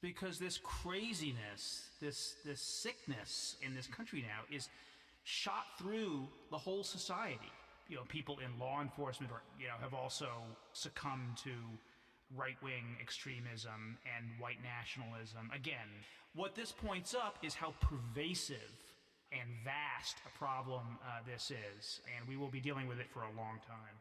Because this craziness, this sickness in this country now is shot through the whole society. You know, people in law enforcement have also succumbed to right-wing extremism and white nationalism. Again, what this points up is how pervasive and vast a problem this is, and we will be dealing with it for a long time.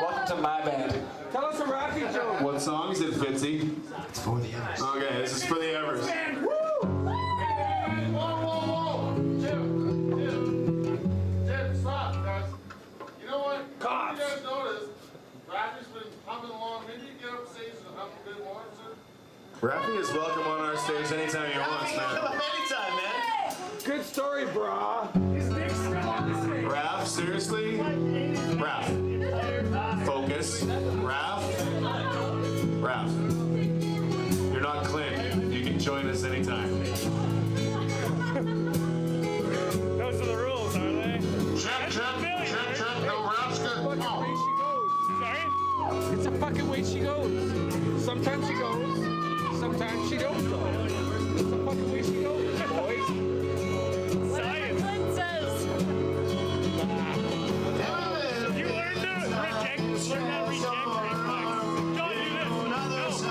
Welcome to my band. Tell us a rapping joke. What song is it, Fitzy? It's for the Evers. Okay, this is for the Evers. Woo! Whoa! Jim, stop, guys. You know what? Cops. You guys noticed, Rappy's been humming along. Maybe you get up stage and hum a bit more, sir? Rappy is welcome on our stage anytime he wants, man. Anytime, man. Good story, brah. Raph, seriously? Raph. Focus. Raph. You're not Clint. You can join us anytime. Those are the rules, are they? Check, no Raph's good. Sorry? It's a fucking way she goes. Sometimes she goes. Sometimes she don't go. It's a fucking way she goes, boys. Science. You learned to reject. Learn how to reject reflex. Don't do this. No.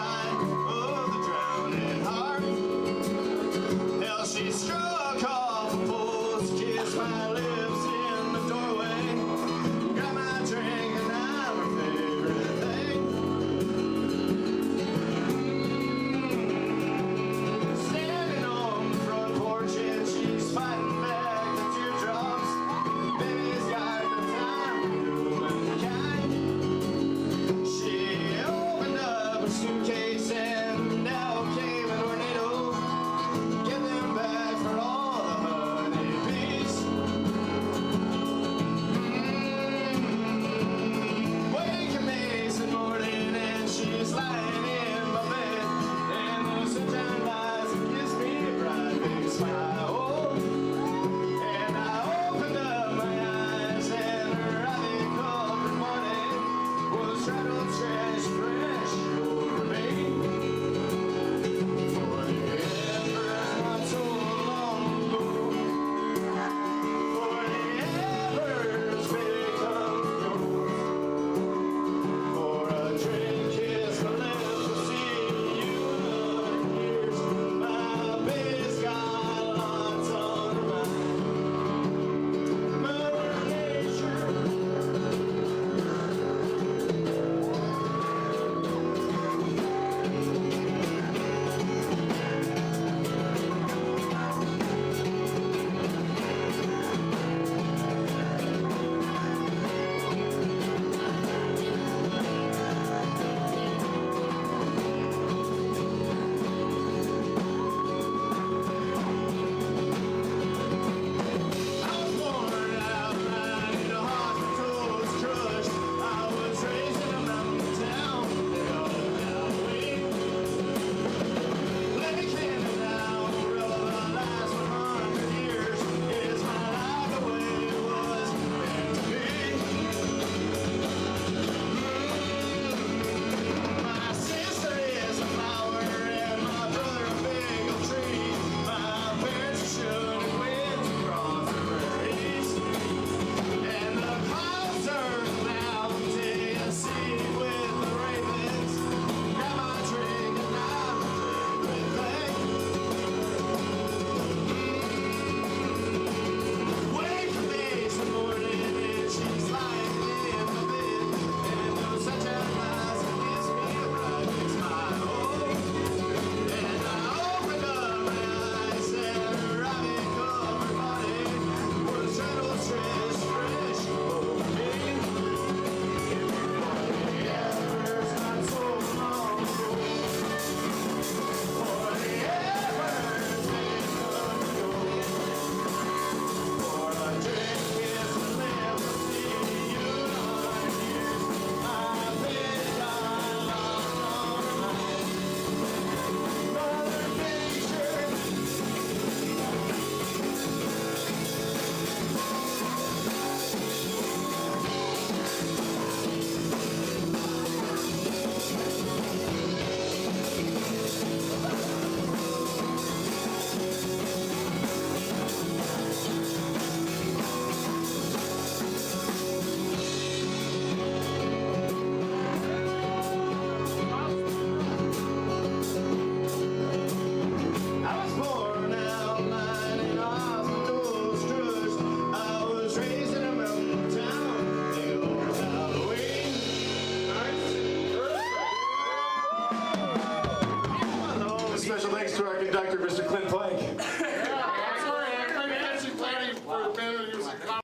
conductor, Mr. Clint Plank. Yeah, sorry, I couldn't catch you planning for a minute. He was in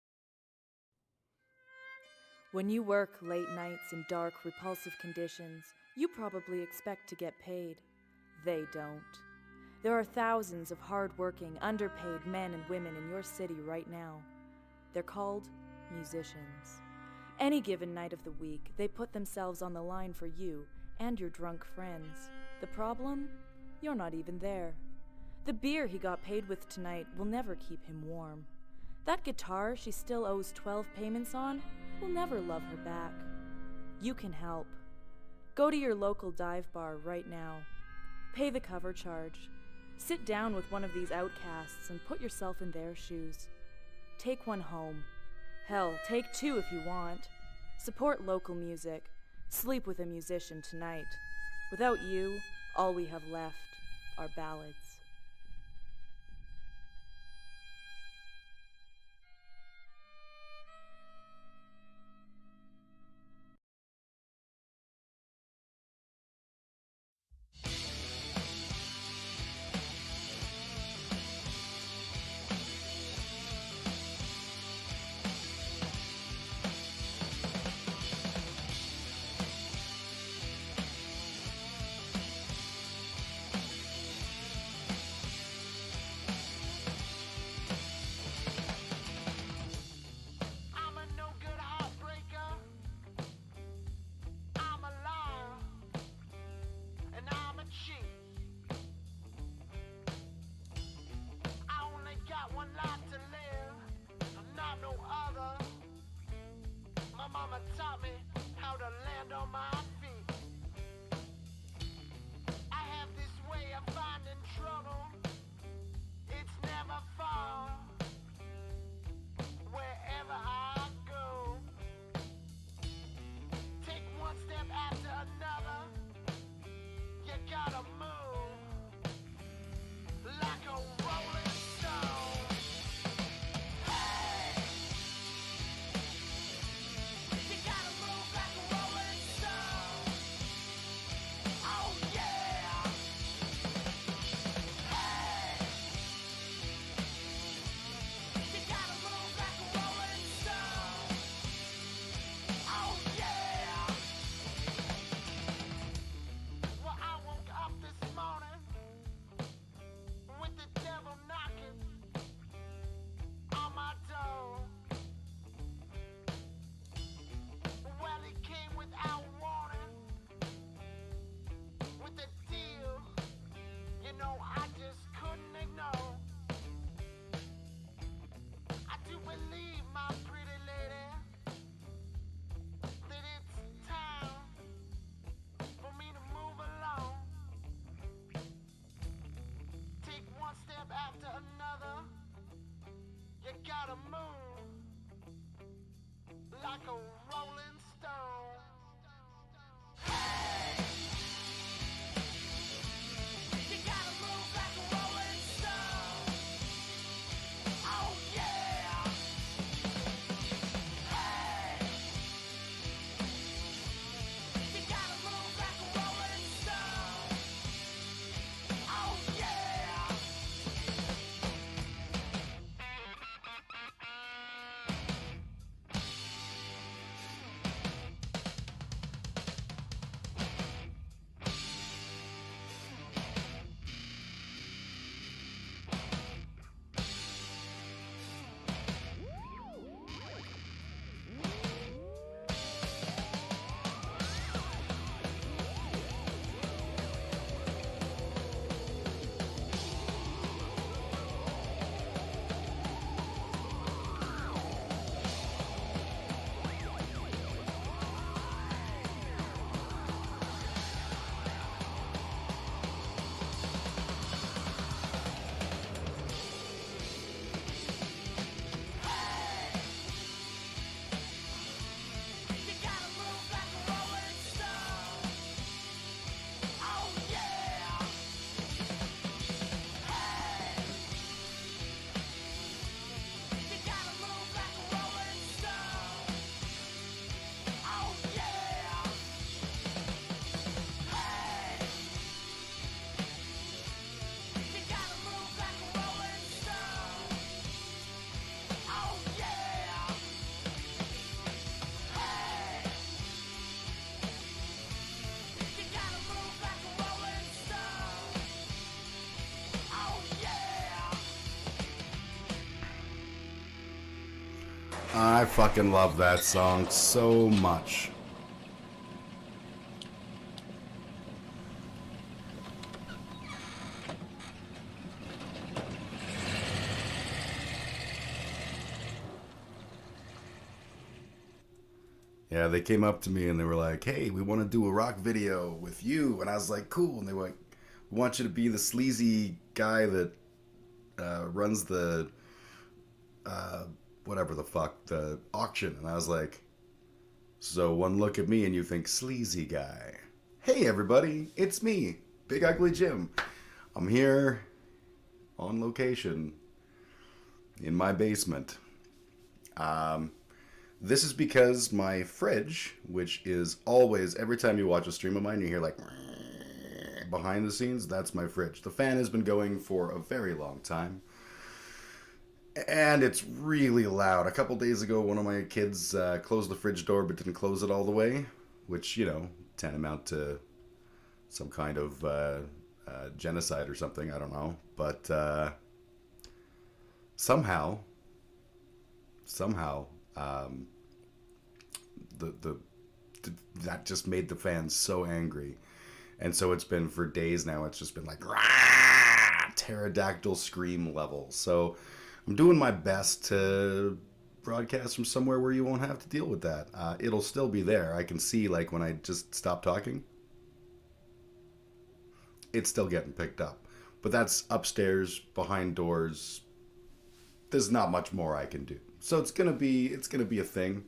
When you work late nights in dark, repulsive conditions, you probably expect to get paid. They don't. There are thousands of hard-working, underpaid men and women in your city right now. They're called musicians. Any given night of the week, they put themselves on the line for you and your drunk friends. The problem? You're not even there. The beer he got paid with tonight will never keep him warm. That guitar she still owes 12 payments on will never love her back. You can help. Go to your local dive bar right now. Pay the cover charge. Sit down with one of these outcasts and put yourself in their shoes. Take one home. Hell, take two if you want. Support local music. Sleep with a musician tonight. Without you, all we have left are ballads. I fucking love that song so much. Yeah, they came up to me and they were like, hey, we want to do a rock video with you. And I was like, cool. And they were like, we want you to be the sleazy guy that runs the, whatever the fuck, the auction. And I was like, so one look at me and you think sleazy guy. Hey, everybody, it's me, Big Ugly Jim. I'm here on location in my basement. This is because my fridge, which is always, every time you watch a stream of mine, you hear like behind the scenes, that's my fridge. The fan has been going for a very long time. And it's really loud. A couple days ago, one of my kids closed the fridge door but didn't close it all the way, which, you know, tantamount to some kind of genocide or something, I don't know. But somehow, that just made the fans so angry. And so it's been for days now, it's just been like rah, pterodactyl scream level. So I'm doing my best to broadcast from somewhere where you won't have to deal with that. It'll still be there. I can see, like, when I just stop talking, it's still getting picked up. But that's upstairs, behind doors. There's not much more I can do. So it's gonna be a thing.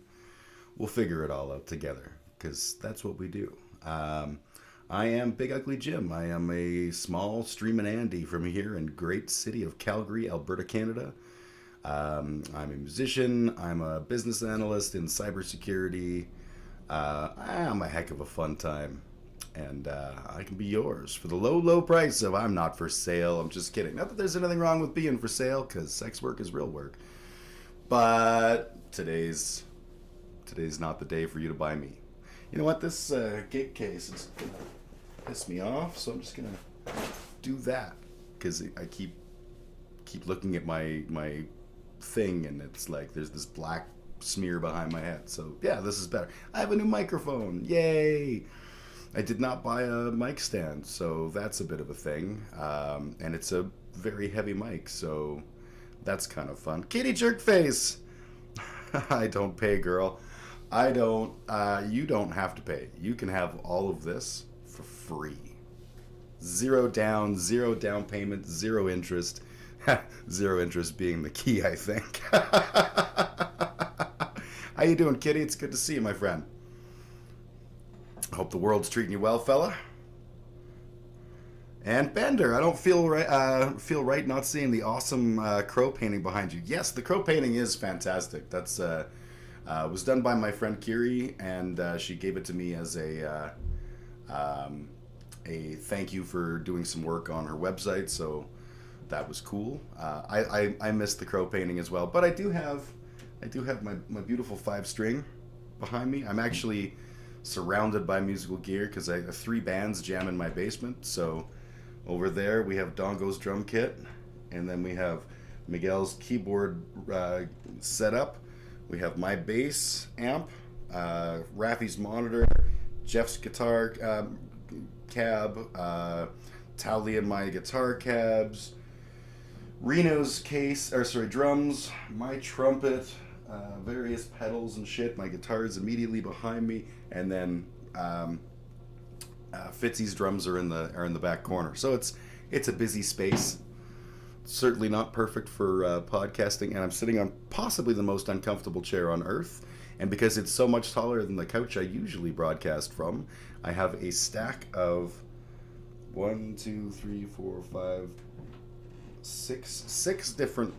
We'll figure it all out together, because that's what we do. I am Big Ugly Jim. I am a small streamin' Andy from here in great city of Calgary, Alberta, Canada. I'm a musician. I'm a business analyst in cybersecurity. I'm a heck of a fun time. And I can be yours for the low, low price of I'm not for sale. I'm just kidding. Not that there's anything wrong with being for sale, because sex work is real work. But today's not the day for you to buy me. You know what? This gate case is going to piss me off, so I'm just going to do that. Because I keep looking at my thing, and it's like there's this black smear behind my head. So yeah, this is better. I have a new microphone. Yay! I did not buy a mic stand, so that's a bit of a thing. And it's a very heavy mic, so that's kind of fun. Kitty Jerkface! I don't pay, girl. I don't. You don't have to pay. You can have all of this for free. Zero down payment, zero interest. Zero interest being the key, I think. How you doing, Kitty? It's good to see you, my friend. Hope the world's treating you well, fella. And Bender, I don't feel right not seeing the awesome crow painting behind you. Yes, the crow painting is fantastic. That's was done by my friend Kiri, and she gave it to me as a thank you for doing some work on her website. So that was cool. I missed the crow painting as well, but I do have my beautiful 5-string behind me. I'm actually surrounded by musical gear because I have 3 bands jam in my basement. So over there we have Dongo's drum kit, and then we have Miguel's keyboard setup. We have my bass amp, Rafi's monitor, Jeff's guitar cab, Tally and my guitar cabs, Reno's drums, my trumpet, various pedals and shit. My guitar is immediately behind me, and then Fitzy's drums are in the back corner. So it's a busy space. Certainly not perfect for podcasting, and I'm sitting on possibly the most uncomfortable chair on earth. And because it's so much taller than the couch I usually broadcast from, I have a stack of 6 different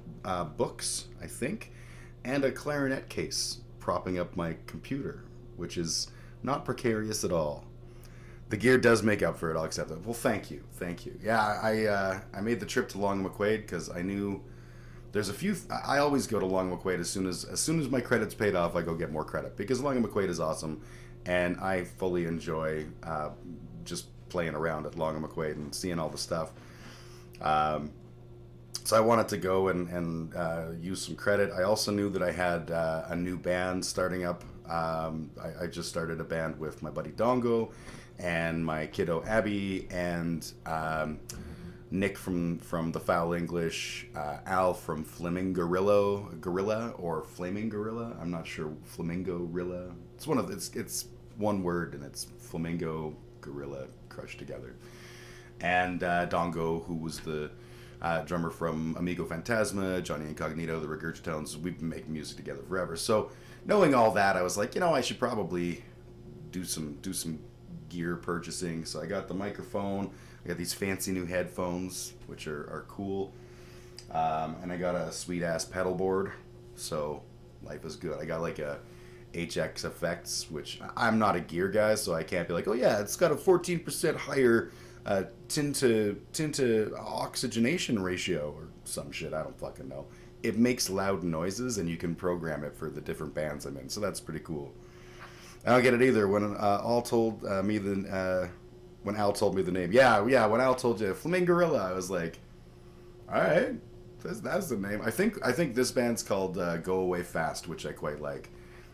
books, I think, and a clarinet case propping up my computer, which is not precarious at all. The gear does make up for it, I'll accept it. Well, thank you. Yeah, I made the trip to Long McQuaid because I knew there's a few. I always go to Long McQuaid as soon as my credit's paid off. I go get more credit because Long McQuaid is awesome, and I fully enjoy just playing around at Long McQuaid and seeing all the stuff. So I wanted to go and use some credit. I also knew that I had a new band starting up. I just started a band with my buddy Dongo and my kiddo Abby and Nick from the Foul English, Al from Flaming Gorilla or Flaming Gorilla. I'm not sure. Flamingo Rilla. It's one word and it's Flamingo Gorilla crushed together. And Dongo, who was the drummer from Amigo Fantasma, Johnny Incognito, the Regurgitones. We've been making music together forever. So knowing all that, I was like, I should probably do some gear purchasing. So I got the microphone. I got these fancy new headphones, which are cool. And I got a sweet ass pedal board. So life is good. I got like a HX Effects, which I'm not a gear guy, so I can't be like, oh yeah, it's got a 14% higher tint to oxygenation ratio or some shit. I don't fucking know. It makes loud noises and you can program it for the different bands I'm in, so that's pretty cool. I don't get it either. When Al told me when Al told me the name, when Al told you Flamingorilla, I was like, all right, that's the name. I think this band's called Go Away Fast, which I quite like.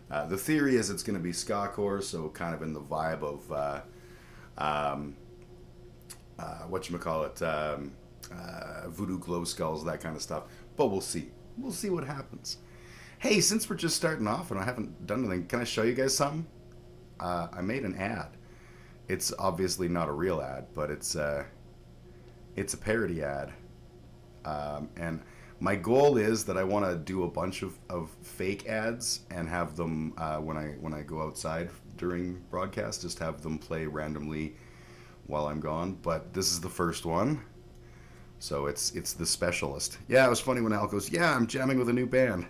The theory is it's going to be ska-core, so kind of in the vibe of Voodoo Glow Skulls, that kind of stuff. But we'll see. We'll see what happens. Hey, since we're just starting off and I haven't done anything, can I show you guys something? I made an ad. It's obviously not a real ad, but it's a parody ad. And my goal is that I want to do a bunch of fake ads and have them when I go outside during broadcast, just have them play randomly while I'm gone. But this is the first one, so it's The Specialist. Yeah, it was funny when Al goes, yeah, I'm jamming with a new band.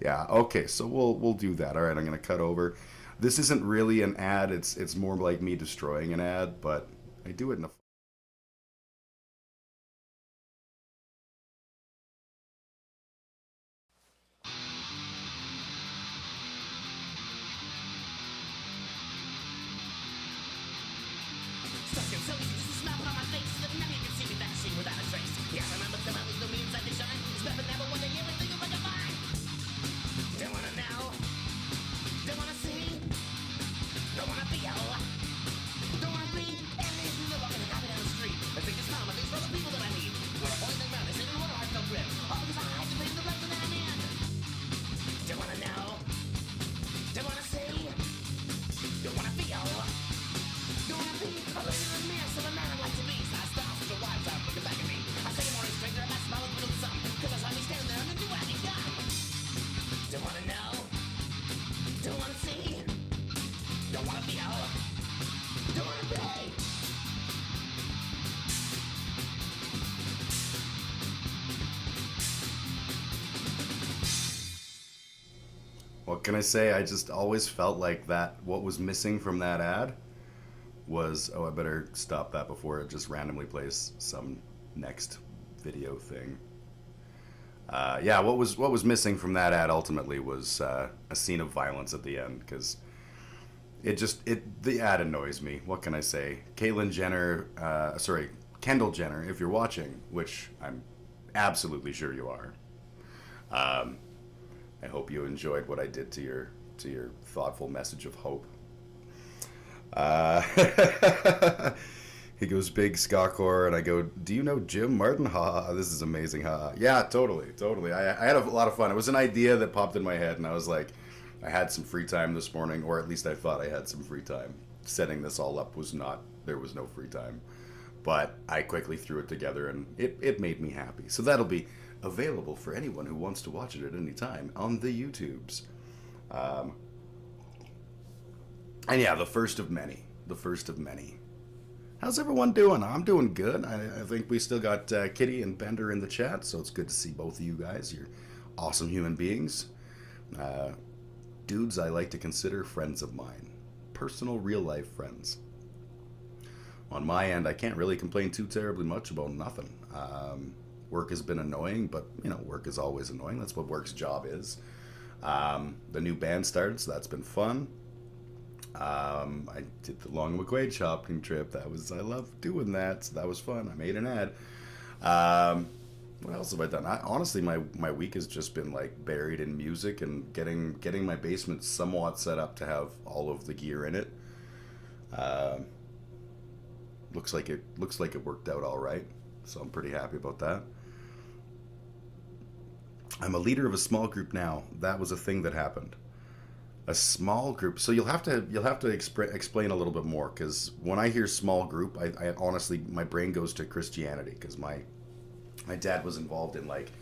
Yeah, okay, so we'll do that. All right, I'm gonna cut over. This isn't really an ad. It's more like me destroying an ad, but I do it in a What can I say? I just always felt like that what was missing from that ad was, I better stop that before it just randomly plays some next video thing. What was missing from that ad ultimately was a scene of violence at the end, because the ad annoys me. What can I say? Kendall Jenner, if you're watching, which I'm absolutely sure you are. I hope you enjoyed what I did to your thoughtful message of hope. He goes, big ska-core, and I go, do you know Jim Martin? Ha, this is amazing, ha. Yeah, totally. I had a lot of fun. It was an idea that popped in my head, and I was like, I had some free time this morning, or at least I thought I had some free time. Setting this all up there was no free time. But I quickly threw it together, and it made me happy. So that'll be available for anyone who wants to watch it at any time on the YouTubes. And yeah, the first of many. How's everyone doing? I'm doing good. I think we still got Kitty and Bender in the chat, so it's good to see both of you guys. You're awesome human beings. Dudes I like to consider friends of mine. Personal, real-life friends. On my end, I can't really complain too terribly much about nothing. Work has been annoying, but, work is always annoying. That's what work's job is. The new band started, so that's been fun. I did the Long McQuaid shopping trip. I love doing that, so that was fun. I made an ad. What else have I done? Honestly, my week has just been like buried in music and getting my basement somewhat set up to have all of the gear in it. Looks like it worked out all right, so I'm pretty happy about that. I'm a leader of a small group now. That was a thing that happened. A small group. So you'll have to explain a little bit more, because when I hear small group, I honestly, my brain goes to Christianity, because my dad was involved in like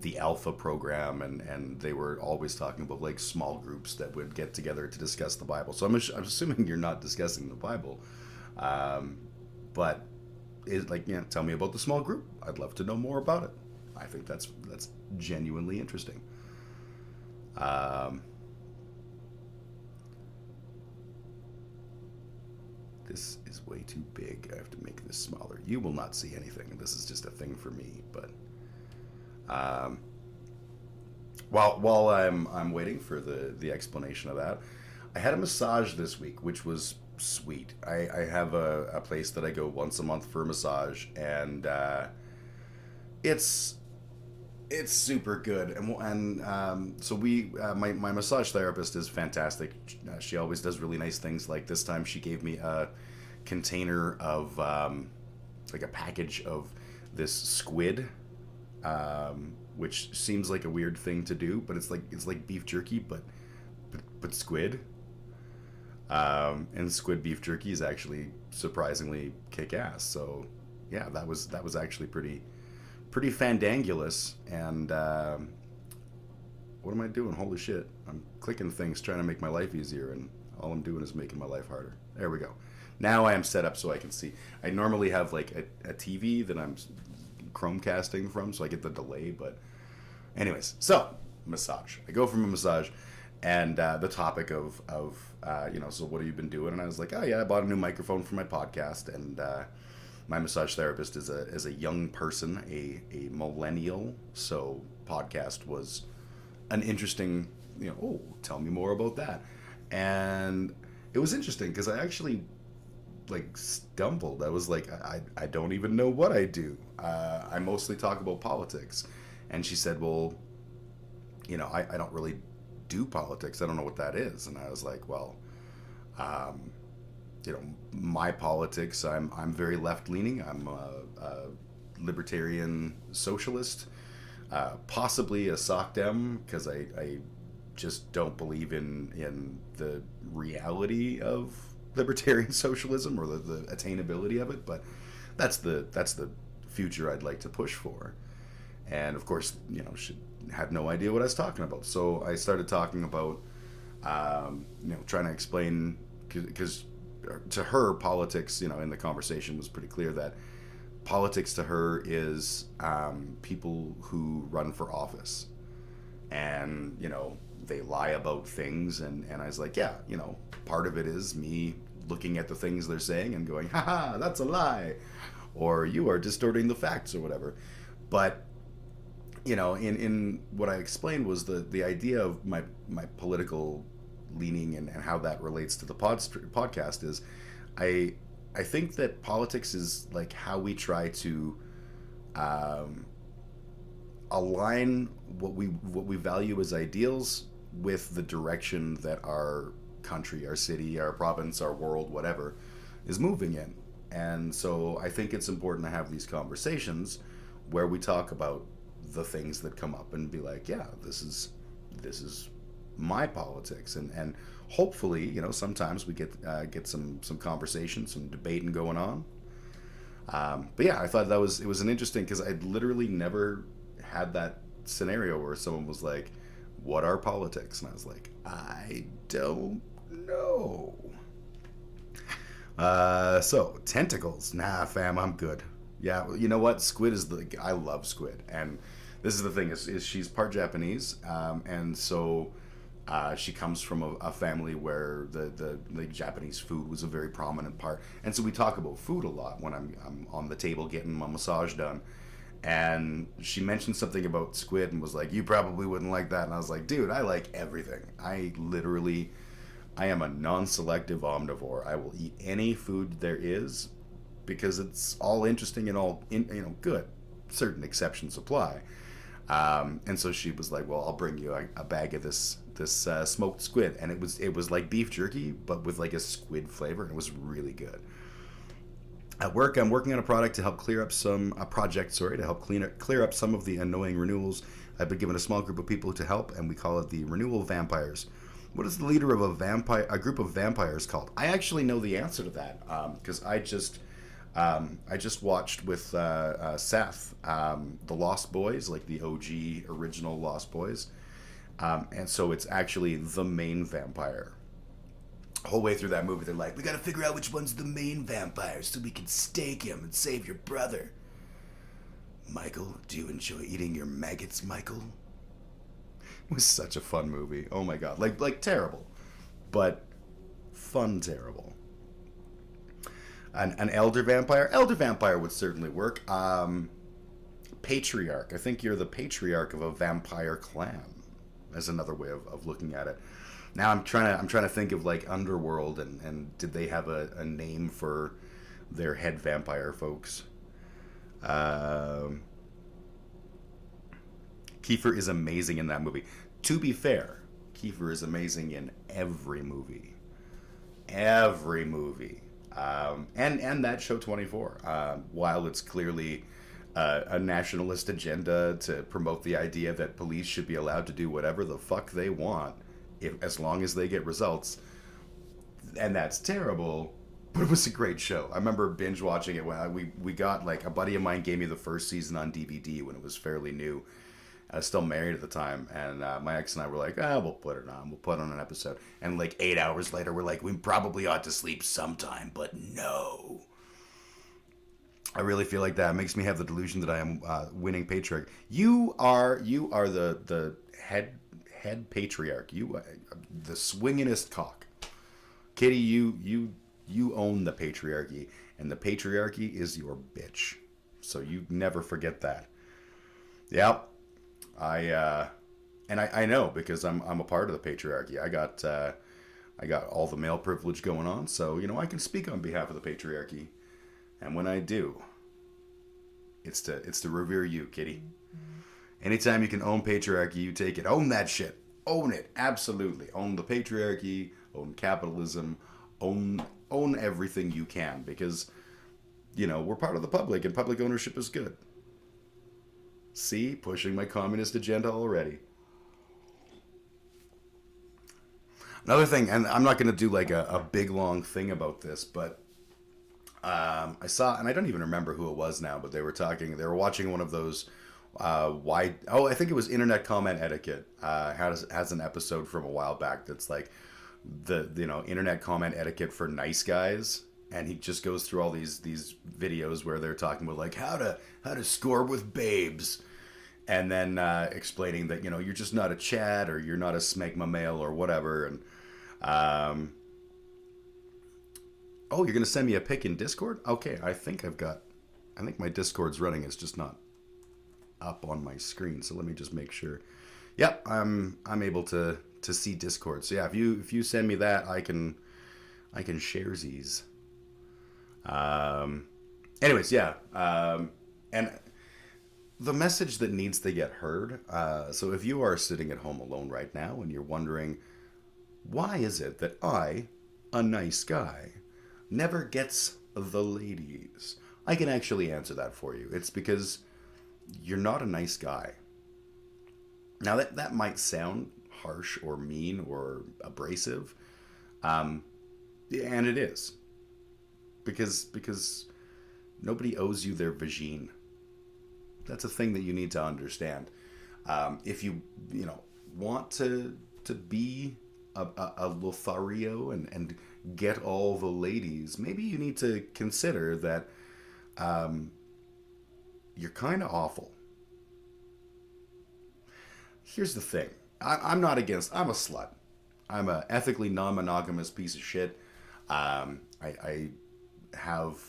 the Alpha program, and they were always talking about like small groups that would get together to discuss the Bible. So I'm assuming you're not discussing the Bible, but tell me about the small group. I'd love to know more about it. I think that's genuinely interesting. This is way too big. I have to make this smaller. You will not see anything. This is just a thing for me. But while I'm waiting for the explanation of that, I had a massage this week, which was sweet. I have a place that I go once a month for a massage, and it's super good. And so my massage therapist is fantastic. She always does really nice things. Like this time she gave me a container of like a package of this squid, which seems like a weird thing to do, but it's like beef jerky, but squid. And squid beef jerky is actually surprisingly kick-ass. So yeah, that was actually pretty fandangulous. And what am I doing? Holy shit. I'm clicking things trying to make my life easier, and all I'm doing is making my life harder. There we go. Now I am set up so I can see. I normally have like a TV that I'm Chromecasting from, so I get the delay. But anyways, so massage. I go from a massage, and the topic of so what have you been doing? And I was like, oh yeah, I bought a new microphone for my podcast, and my massage therapist is a young person, a millennial, so podcast was an interesting, tell me more about that. And it was interesting because I actually like stumbled. I was like, I don't even know what I do. I mostly talk about politics. And she said, well, I don't really do politics. I don't know what that is. And I was like, well, my politics, I'm very left-leaning. I'm a libertarian socialist, possibly a soc dem, because I just don't believe in the reality of libertarian socialism or the attainability of it. But that's the future I'd like to push for. And of course, she had no idea what I was talking about. So I started talking about, trying to explain, because to her, politics, in the conversation was pretty clear that politics to her is people who run for office, and they lie about things, and I was like, yeah, part of it is me looking at the things they're saying and going, haha, that's a lie, or you are distorting the facts or whatever. But in what I explained was the idea of my political leaning and how that relates to the podcast is I think that politics is like how we try to align what we value as ideals with the direction that our country, our city, our province, our world, whatever, is moving in. And so I think it's important to have these conversations where we talk about the things that come up and be like, yeah, this is my politics, and hopefully, sometimes we get some conversation, some debating going on. But yeah, I thought it was an interesting, because I'd literally never had that scenario where someone was like, what are politics? And I was like, I don't know. So tentacles, nah fam, I'm good. Yeah, you know what, squid is I love squid, and this is the thing, is she's part Japanese, and so she comes from a family where the Japanese food was a very prominent part, and so we talk about food a lot when I'm on the table getting my massage done. And she mentioned something about squid and was like, you probably wouldn't like that. And I was like, dude, I like everything. I am a non-selective omnivore. I will eat any food there is, because it's all interesting and all good. Certain exceptions apply. And so she was like, well, I'll bring you a bag of this smoked squid, and it was like beef jerky but with like a squid flavor, and it was really good. At work, I'm working on a project to help clear up some of the annoying renewals. I've been given a small group of people to help, and we call it the renewal vampires. What is the leader of a group of vampires called? I actually know the answer to that, because I just watched with Seth the Lost Boys, like the OG original Lost Boys, and so it's actually the main vampire. Whole way through that movie, they're like, we gotta figure out which one's the main vampire so we can stake him and save your brother. Michael, do you enjoy eating your maggots, Michael? It was such a fun movie. Oh my god. Like terrible, but fun terrible. An elder vampire? Elder vampire would certainly work. Patriarch. I think you're the patriarch of a vampire clan. As another way of looking at it. Now I'm trying to think of like Underworld, and did they have a name for their head vampire folks? Kiefer is amazing in that movie. To be fair, Kiefer is amazing in every movie. Every movie. And that show 24. While it's clearly a nationalist agenda to promote the idea that police should be allowed to do whatever the fuck they want, as long as they get results, and that's terrible, but it was a great show. I remember binge watching it when we got, like, a buddy of mine gave me the first season on DVD when it was fairly new. I was still married at the time, and my ex and I were like, we'll put it on. We'll put on an episode. And like 8 hours later, we're like, we probably ought to sleep sometime, but no. I really feel like that. It makes me have the delusion that I am winning patriarch. You are the head patriarch. You the swingingest cock. Kitty, you own the patriarchy, and the patriarchy is your bitch. So you never forget that. Yep. I know, because I'm a part of the patriarchy. I got all the male privilege going on, so I can speak on behalf of the patriarchy. And when I do, it's to revere you, Kitty. Anytime you can own patriarchy, you take it. Own that shit. Own it. Absolutely. Own the patriarchy. Own capitalism. Own everything you can, because we're part of the public, and public ownership is good. See, pushing my communist agenda already. Another thing, and I'm not going to do like a big long thing about this, but I saw, and I don't even remember who it was now, but they were watching one of those I think it was Internet Comment Etiquette. Has an episode from a while back that's like the internet comment etiquette for nice guys. And he just goes through all these videos where they're talking about like how to score with babes, and then explaining that you're just not a Chad, or you're not a smegma male or whatever. And you're gonna send me a pic in Discord? Okay, I think my Discord's running. It's just not up on my screen. So let me just make sure. Yep, I'm able to see Discord. So yeah, if you send me that, I can share these. Anyways, yeah. And the message that needs to get heard. So if you are sitting at home alone right now and you're wondering, why is it that I, a nice guy, never gets the ladies? I can actually answer that for you. It's because you're not a nice guy. Now that might sound harsh or mean or abrasive. And it is. Because nobody owes you their vagine. That's a thing that you need to understand. If you want to be a Lothario and get all the ladies, maybe you need to consider that you're kind of awful. Here's the thing. I'm not against. I'm a slut. I'm a ethically non-monogamous piece of shit. I have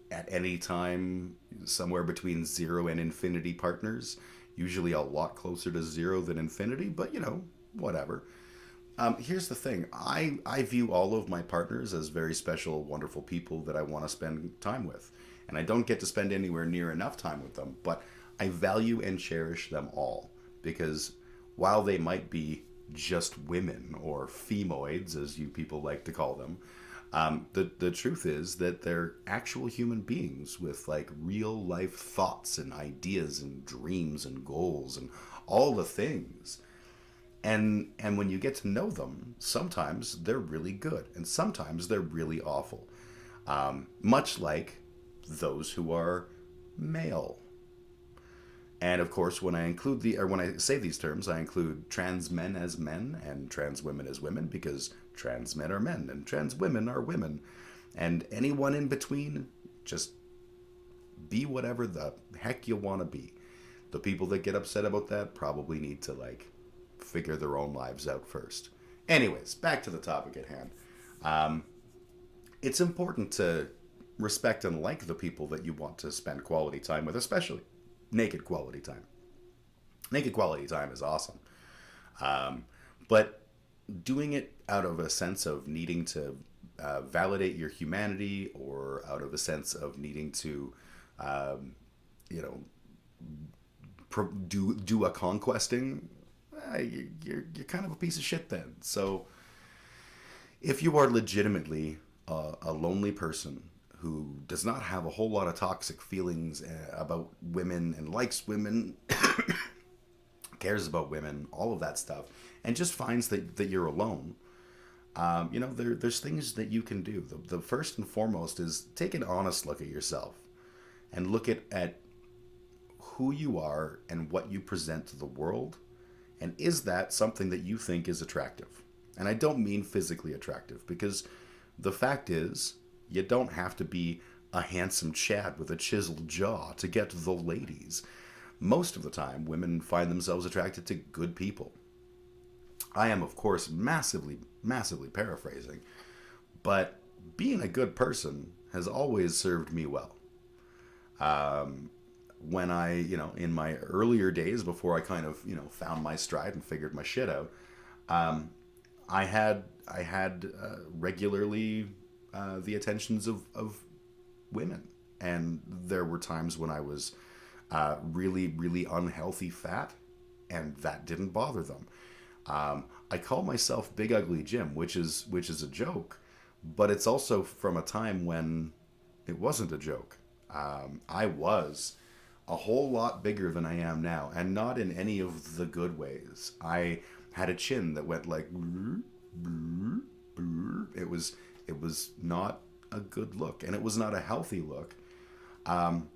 at any time somewhere between 0 and infinity partners, usually a lot closer to 0 than infinity, but whatever. Here's the thing. I view all of my partners as very special, wonderful people that I want to spend time with. And I don't get to spend anywhere near enough time with them, but I value and cherish them all, because while they might be just women, or femoids, as you people like to call them, the truth is that they're actual human beings with like real life thoughts and ideas and dreams and goals and all the things. And when you get to know them, sometimes they're really good and sometimes they're really awful. Much like those who are male. And of course, when I say these terms, I include trans men as men and trans women as women, because trans men are men and trans women are women. And anyone in between, just be whatever the heck you want to be. The people that get upset about that probably need to like figure their own lives out first. Anyways, back to the topic at hand. It's important to respect and like the people that you want to spend quality time with, especially naked quality time. Naked quality time is awesome. But doing it out of a sense of needing to validate your humanity, or out of a sense of needing to, do a conquesting, you're kind of a piece of shit then. So if you are legitimately a lonely person who does not have a whole lot of toxic feelings about women and likes women, cares about women, all of that stuff, and just finds that you're alone, there's things that you can do. The first and foremost is take an honest look at yourself and look at who you are and what you present to the world, and is that something that you think is attractive? And I don't mean physically attractive, because the fact is, you don't have to be a handsome Chad with a chiseled jaw to get the ladies. Most of the time, women find themselves attracted to good people. I am, of course, massively paraphrasing, but being a good person has always served me well. When I, in my earlier days, before I kind of, found my stride and figured my shit out, I had regularly the attentions of women. And there were times when I was really, really unhealthy fat, and that didn't bother them. I call myself Big Ugly Jim, which is a joke, but it's also from a time when it wasn't a joke. I was a whole lot bigger than I am now, and not in any of the good ways. I had a chin that went like, it was not a good look, and it was not a healthy look. And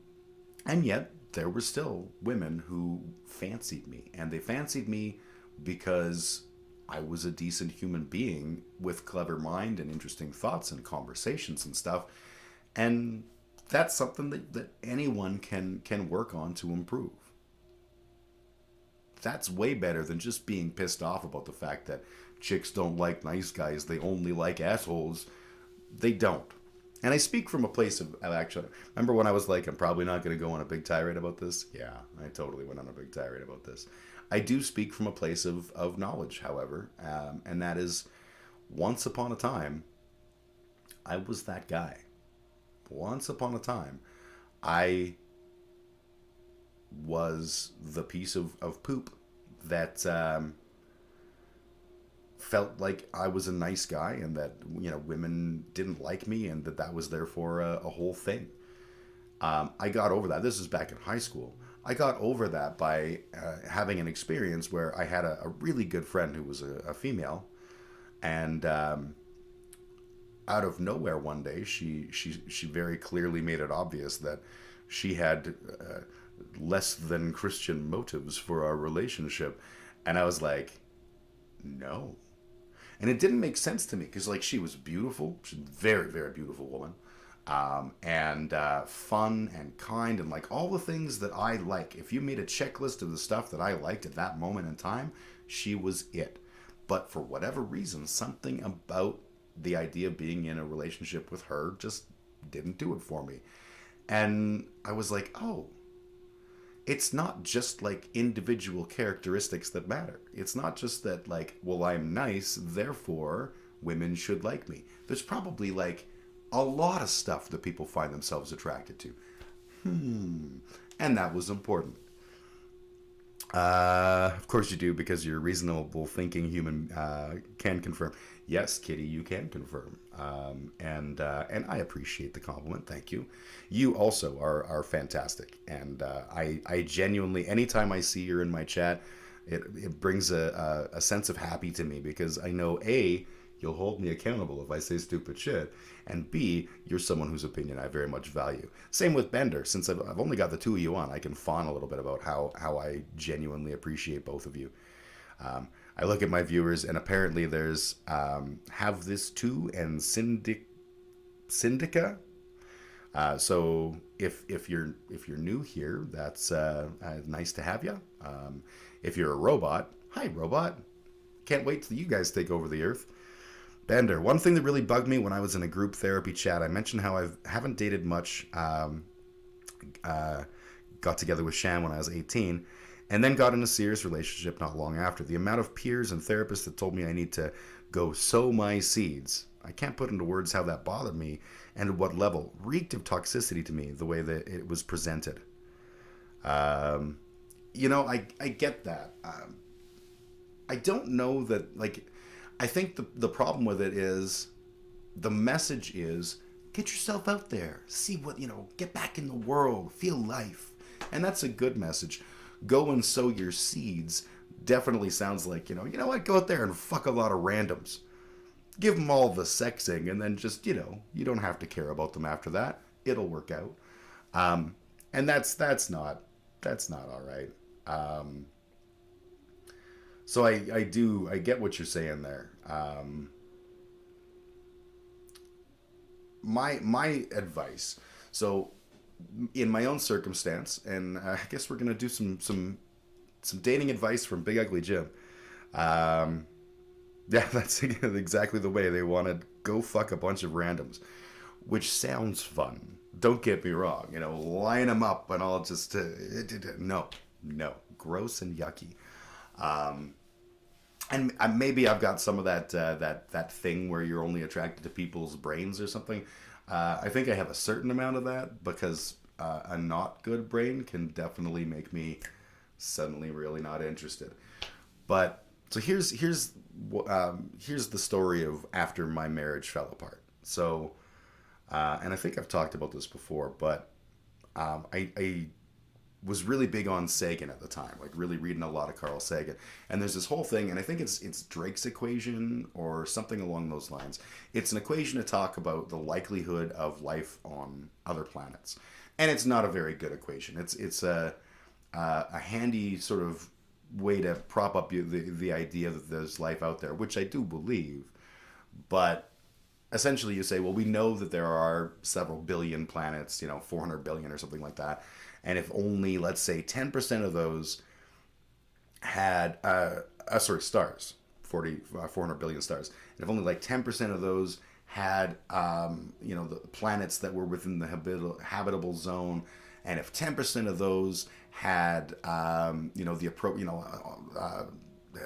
yet there were still women who fancied me, and they fancied me because I was a decent human being with clever mind and interesting thoughts and conversations and stuff. And that's something that anyone can work on to improve. That's way better than just being pissed off about the fact that chicks don't like nice guys, they only like assholes. They don't. And I speak from a place of actually, remember when I was like, I'm probably not going to go on a big tirade about this? Yeah, I totally went on a big tirade about this. I do speak from a place of knowledge, however, and that is, once upon a time, I was that guy. Once upon a time, I was the piece of poop that felt like I was a nice guy, and that women didn't like me, and that was therefore a whole thing. I got over that. This is back in high school. I got over that by having an experience where I had a really good friend who was a female, and out of nowhere one day, she very clearly made it obvious that she had less than Christian motives for our relationship, and I was like, no. And it didn't make sense to me, because like, she was beautiful. She's a very, very beautiful woman, and fun and kind, and like all the things that I like. If you made a checklist of the stuff that I liked at that moment in time, she was it. But for whatever reason, something about the idea of being in a relationship with her just didn't do it for me. And I was like, oh, it's not just like individual characteristics that matter. It's not just that like, well, I'm nice, therefore women should like me. There's probably like a lot of stuff that people find themselves attracted to. And that was important. Of course you do, because you're a reasonable thinking human can confirm. Yes, Kitty, you can confirm. And I appreciate the compliment. Thank you. You also are fantastic. And I genuinely, anytime I see you're in my chat, it brings a sense of happy to me, because I know, A, you'll hold me accountable if I say stupid shit, and B, you're someone whose opinion I very much value. Same with Bender. Since I've only got the two of you on, I can fawn a little bit about how I genuinely appreciate both of you. I look at my viewers, and apparently there's Have This Too and Syndica. So if you're new here, that's nice to have you. If you're a robot, hi robot. Can't wait till you guys take over the earth. Bender, one thing that really bugged me when I was in a group therapy chat, I mentioned how I haven't dated much, got together with Shan when I was 18, and then got in a serious relationship not long after. The amount of peers and therapists that told me I need to go sow my seeds, I can't put into words how that bothered me and at what level. Reeked of toxicity to me, the way that it was presented. I get that. I don't know that, I think the problem with it is the message is get yourself out there, see what, get back in the world, feel life. And that's a good message. Go and sow your seeds definitely sounds like, you know what, go out there and fuck a lot of randoms. Give them all the sexing, and then just, you don't have to care about them after that. It'll work out. And that's not all right. So I get what you're saying there. My advice, so in my own circumstance, and I guess we're gonna do some dating advice from Big Ugly Jim. Yeah, that's exactly the way they want to go fuck a bunch of randoms, which sounds fun. Don't get me wrong, line them up and all just no, gross and yucky. And maybe I've got some of that thing where you're only attracted to people's brains or something. I think I have a certain amount of that, because a not good brain can definitely make me suddenly really not interested. But so here's the story of after my marriage fell apart. So, and I think I've talked about this before, but I was really big on Sagan at the time, really reading a lot of Carl Sagan. And there's this whole thing, and I think it's Drake's equation or something along those lines. It's an equation to talk about the likelihood of life on other planets. And it's not a very good equation. It's a handy sort of way to prop up the idea that there's life out there, which I do believe. But essentially you say, well, we know that there are several billion planets, 400 billion or something like that. And if only, let's say, 10% of those had, stars, 400 billion stars. And if only 10% of those had, the planets that were within the habitable zone, and if 10% of those had,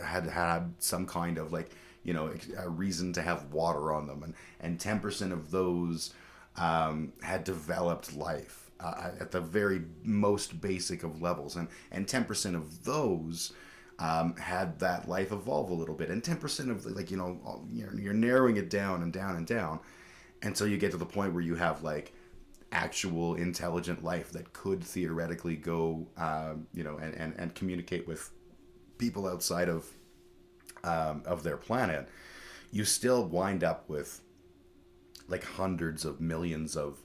had some kind of a reason to have water on them, and 10% of those had developed life. At the very most basic of levels, and 10% of those had that life evolve a little bit, and 10% of you're narrowing it down and down and down until you get to the point where you have actual intelligent life that could theoretically go and communicate with people outside of their planet. You still wind up with hundreds of millions of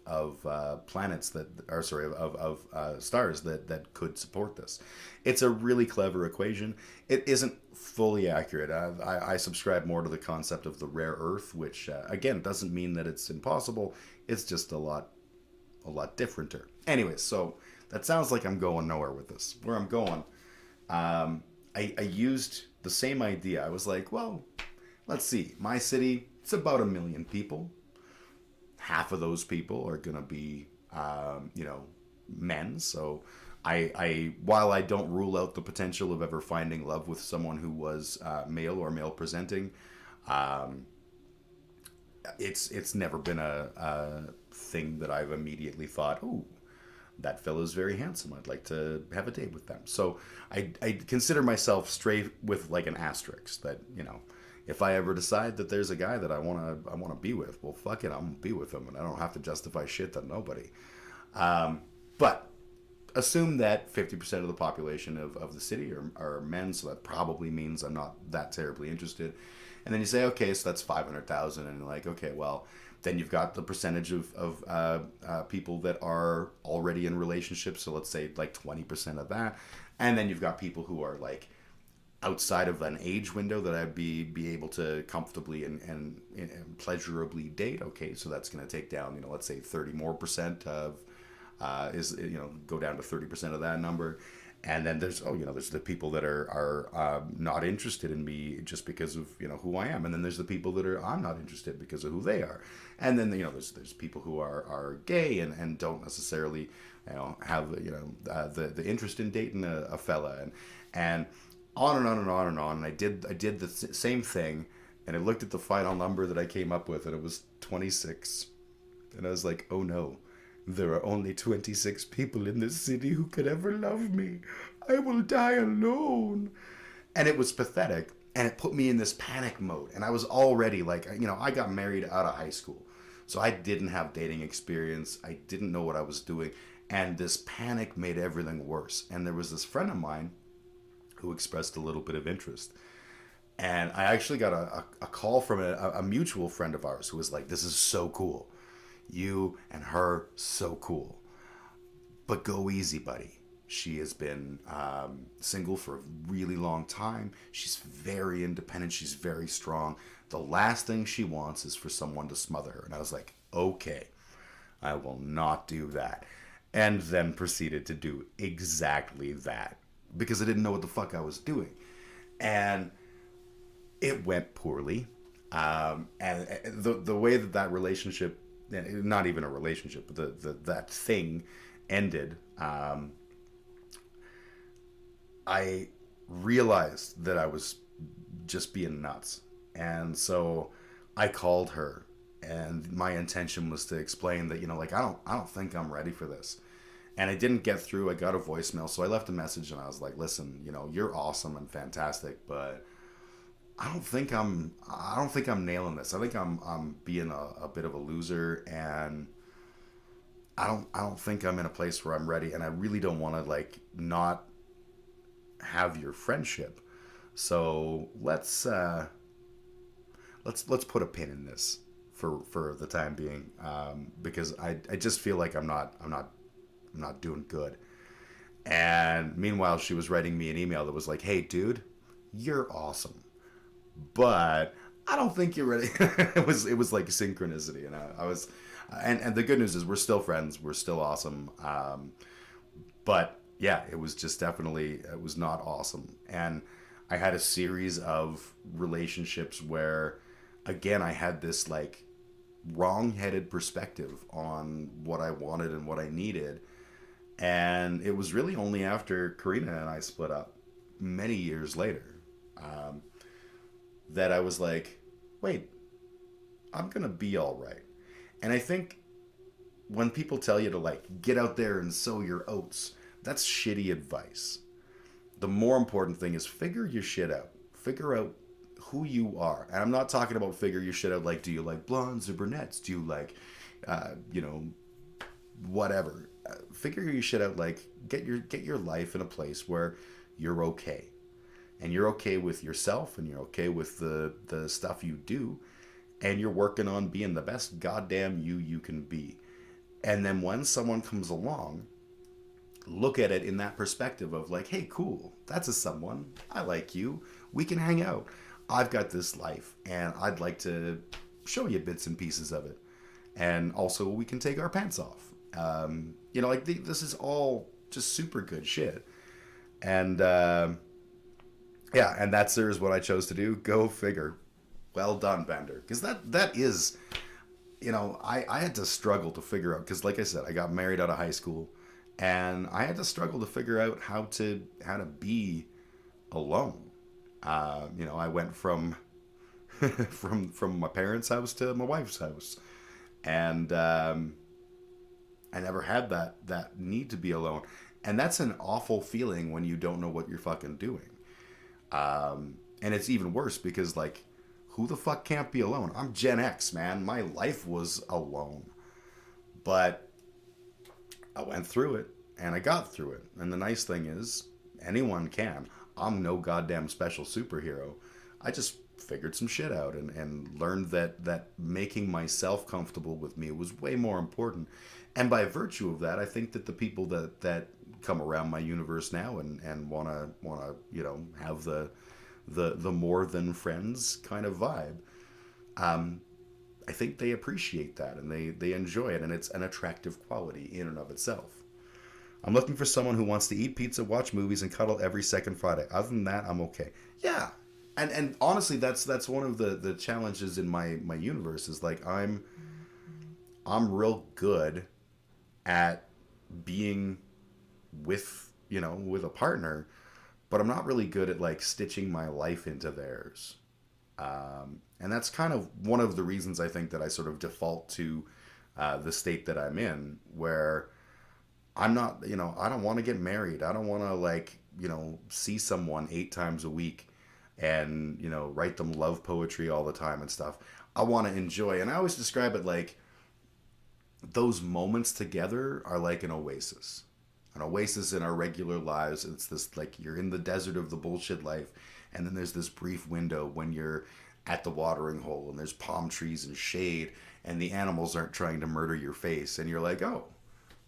planets of stars that could support this. It's a really clever equation. It isn't fully accurate. I subscribe more to the concept of the rare earth, which again doesn't mean that it's impossible. It's just a lot differenter. Anyway, so that sounds like I'm going nowhere with this. Where I'm going, I used the same idea. I was like, well, let's see. My city, it's about 1 million people. Half of those people are going to be, men. So while I don't rule out the potential of ever finding love with someone who was male or male presenting, it's never been a thing that I've immediately thought, ooh, that fellow's very handsome. I'd like to have a date with them. So I consider myself straight with like an asterisk that, you know, if I ever decide that there's a guy that I wanna be with, well, fuck it, I'm gonna be with him, and I don't have to justify shit to nobody. But assume that 50% of the population of the city are men, so that probably means I'm not that terribly interested. And then you say, okay, so that's 500,000, and you're like, okay, well, then you've got the percentage of people that are already in relationships, so let's say like 20% of that. And then you've got people who are like outside of an age window that I'd be able to comfortably and pleasurably date. Okay, so that's going to take down, you know, let's say 30% more of go down to 30% of that number. And then there's the people that are not interested in me just because of, you know, who I am. And then there's the people that I'm not interested because of who they are. And then, you know, there's people who are gay and don't necessarily, you know, have, you know, the interest in dating a fella, and on and on and on and on. And I did the same thing, and I looked at the final number that I came up with, and it was 26. And I was like, oh no. There are only 26 people in this city who could ever love me. I will die alone. And it was pathetic. And it put me in this panic mode. And I was already like, you know, I got married out of high school. So I didn't have dating experience. I didn't know what I was doing. And this panic made everything worse. And there was this friend of mine who expressed a little bit of interest. And I actually got a call from a mutual friend of ours who was like, this is so cool. You and her, so cool. But go easy, buddy. She has been single for a really long time. She's very independent. She's very strong. The last thing she wants is for someone to smother her. And I was like, okay, I will not do that. And then proceeded to do exactly that. Because I didn't know what the fuck I was doing. And it went poorly. And the way that relationship, not even a relationship, but that thing ended, I realized that I was just being nuts. And so I called her, and my intention was to explain that, you know, like, I don't think I'm ready for this. And I didn't get through. I got a voicemail, so I left a message, and I was like, listen, you know, you're awesome and fantastic, but I don't think I'm nailing this. I think I'm being a bit of a loser, and I don't think I'm in a place where I'm ready, and I really don't want to like not have your friendship. So let's put a pin in this for the time being, because I just feel like I'm not doing good. And meanwhile, she was writing me an email that was like, hey dude, you're awesome, but I don't think you're ready. it was like synchronicity, and I was, and the good news is we're still friends, we're still awesome, but yeah, it was just definitely, it was not awesome. And I had a series of relationships where, again, I had this like wrong-headed perspective on what I wanted and what I needed. And it was really only after Karina and I split up many years later, that I was like, wait, I'm gonna be all right. And I think when people tell you to like get out there and sow your oats, that's shitty advice. The more important thing is figure your shit out. Figure out who you are. And I'm not talking about figure your shit out like, do you like blondes or brunettes? Do you like, whatever. Figure your shit out like, get your life in a place where you're okay. And you're okay with yourself, and you're okay with the stuff you do, and you're working on being the best goddamn you can be. And then when someone comes along, look at it in that perspective of like, hey, cool, that's a someone. I like you. We can hang out. I've got this life, and I'd like to show you bits and pieces of it. And also, we can take our pants off. This is all just super good shit. And yeah, and that, sir, is what I chose to do. Go figure. Well done, Bender. Because that is, I had to struggle to figure out, because like I said, I got married out of high school, and I had to struggle to figure out how to be alone. I went from from my parents' house to my wife's house, and I never had that need to be alone, and that's an awful feeling when you don't know what you're fucking doing. And it's even worse because, like, who the fuck can't be alone? I'm Gen X, man. My life was alone. But I went through it, and I got through it. And the nice thing is, anyone can. I'm no goddamn special superhero. I just figured some shit out and learned that making myself comfortable with me was way more important. And by virtue of that, I think that the people that come around my universe now and wanna have the more than friends kind of vibe, I think they appreciate that and they enjoy it, and it's an attractive quality in and of itself. I'm looking for someone who wants to eat pizza, watch movies, and cuddle every second Friday. Other than that, I'm okay. Yeah, and honestly, that's one of the challenges in my universe is, like, I'm real good at being with a partner, but I'm not really good at, like, stitching my life into theirs. And that's kind of one of the reasons I think that I sort of default to the state that I'm in, where I'm not, I don't want to get married. I don't want to, like, see someone 8 times a week and, write them love poetry all the time and stuff. I want to enjoy. And I always describe it like those moments together are like an oasis. An oasis in our regular lives. It's this, like, you're in the desert of the bullshit life, and then there's this brief window when you're at the watering hole and there's palm trees and shade and the animals aren't trying to murder your face, and you're like, oh,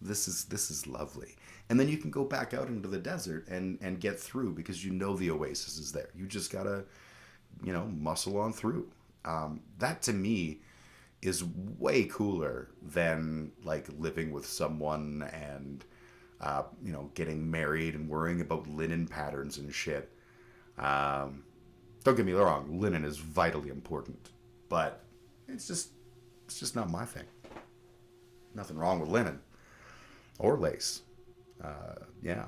this is lovely. And then you can go back out into the desert and get through because the oasis is there. You just gotta, muscle on through. That to me is way cooler than, like, living with someone and getting married and worrying about linen patterns and shit. Don't get me wrong, linen is vitally important, but it's just not my thing. Nothing wrong with linen or lace. Yeah,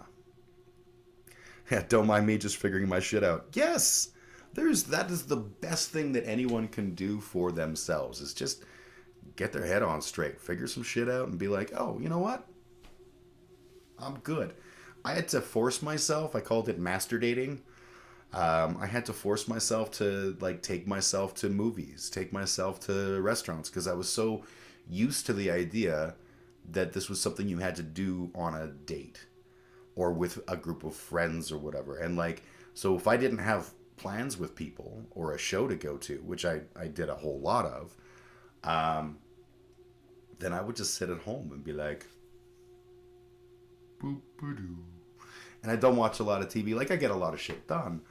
don't mind me just figuring my shit out. Yes, that is the best thing that anyone can do for themselves, is just get their head on straight, figure some shit out, and be like, oh, you know what? I'm good. I had to force myself. I called it master dating. I had to force myself to, like, take myself to movies, take myself to restaurants, because I was so used to the idea that this was something you had to do on a date or with a group of friends or whatever. And, like, so if I didn't have plans with people or a show to go to, which I did a whole lot of, then I would just sit at home and be like, boop-a-doo. And I don't watch a lot of TV. Like, I get a lot of shit done,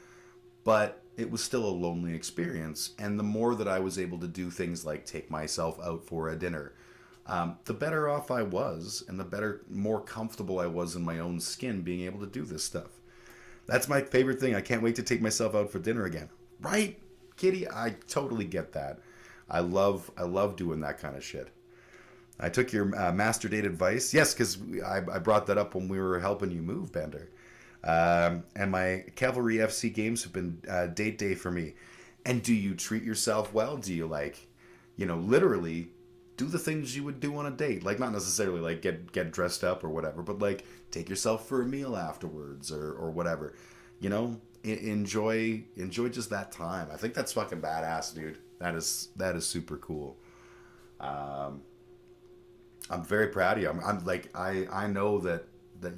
but it was still a lonely experience. And the more that I was able to do things like take myself out for a dinner, the better off I was, and more comfortable I was in my own skin being able to do this stuff. That's my favorite thing. I can't wait to take myself out for dinner again. Right, Kitty? I totally get that. I love doing that kind of shit. I took your master date advice. Yes, because I brought that up when we were helping you move, Bender. And my Cavalry FC games have been date day for me. And do you treat yourself well? Do you, like, literally do the things you would do on a date? Like, not necessarily, like, get dressed up or whatever, but, like, take yourself for a meal afterwards or whatever. Enjoy just that time. I think that's fucking badass, dude. That is super cool. I'm very proud of you. I'm like, I know that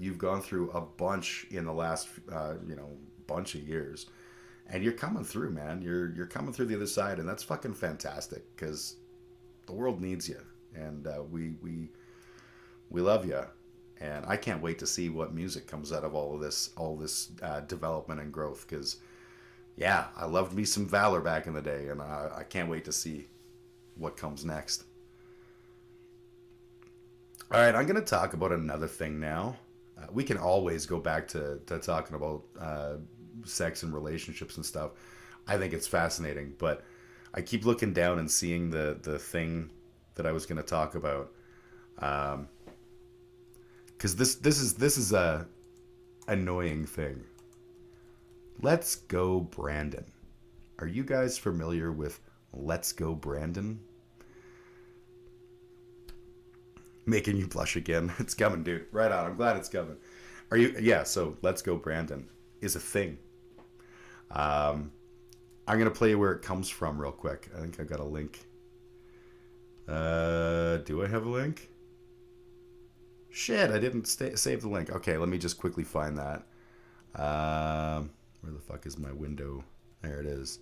you've gone through a bunch in the last, bunch of years, and you're coming through, man. You're coming through the other side, and that's fucking fantastic, because the world needs you, and we love you, and I can't wait to see what music comes out of all this development and growth, because, yeah, I loved me some Valor back in the day, and I can't wait to see what comes next. All right, I'm going to talk about another thing now. We can always go back to talking about sex and relationships and stuff. I think it's fascinating, but I keep looking down and seeing the thing that I was going to talk about. Because this is a annoying thing. Let's go, Brandon. Are you guys familiar with Let's Go Brandon? Making you blush again. It's coming, dude. Right on. I'm glad it's coming. Are you? Yeah, so Let's Go Brandon is a thing. I'm going to play you where it comes from real quick. I think I've got a link. Do I have a link? Shit, I didn't save the link. Okay, let me just quickly find that. Where the fuck is my window? There it is.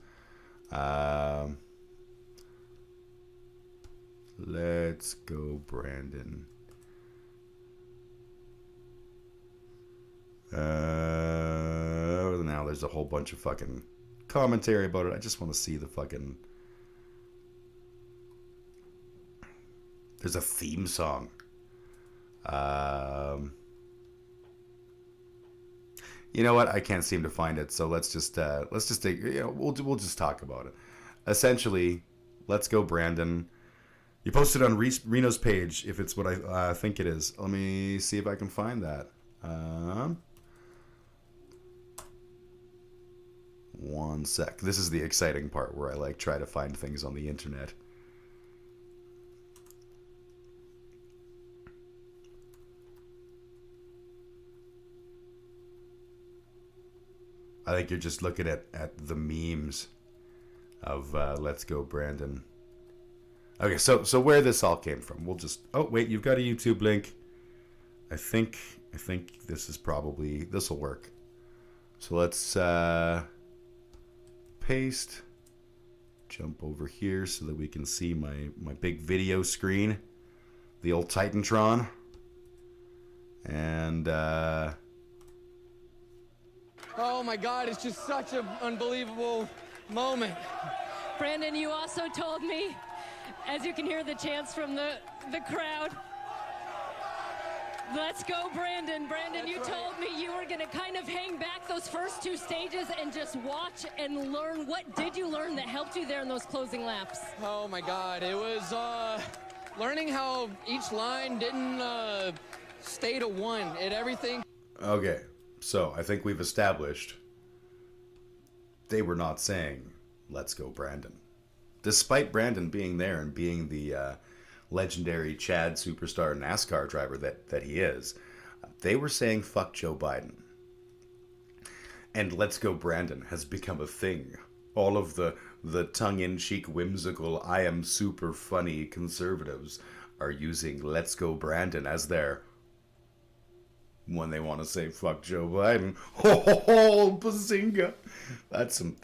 Let's Go Brandon. Now there's a whole bunch of fucking commentary about it. I just want to see the fucking... There's a theme song. You know what? I can't seem to find it, so let's just take, we'll just talk about it. Essentially, Let's Go Brandon. You posted on Reno's page, if it's what I think it is. Let me see if I can find that. One sec. This is the exciting part where I try to find things on the internet. I think you're just looking at the memes of Let's Go Brandon. Okay, so where this all came from, we'll just... Oh, wait, you've got a YouTube link. I think this is probably... This will work. So let's paste. Jump over here so that we can see my big video screen. The old Titantron. And... Oh my God, it's just such an unbelievable moment. Brandon, you also told me, as you can hear the chants from the crowd, let's go, Brandon. Brandon, you told me you were going to kind of hang back those first two stages and just watch and learn. What did you learn that helped you there in those closing laps? Oh my God, it was learning how each line didn't stay to one. Everything. Okay, so I think we've established they were not saying, let's go, Brandon. Despite Brandon being there and being the legendary Chad superstar NASCAR driver that he is, they were saying, fuck Joe Biden. And let's go, Brandon has become a thing. All of the tongue-in-cheek, whimsical, I am super funny conservatives are using let's go, Brandon as their... when they want to say fuck Joe Biden. Oh, bazinga. That's some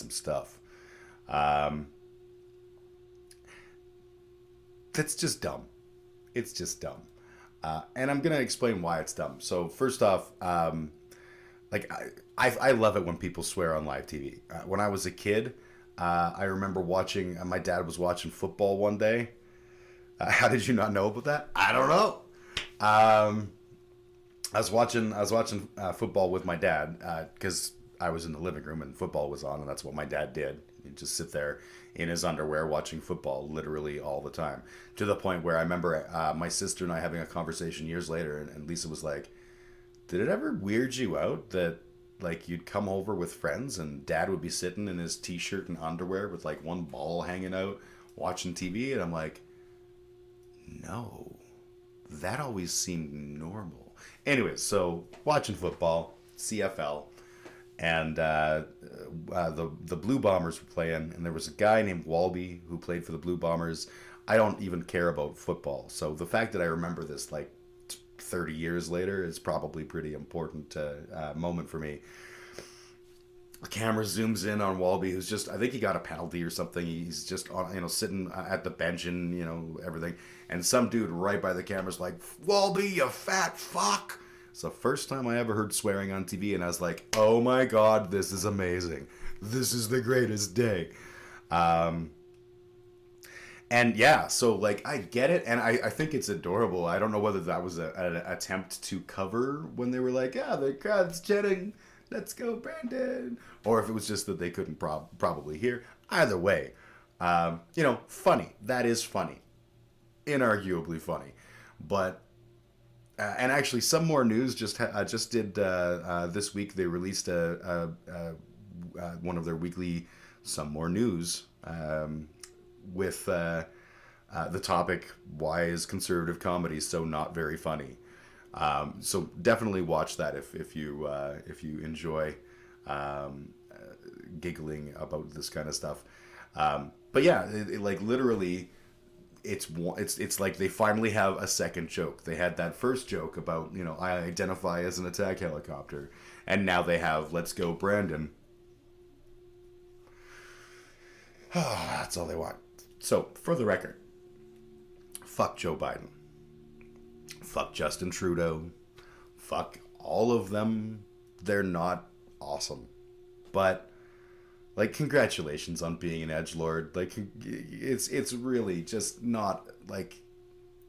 stuff. That's just dumb. It's just dumb. And I'm going to explain why it's dumb. So first off, I love it when people swear on live TV. When I was a kid, I remember watching, my dad was watching football one day. How did you not know about that? I don't know. I was watching football with my dad because I was in the living room and football was on, and that's what my dad did. He'd just sit there in his underwear watching football literally all the time, to the point where I remember my sister and I having a conversation years later, and Lisa was like, did it ever weird you out that you'd come over with friends and dad would be sitting in his t-shirt and underwear with one ball hanging out watching TV? And I'm like, no, that always seemed normal. Anyways, so watching football, CFL, and the Blue Bombers were playing, and there was a guy named Walby who played for the Blue Bombers. I don't even care about football, so the fact that I remember this 30 years later is probably pretty important moment for me. The camera zooms in on Walby, who's just, I think he got a penalty or something. He's just on, sitting at the bench and, everything. And some dude right by the camera's like, Walby, you fat fuck. It's the first time I ever heard swearing on TV, and I was like, oh my God, this is amazing. This is the greatest day. And yeah, so I get it, and I think it's adorable. I don't know whether that was an attempt to cover when they were like, yeah, the crowd's chanting, let's go, Brandon. Or if it was just that they couldn't probably hear. Either way, funny. That is funny. Inarguably funny. But, and actually some more news just did, this week they released a one of their weekly Some More News with the topic, why is conservative comedy so not very funny? So definitely watch that if you enjoy giggling about this kind of stuff. But yeah, like literally, it's like they finally have a second joke. They had that first joke about, you know, I identify as an attack helicopter, and now they have let's go Brandon. Oh, that's all they want. So for the record, fuck Joe Biden. Fuck Justin Trudeau. Fuck all of them. They're not awesome. But, like, congratulations on being an edgelord. Like, it's really just not, like,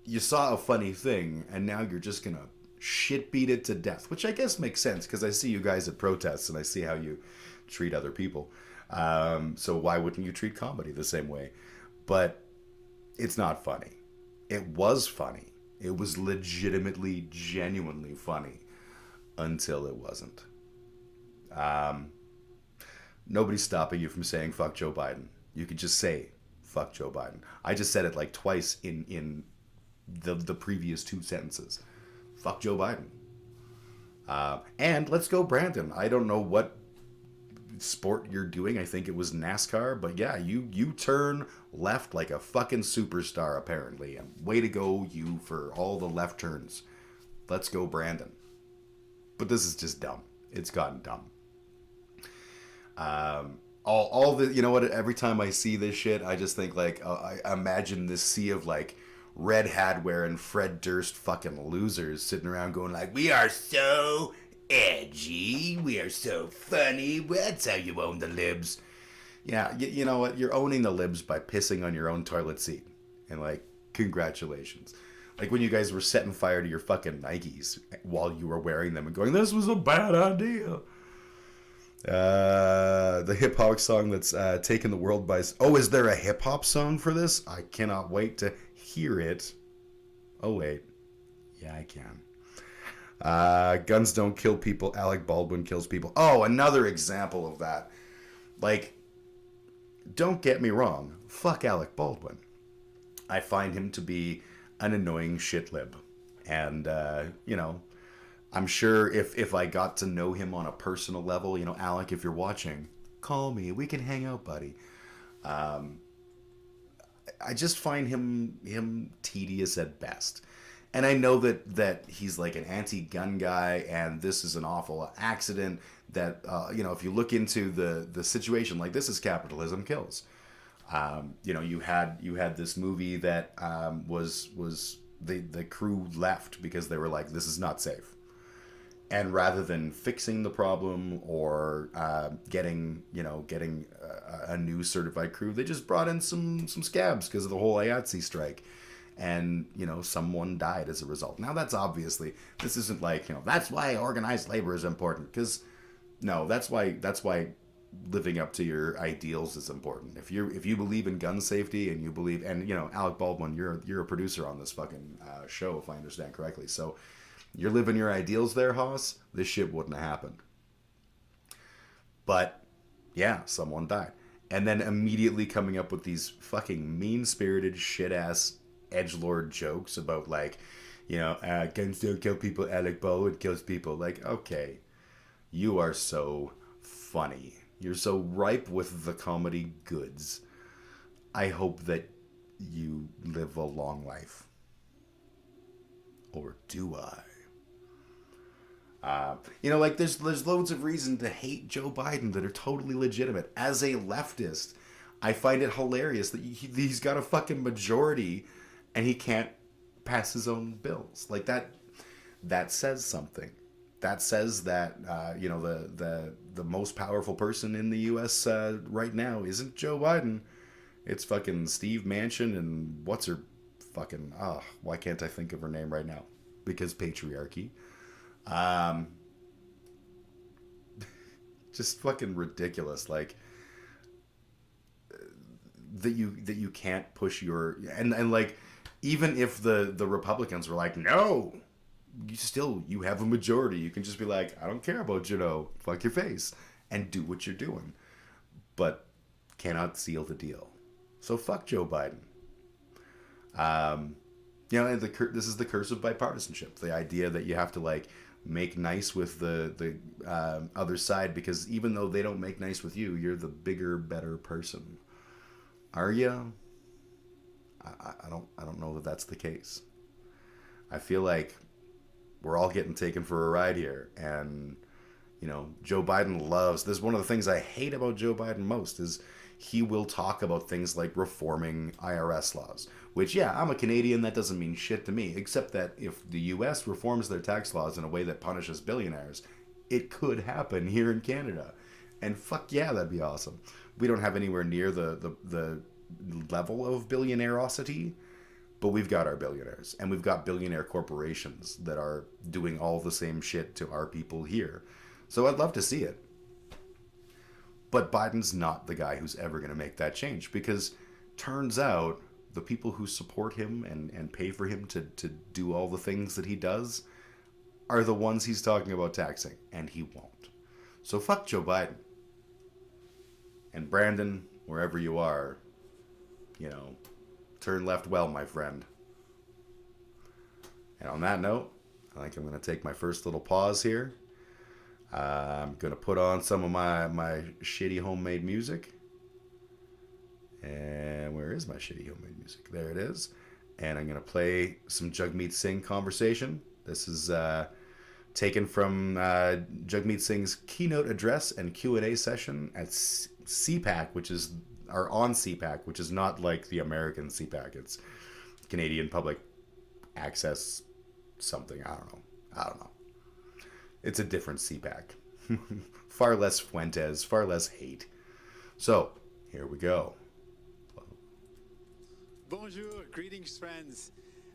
you saw a funny thing, and now you're just gonna shit beat it to death. Which I guess makes sense, because I see you guys at protests, and I see how you treat other people. So why wouldn't you treat comedy the same way? But it's not funny. It was funny. It was legitimately, genuinely funny until it wasn't. Nobody's stopping you from saying fuck Joe Biden. You could just say fuck Joe Biden. I just said it like twice in the previous 2 sentences. Fuck Joe Biden. And let's go Brandon. I don't know what sport you're doing. I think it was NASCAR, but yeah, you turn left like a fucking superstar apparently, and way to go you for all the left turns. Let's go Brandon. But this is just dumb. It's gotten dumb. All the, you know what, every time I see this shit, I just think like, I imagine this sea of like red hat wearing Fred Durst fucking losers sitting around going like, we are so edgy, we are so funny, that's how you own the libs. Yeah, you know what, you're owning the libs by pissing on your own toilet seat. And like, congratulations. Like when you guys were setting fire to your fucking Nikes while you were wearing them and going, this was a bad idea. The hip hop song that's taken the world by... Oh, is there a hip hop song for this? I cannot wait to hear it. Oh, wait. Yeah, I can. Guns don't kill people. Alec Baldwin kills people. Oh, another example of that. Like, don't get me wrong. Fuck Alec Baldwin. I find him to be an annoying shitlib. And, you know, I'm sure if I got to know him on a personal level, you know, Alec, if you're watching, call me. We can hang out, buddy. I just find him tedious at best. And I know that he's like an anti-gun guy, and this is an awful accident. That you know, if you look into the situation, like this is capitalism kills. You know, you had this movie that was the crew left because they were like, this is not safe. And rather than fixing the problem or getting a new certified crew, they just brought in some scabs because of the whole IATSE strike. And, you know, someone died as a result. Now, that's obviously, this isn't like, you know, that's why organized labor is important. Because, no, that's why living up to your ideals is important. If you believe in gun safety and you believe, and, you know, Alec Baldwin, you're a producer on this fucking show, if I understand correctly. So, you're living your ideals there, Haas, this shit wouldn't have happened. But, yeah, someone died. And then immediately coming up with these fucking mean-spirited, shit-ass edgelord jokes about, like, you know, guns don't kill people, Alec Baldwin kills people. Like, okay, you are so funny. You're so ripe with the comedy goods. I hope that you live a long life. Or do I? You know, like, there's loads of reason to hate Joe Biden that are totally legitimate. As a leftist, I find it hilarious that he's got a fucking majority and he can't pass his own bills. Like, that says something. That says that, you know, the most powerful person in the U.S. Right now isn't Joe Biden. It's fucking Steve Manchin and what's her fucking... why can't I think of her name right now? Because patriarchy. Just fucking ridiculous. Like, that you can't push your... And like, even if the Republicans were like, no, you have a majority. You can just be like, I don't care about, you know, fuck your face. and do what you're doing, but cannot seal the deal. So fuck Joe Biden. You know, and this is the curse of bipartisanship. The idea that you have to like make nice with the other side, because even though they don't make nice with you, you're the bigger, better person. Are you? I don't know that that's the case. I feel like we're all getting taken for a ride here, and you know, Joe Biden loves this. One of the things I hate about Joe Biden most is he will talk about things like reforming IRS laws, which, yeah, I'm a Canadian, that doesn't mean shit to me, except that if the US reforms their tax laws in a way that punishes billionaires, it could happen here in Canada. And fuck yeah, that'd be awesome. We don't have anywhere near the level of billionaireosity, but we've got our billionaires, and we've got billionaire corporations that are doing all the same shit to our people here. So I'd love to see it. But Biden's not the guy who's ever going to make that change, because turns out the people who support him and pay for him to do all the things that he does are the ones he's talking about taxing, and he won't. So fuck Joe Biden. And Brandon, wherever you are, you know, turn left well, my friend. And on that note, I think I'm going to take my first little pause here. I'm going to put on some of my shitty homemade music. And where is my shitty homemade music? There it is. And I'm going to play some Jagmeet Singh conversation. This is taken from Jagmeet Singh's keynote address and Q&A session at CPAC, which is, or on CPAC, which is not like the American CPAC. It's Canadian Public Access something. I don't know. It's a different CPAC. Far less Fuentes, far less hate. So, here we go. Bonjour, greetings friends.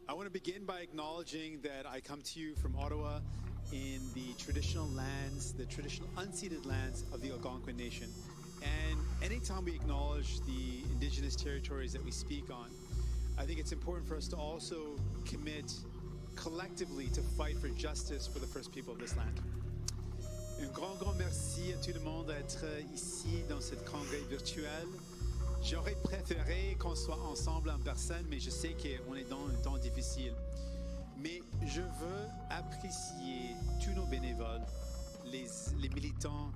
I want to begin by acknowledging that I come to you from Ottawa in the traditional lands, the traditional unceded lands of the Algonquin Nation. And anytime we acknowledge the Indigenous territories that we speak on, I think it's important for us to also commit collectively to fight for justice for the first people of this land. Un grand merci à tout le monde d'être ici dans cette congrès virtuel. J'aurais préféré qu'on soit ensemble en personne, mais je sais qu'on est dans un temps difficile. Mais je veux apprécier tous nos bénévoles, les militants,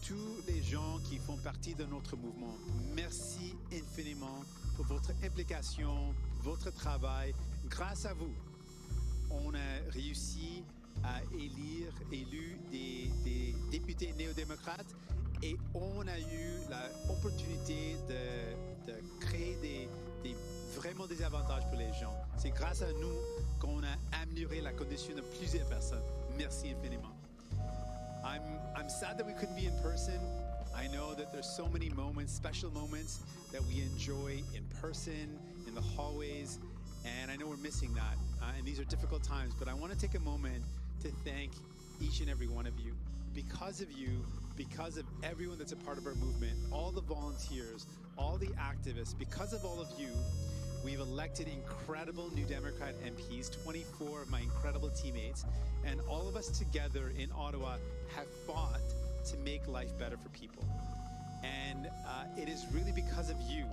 tous les gens qui font partie de notre mouvement. Merci infiniment pour votre implication, votre travail. Grâce à vous, on a réussi à élu des députés néo-démocrates, et on a eu l'opportunité de créer vraiment des avantages pour les gens. C'est grâce à nous qu'on a amélioré la condition de plusieurs personnes. Merci infiniment. I'm sad that we couldn't be in person. I know that there's so many moments, special moments that we enjoy in person, in the hallways, and I know we're missing that. And these are difficult times, but I want to take a moment to thank each and every one of you. Because of you, because of everyone that's a part of our movement, all the volunteers, all the activists, because of all of you, we've elected incredible New Democrat MPs, 24 of my incredible teammates, and all of us together in Ottawa have fought to make life better for people. And it is really because of you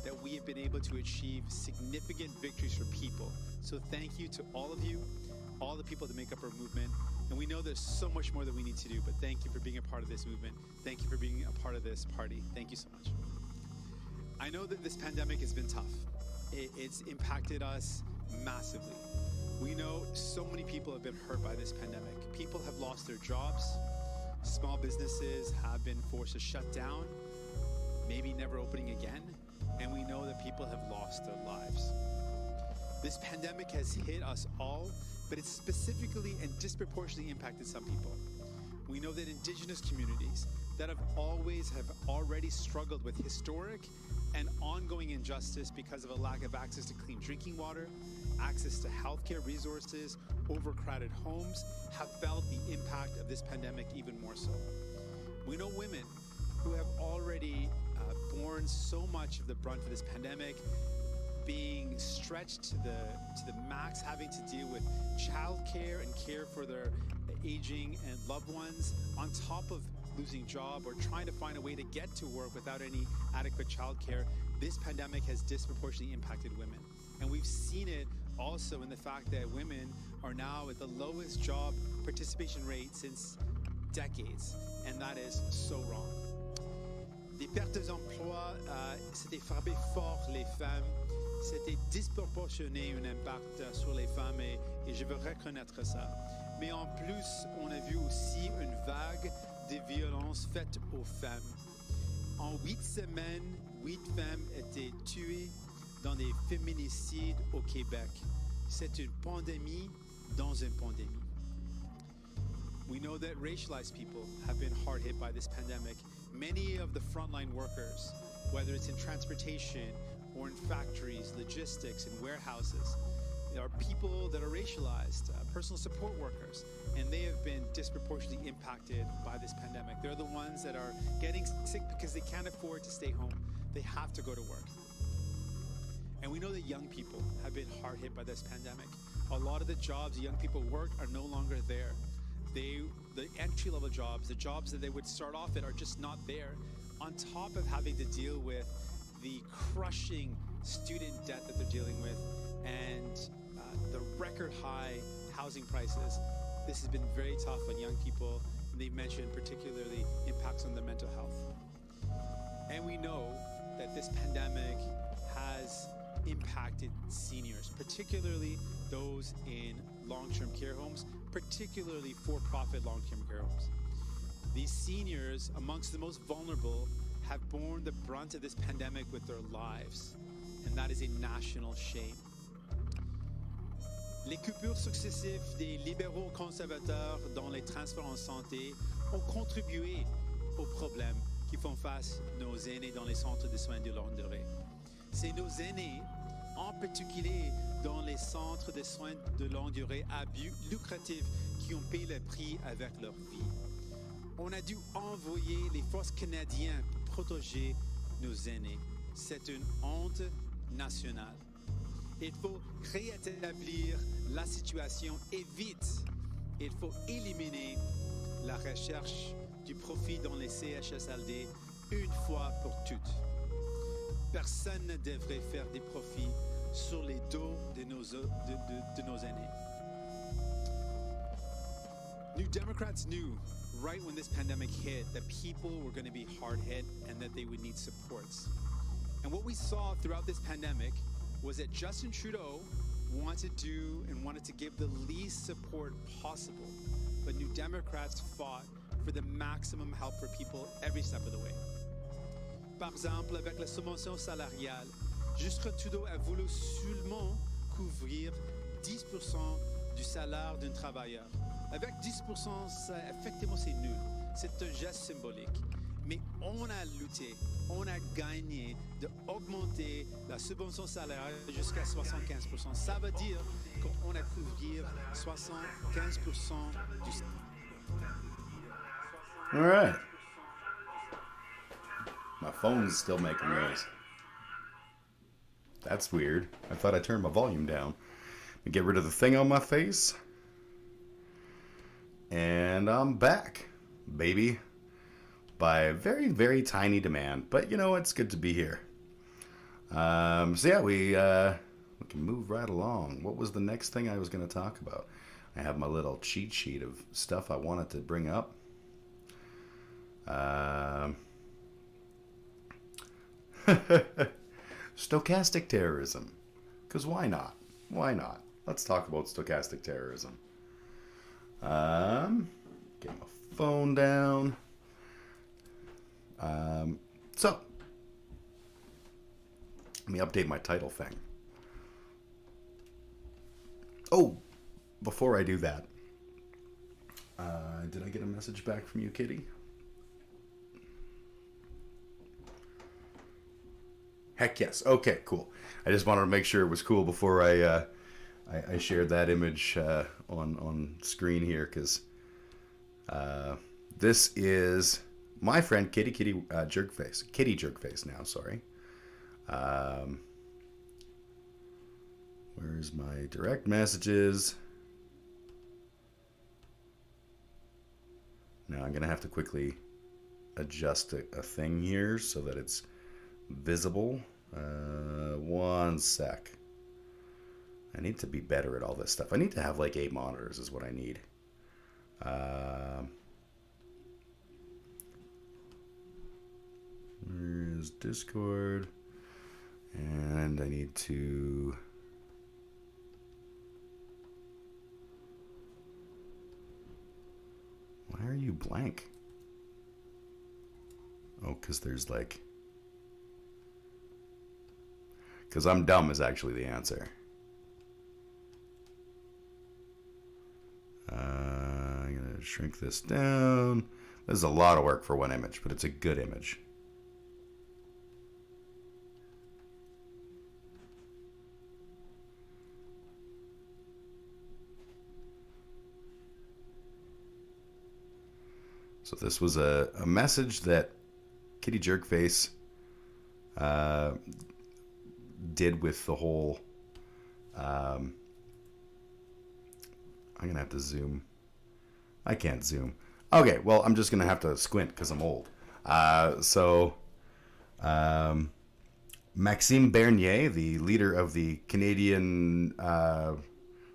that we have been able to achieve significant victories for people. So thank you to all of you, all the people that make up our movement. And we know there's so much more that we need to do, but thank you for being a part of this movement. Thank you for being a part of this party. Thank you so much. I know that this pandemic has been tough. It's impacted us massively. We know so many people have been hurt by this pandemic. People have lost their jobs. Small businesses have been forced to shut down, maybe never opening again. And we know that people have lost their lives. This pandemic has hit us all, but it's specifically and disproportionately impacted some people. We know that Indigenous communities that have already struggled with historic and ongoing injustice because of a lack of access to clean drinking water, access to healthcare resources, overcrowded homes, have felt the impact of this pandemic even more so. We know women who have already borne so much of the brunt of this pandemic, being stretched to the max, having to deal with childcare and care for their aging and loved ones, on top of losing job, or trying to find a way to get to work without any adequate childcare, this pandemic has disproportionately impacted women. And we've seen it also in the fact that women are now at the lowest job participation rate since decades, and that is so wrong. Des pertes d'emploi, c'était frappé fort les femmes, c'était disproportionné un impact sur les femmes, et je veux reconnaître ça. Mais en plus, on a vu aussi une vague de violences faites aux femmes. En 8 semaines, 8 femmes étaient tuées dans des féminicides au Québec. C'est une pandémie dans une pandémie. We know that racialized people have been hard hit by this pandemic. Many of the frontline workers, whether it's in transportation or in factories, logistics, and warehouses, there are people that are racialized, personal support workers, and they have been disproportionately impacted by this pandemic. They're the ones that are getting sick because they can't afford to stay home. They have to go to work. And we know that young people have been hard hit by this pandemic. A lot of the jobs young people work are no longer there. The entry-level jobs, the jobs that they would start off at, are just not there. On top of having to deal with the crushing student debt that they're dealing with and the record high housing prices, this has been very tough on young people. And they've mentioned particularly impacts on their mental health. And we know that this pandemic has impacted seniors, particularly those in long-term care homes, particularly for-profit long-term care homes. These seniors, amongst the most vulnerable, have borne the brunt of this pandemic with their lives, and that is a national shame. Les coupures successives des libéraux conservateurs dans les transferts en santé ont contribué aux problèmes qui font face nos aînés dans les centres de soins de longue durée. C'est nos aînés, en particulier dans les centres de soins de longue durée à but lucratif, qui ont payé le prix avec leur vie. On a dû envoyer les forces canadiennes pour protéger nos aînés. C'est une honte nationale. Il faut rétablir la situation et vite. Il faut éliminer la recherche du profit dans les CHSLD une fois pour toutes. Personne ne devrait faire des profits sur les dos de nos aînés. New Democrats knew right when this pandemic hit that people were going to be hard hit and that they would need supports. And what we saw throughout this pandemic was that Justin Trudeau wanted to give the least support possible. But New Democrats fought for the maximum help for people every step of the way. Par exemple, avec la subvention salariale, Justin Trudeau a voulu seulement couvrir 10% du salaire d'un travailleur. Avec 10%, effectivement, c'est nul. C'est un geste symbolique. Mais on a lutté, on a gagné d'augmenter la subvention salariale jusqu'à 75%. Ça veut dire qu'on a couvert 75% du salaire. All right. My phone's still making noise. That's weird. I thought I turned my volume down. Get rid of the thing on my face. And I'm back, baby. By a very, very tiny demand. But, you know, it's good to be here. So, yeah, we can move right along. What was the next thing I was going to talk about? I have my little cheat sheet of stuff I wanted to bring up. Stochastic terrorism. Because why not? Why not? Let's talk about stochastic terrorism. Get my phone down. So, let me update my title thing. Oh, before I do that, did I get a message back from you, Kitty? Heck yes. Okay, cool. I just wanted to make sure it was cool before I shared that image on screen here, because this is my friend Kitty Jerkface now, sorry. Where's my direct messages? Now I'm going to have to quickly adjust a thing here so that it's visible. One sec. I need to be better at all this stuff. I need to have like 8 monitors is what I need. Where's Discord? And I need to... Why are you blank? Oh, because there's like... Because I'm dumb is actually the answer. I'm going to shrink this down. This is a lot of work for one image, but it's a good image. So this was a message that Kitty Jerkface did with the whole... I'm going to have to zoom. I can't zoom. Okay, well, I'm just going to have to squint because I'm old. Maxime Bernier, the leader of the Canadian...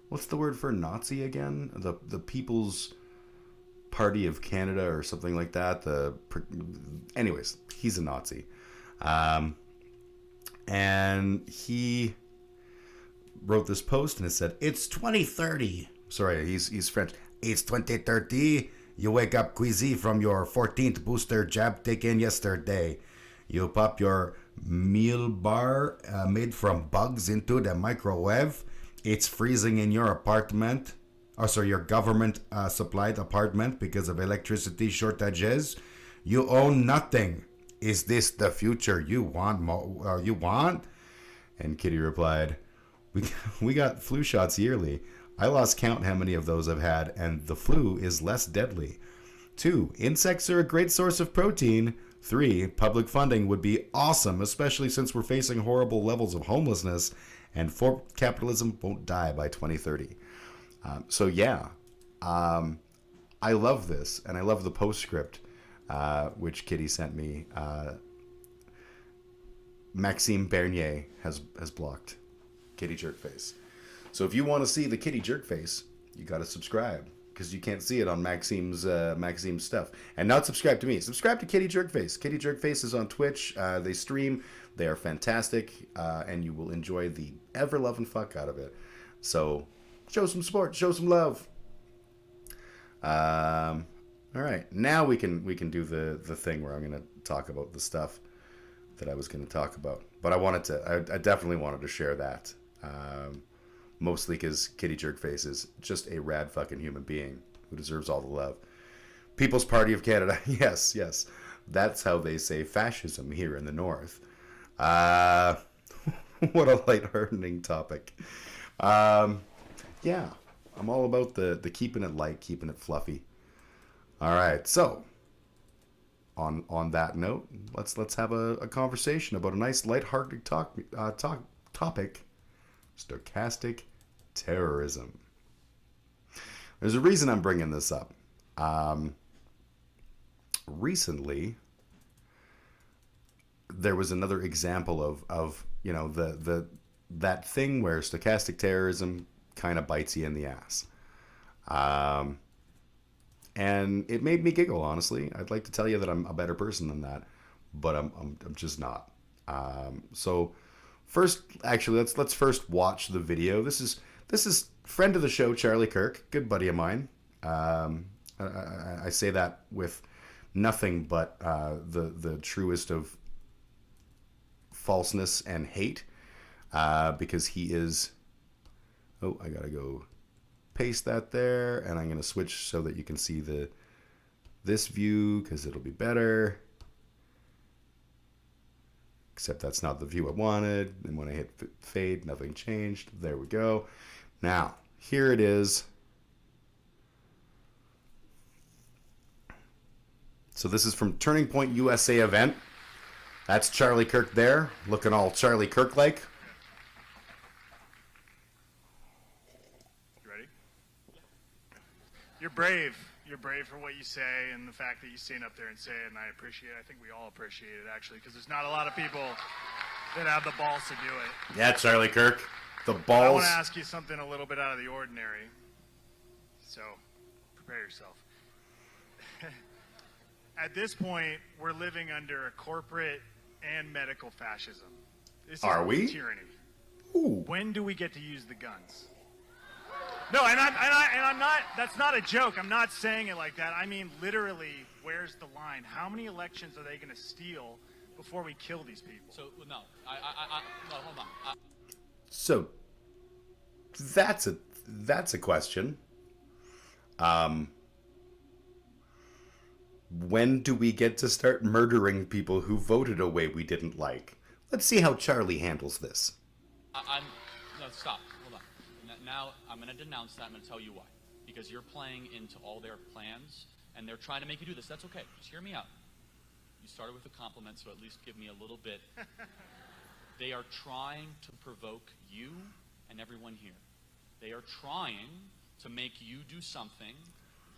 what's the word for Nazi again? The People's Party of Canada or something like that. Anyways, he's a Nazi. And he wrote this post and it said, "It's 2030. Sorry, he's French. "It's 2030. You wake up queasy from your 14th booster jab taken yesterday. You pop your meal bar made from bugs into the microwave. It's freezing in your apartment. Your government supplied apartment because of electricity shortages. You own nothing. Is this the future you want? You want?" And Kitty replied, we got flu shots yearly. I lost count how many of those I've had, and the flu is less deadly. 2, insects are a great source of protein. 3, public funding would be awesome, especially since we're facing horrible levels of homelessness. And 4, capitalism won't die by 2030. I love this, and I love the postscript, which Kitty sent me. Maxime Bernier has blocked Kitty Jerkface. So if you want to see the Kitty Jerkface, you got to subscribe, because you can't see it on Maxime's stuff. And not subscribe to me. Subscribe to Kitty Jerkface. Kitty Jerkface is on Twitch. They stream. They are fantastic, and you will enjoy the ever-loving fuck out of it. So show some support. Show some love. All right, now we can do the thing where I'm going to talk about the stuff that I was going to talk about. But I definitely wanted to share that. Mostly because Kitty Jerkface is just a rad fucking human being who deserves all the love. People's Party of Canada. Yes. That's how they say fascism here in the North. What a lighthearted topic. Yeah, I'm all about the keeping it light, keeping it fluffy. All right, so on that note, let's have a conversation about a nice lighthearted topic: stochastic terrorism. There's a reason I'm bringing this up. Recently, there was another example of that thing where stochastic terrorism kind of bites you in the ass. And it made me giggle, honestly. I'd like to tell you that I'm a better person than that, but I'm just not. So first, actually, let's first watch the video. This is friend of the show, Charlie Kirk, good buddy of mine. I say that with nothing but the truest of falseness and hate, because he is... Oh, I gotta go paste that there, and I'm gonna switch so that you can see this view, because it'll be better. Except that's not the view I wanted. And when I hit fade, nothing changed. There we go. Now, here it is. So this is from Turning Point USA event. That's Charlie Kirk there, looking all Charlie Kirk-like. You ready? You're brave. you're brave for what you say, and the fact that you stand up there and say it, and I appreciate it. I think we all appreciate it, actually, because there's not a lot of people that have the balls to do it. Yeah, Charlie Kirk. The I balls. want to ask you something a little bit out of the ordinary, so prepare yourself. At this point, we're living under a corporate and medical fascism. This Are is we? tyranny. Ooh. When do we get to use the guns? No, and I'm not. That's not a joke. I'm not saying it like that. I mean, literally, where's the line? How many elections are they going to steal before we kill these people? So no, no, hold on. So that's a question. When do we get to start murdering people who voted a way we didn't like? Let's see how Charlie handles this. No, stop. Hold on. Now I'm going to denounce that. I'm going to tell you why. Because you're playing into all their plans, and they're trying to make you do this. That's okay. Just hear me out. You started with a compliment, so at least give me a little bit. They are trying to provoke you and everyone here. They are trying to make you do something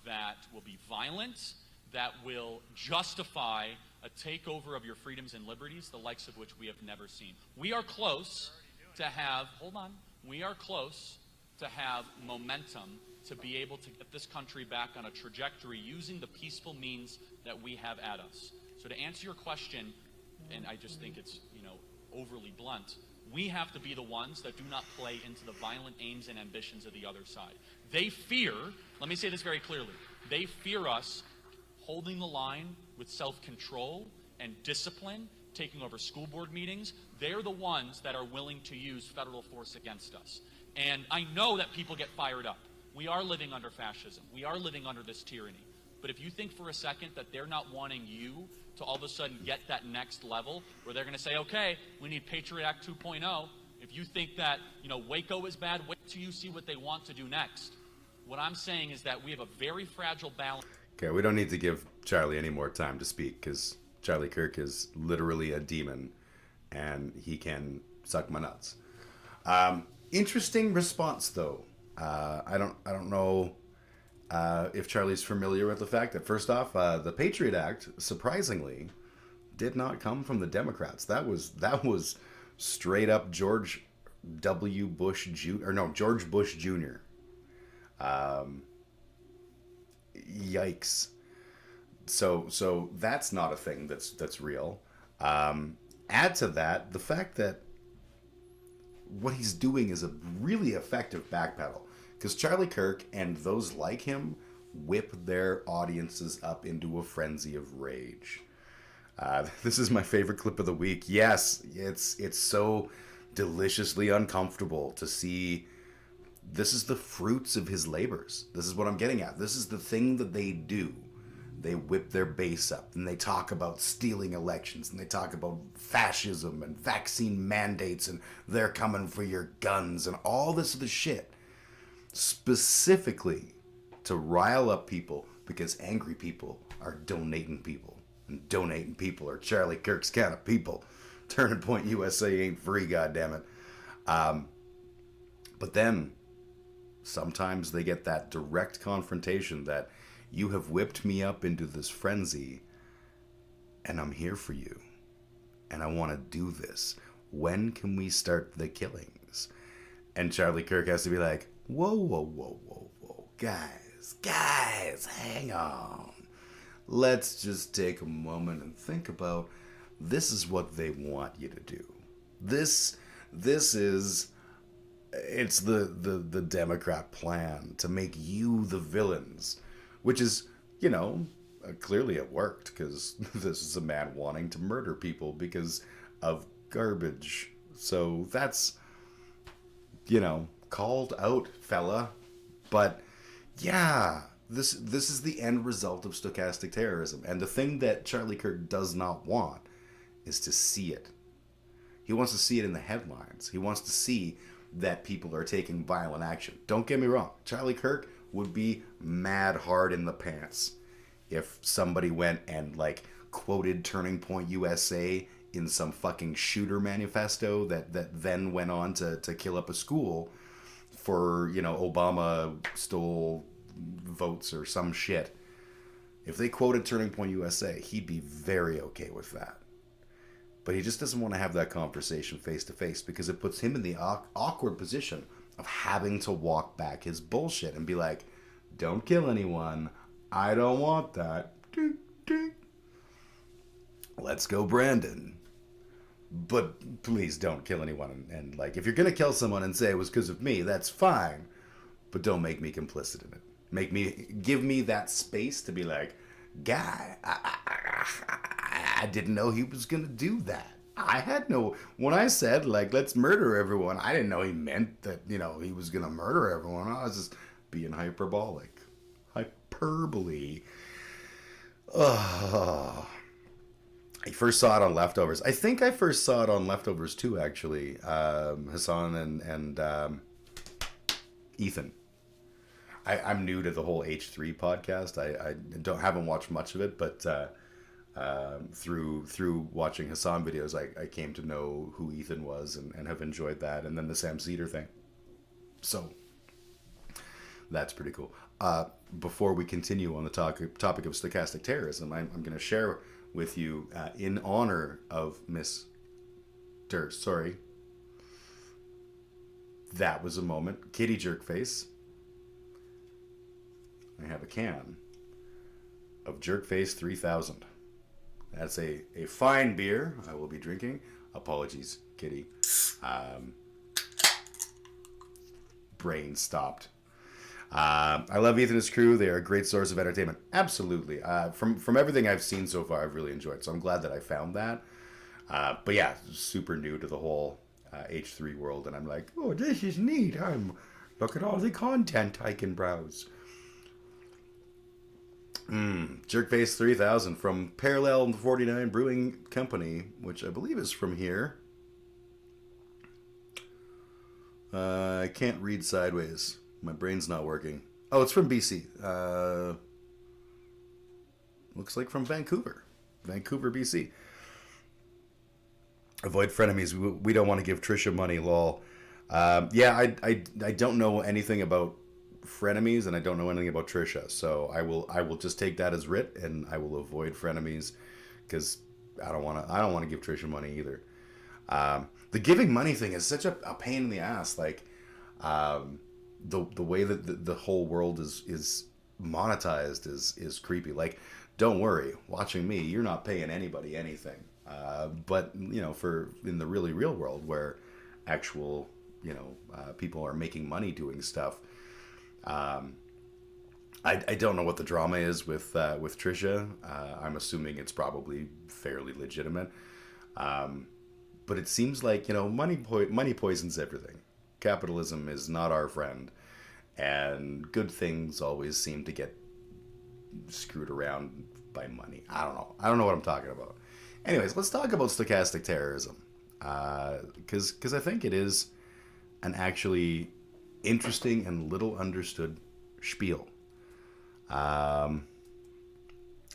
that will be violent, that will justify a takeover of your freedoms and liberties, the likes of which we have never seen. We are close to have, hold on, we are close to have momentum to be able to get this country back on a trajectory using the peaceful means that we have at us. So to answer your question, and I just think it's, overly blunt, we have to be the ones that do not play into the violent aims and ambitions of the other side. They fear, let me say this very clearly, they fear us holding the line with self-control and discipline, taking over school board meetings. They're the ones that are willing to use federal force against us. And I know that people get fired up. We are living under fascism. We are living under this tyranny. But if you think for a second that they're not wanting you to all of a sudden get that next level where they're going to say, okay, we need Patriot Act 2.0. If you think that, Waco is bad, wait till you see what they want to do next. What I'm saying is that we have a very fragile balance. Okay, we don't need to give Charlie any more time to speak because Charlie Kirk is literally a demon and he can suck my nuts. Interesting response, though. I don't know if Charlie's familiar with the fact that, first off, the Patriot Act, surprisingly, did not come from the Democrats. That was straight up George Bush Jr. Yikes. So that's not a thing that's real. Add to that the fact that what he's doing is a really effective backpedal. Because Charlie Kirk and those like him whip their audiences up into a frenzy of rage. This is my favorite clip of the week. Yes, it's so deliciously uncomfortable to see. This is the fruits of his labors. This is what I'm getting at. This is the thing that they do. They whip their base up, and they talk about stealing elections, and they talk about fascism and vaccine mandates, and they're coming for your guns, and all this other shit. Specifically to rile up people because angry people are donating people. And donating people are Charlie Kirk's kind of people. Turning Point USA ain't free, goddammit. But then sometimes they get that direct confrontation that you have whipped me up into this frenzy and I'm here for you. And I want to do this. When can we start the killings? And Charlie Kirk has to be like, whoa, guys, hang on. Let's just take a moment and think about this is what they want you to do. This is, it's the Democrat plan to make you the villains, which is, clearly it worked because this is a man wanting to murder people because of garbage. So that's, called out, fella. But yeah, this is the end result of stochastic terrorism. And the thing that Charlie Kirk does not want is to see it. He wants to see it in the headlines. He wants to see that people are taking violent action. Don't get me wrong. Charlie Kirk would be mad hard in the pants if somebody went and quoted Turning Point USA in some fucking shooter manifesto that then went on to kill up a school for, Obama stole votes or some shit. If they quoted Turning Point USA, he'd be very okay with that. But he just doesn't want to have that conversation face to face because it puts him in the awkward position of having to walk back his bullshit and be like, don't kill anyone. I don't want that. Ding, ding. Let's go, Brandon. But please don't kill anyone. And like, if you're going to kill someone and say it was because of me, that's fine. But don't make me complicit in it. Give me that space to be like, guy, I didn't know he was going to do that. When I said, like, let's murder everyone, I didn't know he meant that, he was going to murder everyone. I was just being hyperbolic. Hyperbole. I first saw it on Leftovers. I think I first saw it on Leftovers too, actually. Hassan and Ethan. I'm new to the whole H3 podcast. I haven't watched much of it, but through watching Hassan videos, I came to know who Ethan was and have enjoyed that. And then the Sam Cedar thing. So that's pretty cool. Before we continue on the topic of stochastic terrorism, I'm going to share with you in honor of Miss Durst. Sorry. That was a moment. Kitty Jerkface. I have a can of Jerkface 3000. That's a fine beer I will be drinking. Apologies, Kitty. Brain stopped. I love Ethan and his crew. They are a great source of entertainment. Absolutely. From everything I've seen so far, I've really enjoyed. So I'm glad that I found that. But yeah, super new to the whole H3 world. And I'm like, oh, this is neat. Look at all the content I can browse. Jerkface 3000 from Parallel 49 Brewing Company, which I believe is from here. I can't read sideways. My brain's not working. Oh, it's from BC. Looks like from Vancouver, BC. Avoid frenemies. We don't want to give Trisha money, lol. Yeah, I don't know anything about frenemies, and I don't know anything about Trisha, so I will just take that as writ, and I will avoid frenemies because I don't want to give Trisha money either. The giving money thing is such a pain in the ass. Like the way that the whole world is monetized is creepy. Like, don't worry, watching me, you're not paying anybody anything. But for in the really real world where actual people are making money doing stuff. I don't know what the drama is with Trisha. I'm assuming it's probably fairly legitimate. But it seems like, money poisons everything. Capitalism is not our friend. And good things always seem to get screwed around by money. I don't know what I'm talking about. Anyways, let's talk about stochastic terrorism. Because I think it is an actually interesting and little understood spiel. You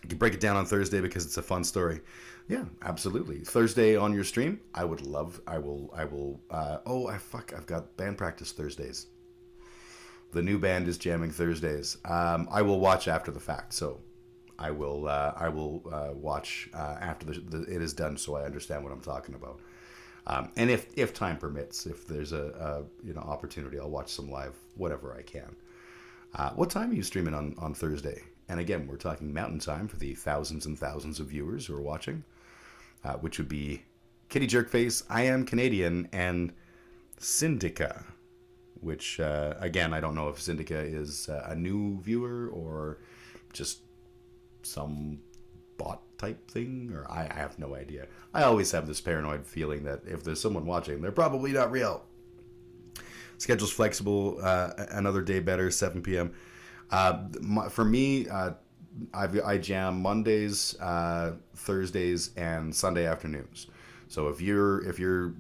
can break it down on Thursday because it's a fun story. Yeah, absolutely. Thursday on your stream, I've got band practice Thursdays. The new band is jamming Thursdays. I will watch after the fact, so I will watch after it is done, so I understand what I'm talking about. And if time permits, if there's a opportunity, I'll watch some live, whatever I can. What time are you streaming on Thursday? And again, we're talking Mountain Time for the thousands and thousands of viewers who are watching, which would be Kitty Jerkface, I Am Canadian, and Syndica, which, again, I don't know if Syndica is a new viewer or just some bot type thing, or I have no idea. I always have this paranoid feeling that if there's someone watching, they're probably not real. Schedule's flexible, another day better, 7 p.m. For me, I jam Mondays, Thursdays, and Sunday afternoons. So if you're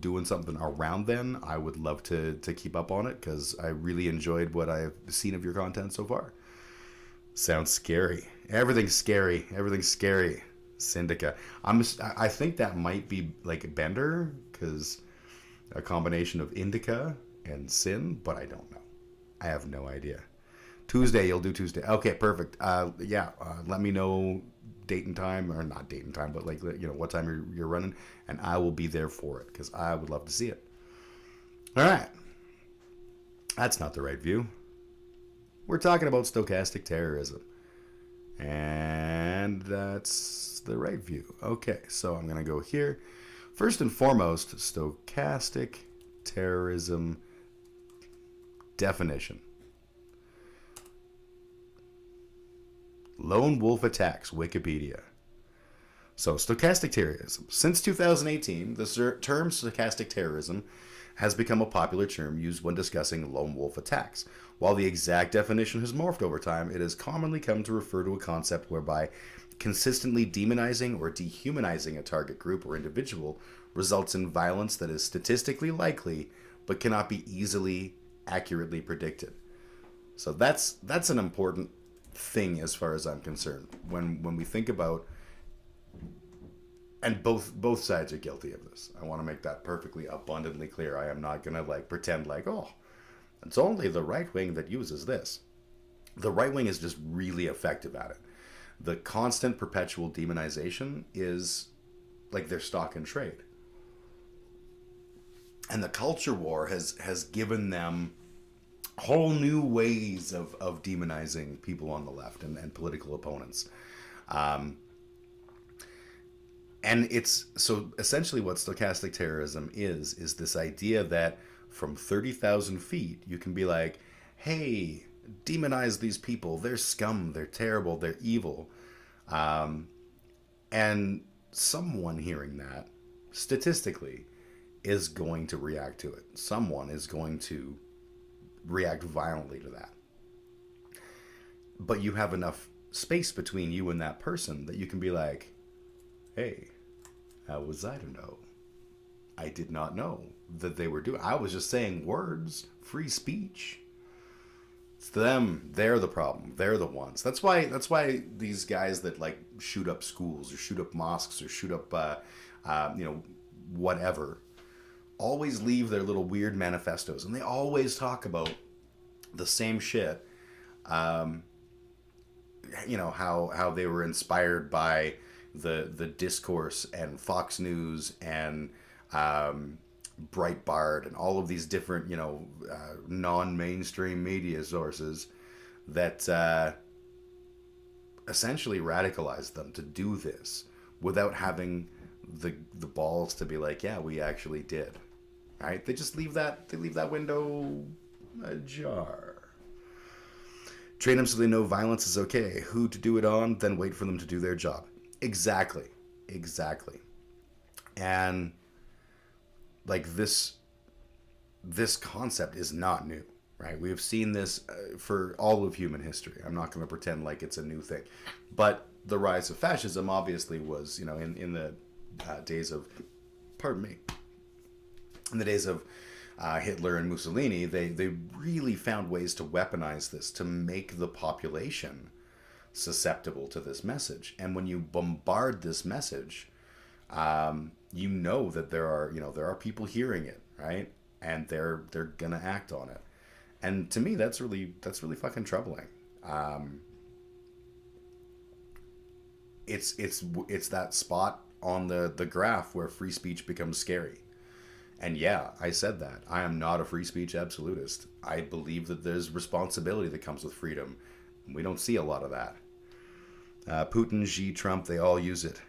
doing something around then, I would love to keep up on it because I really enjoyed what I've seen of your content so far. Sounds scary. Everything's scary. Syndica. I think that might be like Bender because a combination of indica and sin, but I don't know. I have no idea. Tuesday, you'll do Tuesday. Okay, perfect. Let me know date and time, or not date and time, but like, you know, what time you're running, and I will be there for it because I would love to see it. All right. That's not the right view. We're talking about stochastic terrorism. And that's the right view. Okay, so I'm going to go here. First and foremost, stochastic terrorism definition. Lone wolf attacks, Wikipedia. So, stochastic terrorism. Since 2018, the term stochastic terrorism has become a popular term used when discussing lone wolf attacks. While the exact definition has morphed over time, it has commonly come to refer to a concept whereby consistently demonizing or dehumanizing a target group or individual results in violence that is statistically likely but cannot be easily, accurately predicted. So that's an important thing as far as I'm concerned. When we think about, and both sides are guilty of this. I want to make that perfectly abundantly clear. I am not going to like pretend like, oh, it's only the right wing that uses this. The right wing is just really effective at it. The constant perpetual demonization is like their stock in trade. And the culture war has given them whole new ways of demonizing people on the left and political opponents. And it's so essentially what stochastic terrorism is this idea that from 30,000 feet, you can be like, hey, demonize these people. They're scum. They're terrible. They're evil. And someone hearing that, statistically, is going to react to it. Someone is going to react violently to that. But you have enough space between you and that person that you can be like, hey, how was I to know? I did not know that they were doing. I was just saying words, free speech. It's them. They're the problem. They're the ones. That's why these guys that like shoot up schools or shoot up mosques or shoot up, whatever, always leave their little weird manifestos, and they always talk about the same shit. How they were inspired by the discourse and Fox News and Breitbart and all of these different, non-mainstream media sources that essentially radicalized them to do this without having the balls to be like, yeah, we actually did. Right? They just leave that window ajar. Train them so they know violence is okay. Who to do it on, then wait for them to do their job. Exactly. And like this concept is not new, right? We have seen this for all of human history. I'm not going to pretend like it's a new thing. But the rise of fascism obviously was, in the days of, in the days of Hitler and Mussolini, they really found ways to weaponize this, to make the population susceptible to this message. And when you bombard this message, that there are people hearing it, right? And they're gonna act on it. And to me, that's really fucking troubling. It's that spot on the graph where free speech becomes scary. And yeah, I said that. I am not a free speech absolutist. I believe that there's responsibility that comes with freedom. We don't see a lot of that. Putin, Xi, Trump, they all use it.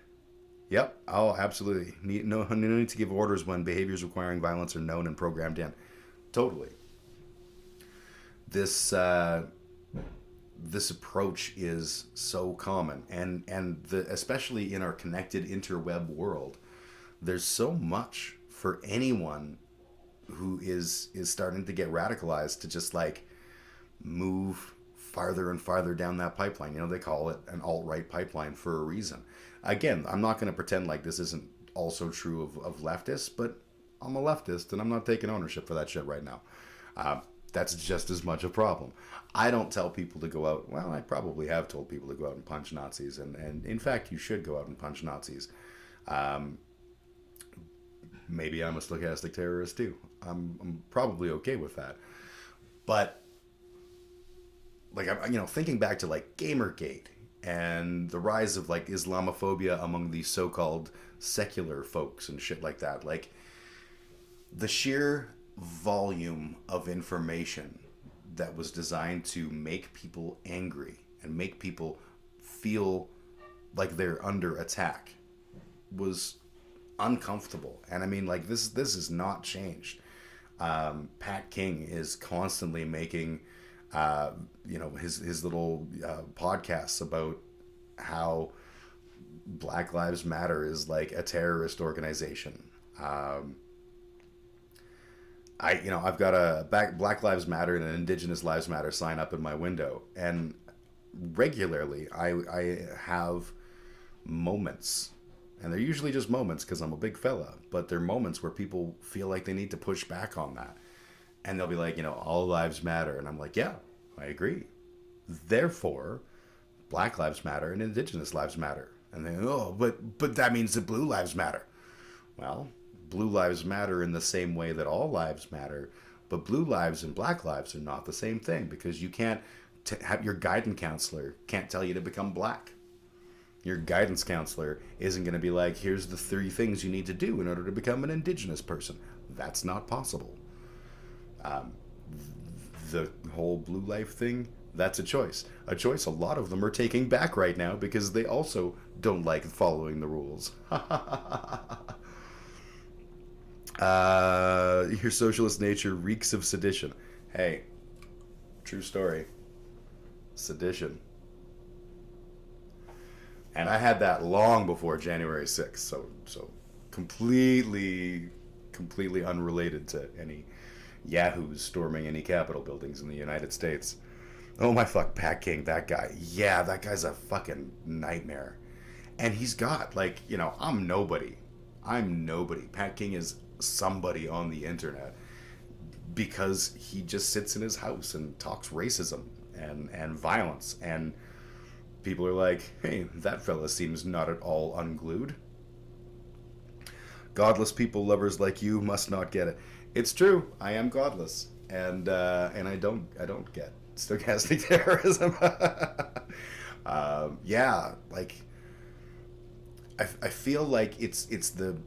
Yep. Oh, absolutely. No need to give orders when behaviors requiring violence are known and programmed in. Totally. This approach is so common, and especially in our connected interweb world, there's so much for anyone who is starting to get radicalized to just like move farther and farther down that pipeline. They call it an alt-right pipeline for a reason. Again, I'm not going to pretend like this isn't also true of leftists, but I'm a leftist and I'm not taking ownership for that shit right now. That's just as much a problem. I don't tell people to go out. Well, I probably have told people to go out and punch Nazis, and in fact, you should go out and punch Nazis. Maybe I'm a stochastic terrorist too. I'm probably okay with that. But like, thinking back to like Gamergate and the rise of like Islamophobia among these so-called secular folks and shit like that. Like, the sheer volume of information that was designed to make people angry and make people feel like they're under attack was uncomfortable. And I mean, like, this has not changed. Pat King is constantly making his little podcasts about how Black Lives Matter is like a terrorist organization. I've got a Black Lives Matter and an Indigenous Lives Matter sign up in my window, and regularly I have moments, and they're usually just moments because I'm a big fella, but they're moments where people feel like they need to push back on that, and they'll be like, all lives matter, and I'm like, yeah, I agree. Therefore, Black Lives Matter and Indigenous Lives Matter, and they but that means that blue lives matter. Well, blue lives matter in the same way that all lives matter, but blue lives and black lives are not the same thing, because you can't have your guidance counselor can't tell you to become black. Your guidance counselor isn't going to be like, here's the 3 things you need to do in order to become an Indigenous person. That's not possible. The whole blue life thing, that's a choice. A choice a lot of them are taking back right now because they also don't like following the rules. Your socialist nature reeks of sedition. Hey, true story. Sedition. And I had that long before January 6th, so completely unrelated to any yahoos storming any Capitol buildings in the United States. Oh my fuck, Pat King, that guy. Yeah, that guy's a fucking nightmare. And he's got, like, I'm nobody. Pat King is somebody on the internet because he just sits in his house and talks racism and violence, and people are like, hey, that fella seems not at all unglued. Godless people lovers like you must not get it. It's true, I am godless, and I don't get stochastic terrorism. Yeah, like, I feel like it's the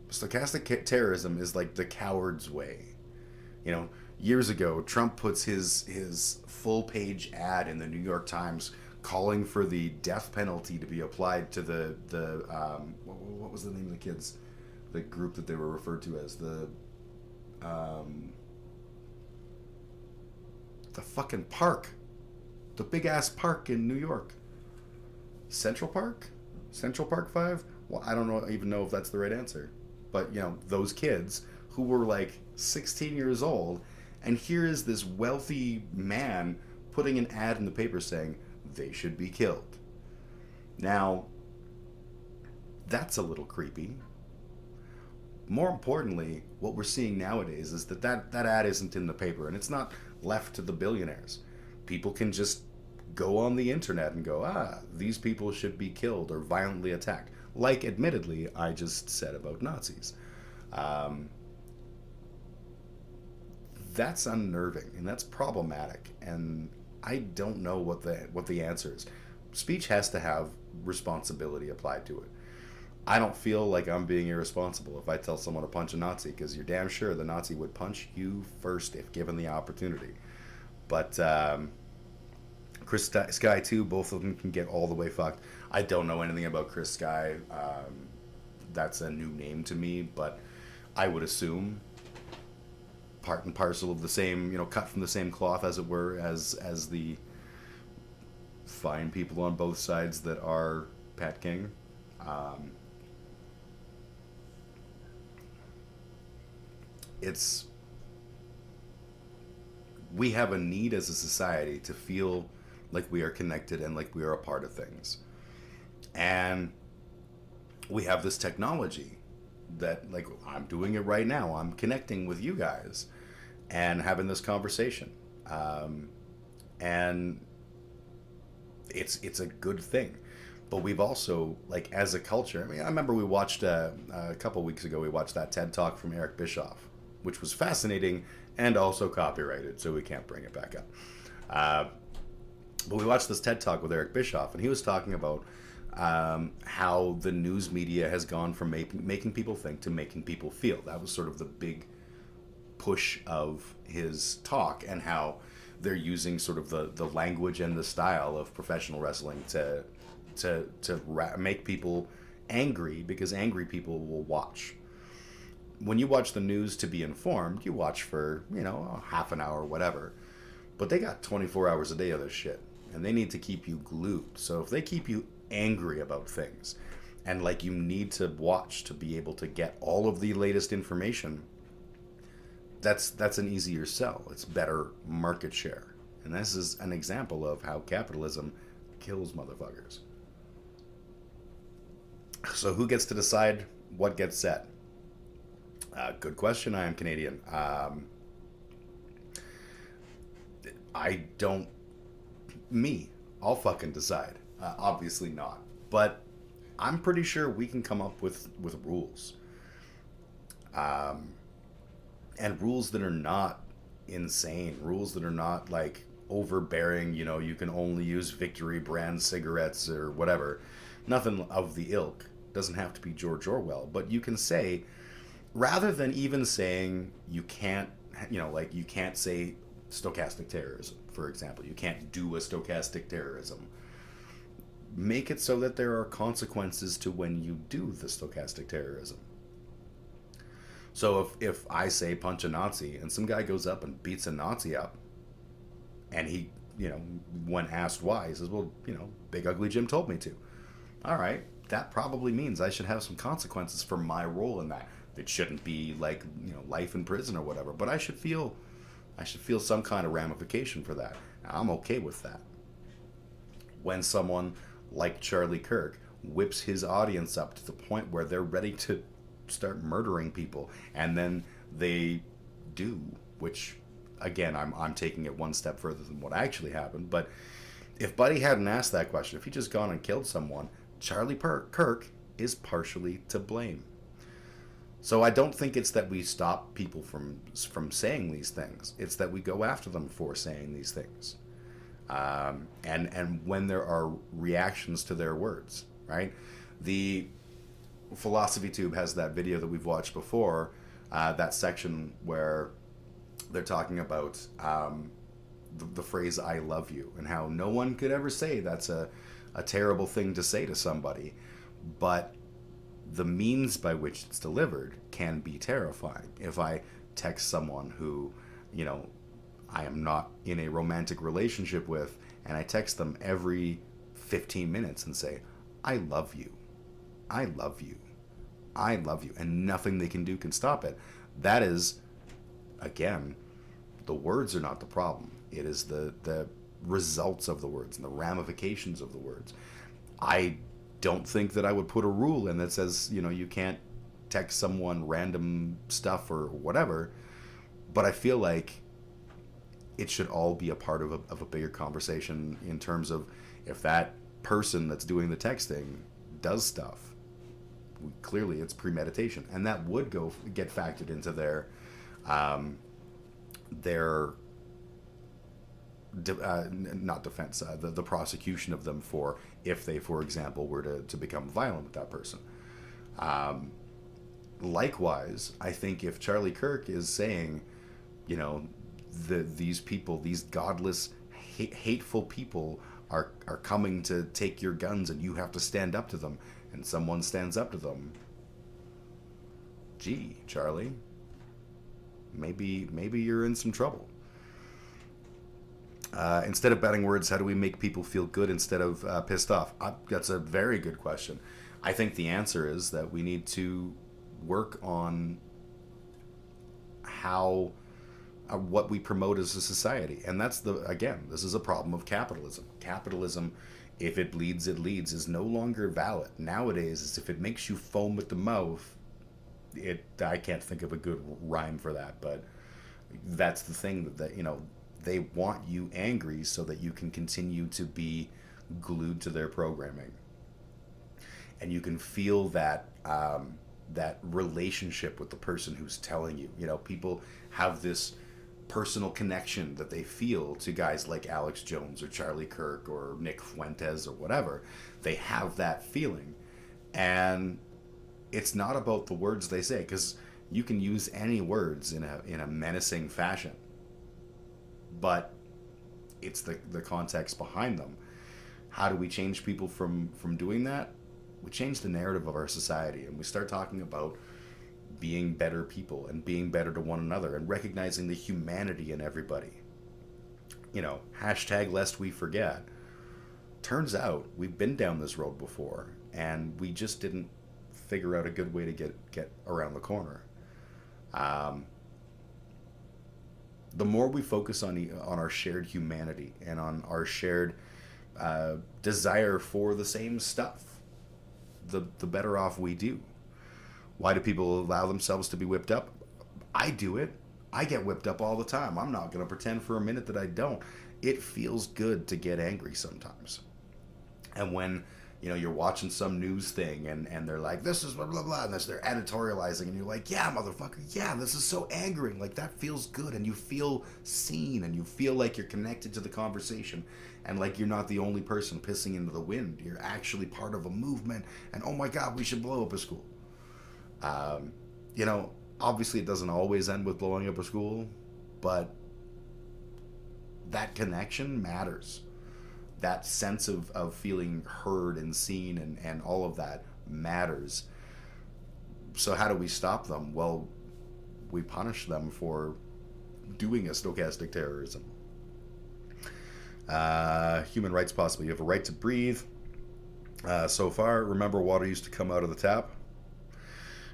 stochastic terrorism is like the coward's way. Years ago, Trump puts his full page ad in the New York Times calling for the death penalty to be applied to the what was the name of the kids, the group that they were referred to as the fucking park, the big ass park in New York, Central Park 5. Well, I don't even know if that's the right answer, but those kids who were like 16 years old, and here is this wealthy man putting an ad in the paper saying they should be killed. Now, that's a little creepy. More importantly, what we're seeing nowadays is that ad isn't in the paper, and it's not left to the billionaires. People can just go on the internet and go, these people should be killed or violently attacked. Like, admittedly, I just said about Nazis. That's unnerving, and that's problematic, and I don't know what the answer is. Speech has to have responsibility applied to it. I don't feel like I'm being irresponsible if I tell someone to punch a Nazi, because you're damn sure the Nazi would punch you first if given the opportunity. But Chris Sky too, both of them can get all the way fucked. I don't know anything about Chris Sky. That's a new name to me, but I would assume part and parcel of the same, cut from the same cloth, as it were, as the fine people on both sides that are Pat King. We have a need as a society to feel like we are connected and like we are a part of things. And we have this technology that, like, I'm doing it right now. I'm connecting with you guys and having this conversation. And it's a good thing. But we've also, like, as a culture, I remember we watched, a couple weeks ago, we watched that TED Talk from Eric Bischoff, which was fascinating and also copyrighted, so we can't bring it back up. But we watched this TED Talk with Eric Bischoff, and he was talking about how the news media has gone from making people think to making people feel. That was sort of the big push of his talk, and how they're using sort of the language and the style of professional wrestling to make people angry, because angry people will watch. When you watch the news to be informed, you watch for, a half an hour, whatever. But they got 24 hours a day of this shit, and they need to keep you glued. So if they keep you angry about things, and like you need to watch to be able to get all of the latest information, that's an easier sell. It's better market share. And this is an example of how capitalism kills motherfuckers. So who gets to decide what gets said? Good question. I am Canadian. I'll fucking decide. Obviously not. But I'm pretty sure we can come up with rules. And rules that are not insane. Rules that are not like overbearing, you can only use Victory brand cigarettes or whatever. Nothing of the ilk. Doesn't have to be George Orwell. But you can say, rather than even saying you can't, you can't say stochastic terrorism, for example. You can't do a stochastic terrorism. Make it so that there are consequences to when you do the stochastic terrorism. So if I say punch a Nazi, and some guy goes up and beats a Nazi up, and he, when asked why, he says, well, Big Ugly Jim told me to. All right, that probably means I should have some consequences for my role in that. It shouldn't be like, life in prison or whatever, but I should feel some kind of ramification for that. I'm okay with that. When someone like Charlie Kirk whips his audience up to the point where they're ready to start murdering people, and then they do, which again, I'm taking it one step further than what actually happened. But if Buddy hadn't asked that question, if he just gone and killed someone, Charlie Kirk is partially to blame. So I don't think it's that we stop people from saying these things. It's that we go after them for saying these things. And when there are reactions to their words, right? The Philosophy Tube has that video that we've watched before, that section where they're talking about the phrase "I love you" and how no one could ever say that's a terrible thing to say to somebody, but the means by which it's delivered can be terrifying. If I text someone who, I am not in a romantic relationship with, and I text them every 15 minutes and say, I love you, I love you, I love you, and nothing they can do can stop it. That is, again, the words are not the problem. It is the results of the words and the ramifications of the words. I don't think that I would put a rule in that says, you can't text someone random stuff or whatever, but I feel like it should all be a part of a bigger conversation in terms of if that person that's doing the texting does stuff, clearly it's premeditation, and that would get factored into their not defense, the prosecution of them for if they, for example, were to become violent with that person. Likewise, I think if Charlie Kirk is saying, these people, these godless, hateful people are coming to take your guns and you have to stand up to them, and someone stands up to them, gee, Charlie, maybe you're in some trouble. Instead of betting words, how do we make people feel good instead of pissed off? That's a very good question. I think the answer is that we need to work on how what we promote as a society. And that's this is a problem of capitalism. Capitalism, if it bleeds, it leads, is no longer valid. Nowadays, is if it makes you foam at the mouth, I can't think of a good rhyme for that, but that's the thing that they want you angry so that you can continue to be glued to their programming. And you can feel that that relationship with the person who's telling you. People have this personal connection that they feel to guys like Alex Jones or Charlie Kirk or Nick Fuentes or whatever. They have that feeling. And it's not about the words they say, because you can use any words in a menacing fashion, but it's the context behind them. How do we change people from doing that? We change the narrative of our society, and we start talking about being better people and being better to one another and recognizing the humanity in everybody. You know, hashtag lest we forget. Turns out we've been down this road before, and we just didn't figure out a good way to get around the corner. The more we focus on our shared humanity and on our shared desire for the same stuff, the better off we do. Why do people allow themselves to be whipped up? I do it. I get whipped up all the time. I'm not going to pretend for a minute that I don't. It feels good to get angry sometimes. And when, you know, you're watching some news thing and they're like, this is blah, blah, blah, and they're editorializing, and you're like, yeah, motherfucker, yeah, this is so angering. Like, that feels good, and you feel seen, and you feel like you're connected to the conversation, and like you're not the only person pissing into the wind. You're actually part of a movement, and oh my God, we should blow up a school. You know, obviously it doesn't always end with blowing up a school, but that connection matters. That sense of feeling heard and seen and all of that matters. So how do we stop them? Well, we punish them for doing a stochastic terrorism. Human rights possible. You have a right to breathe. So far, remember, water used to come out of the tap.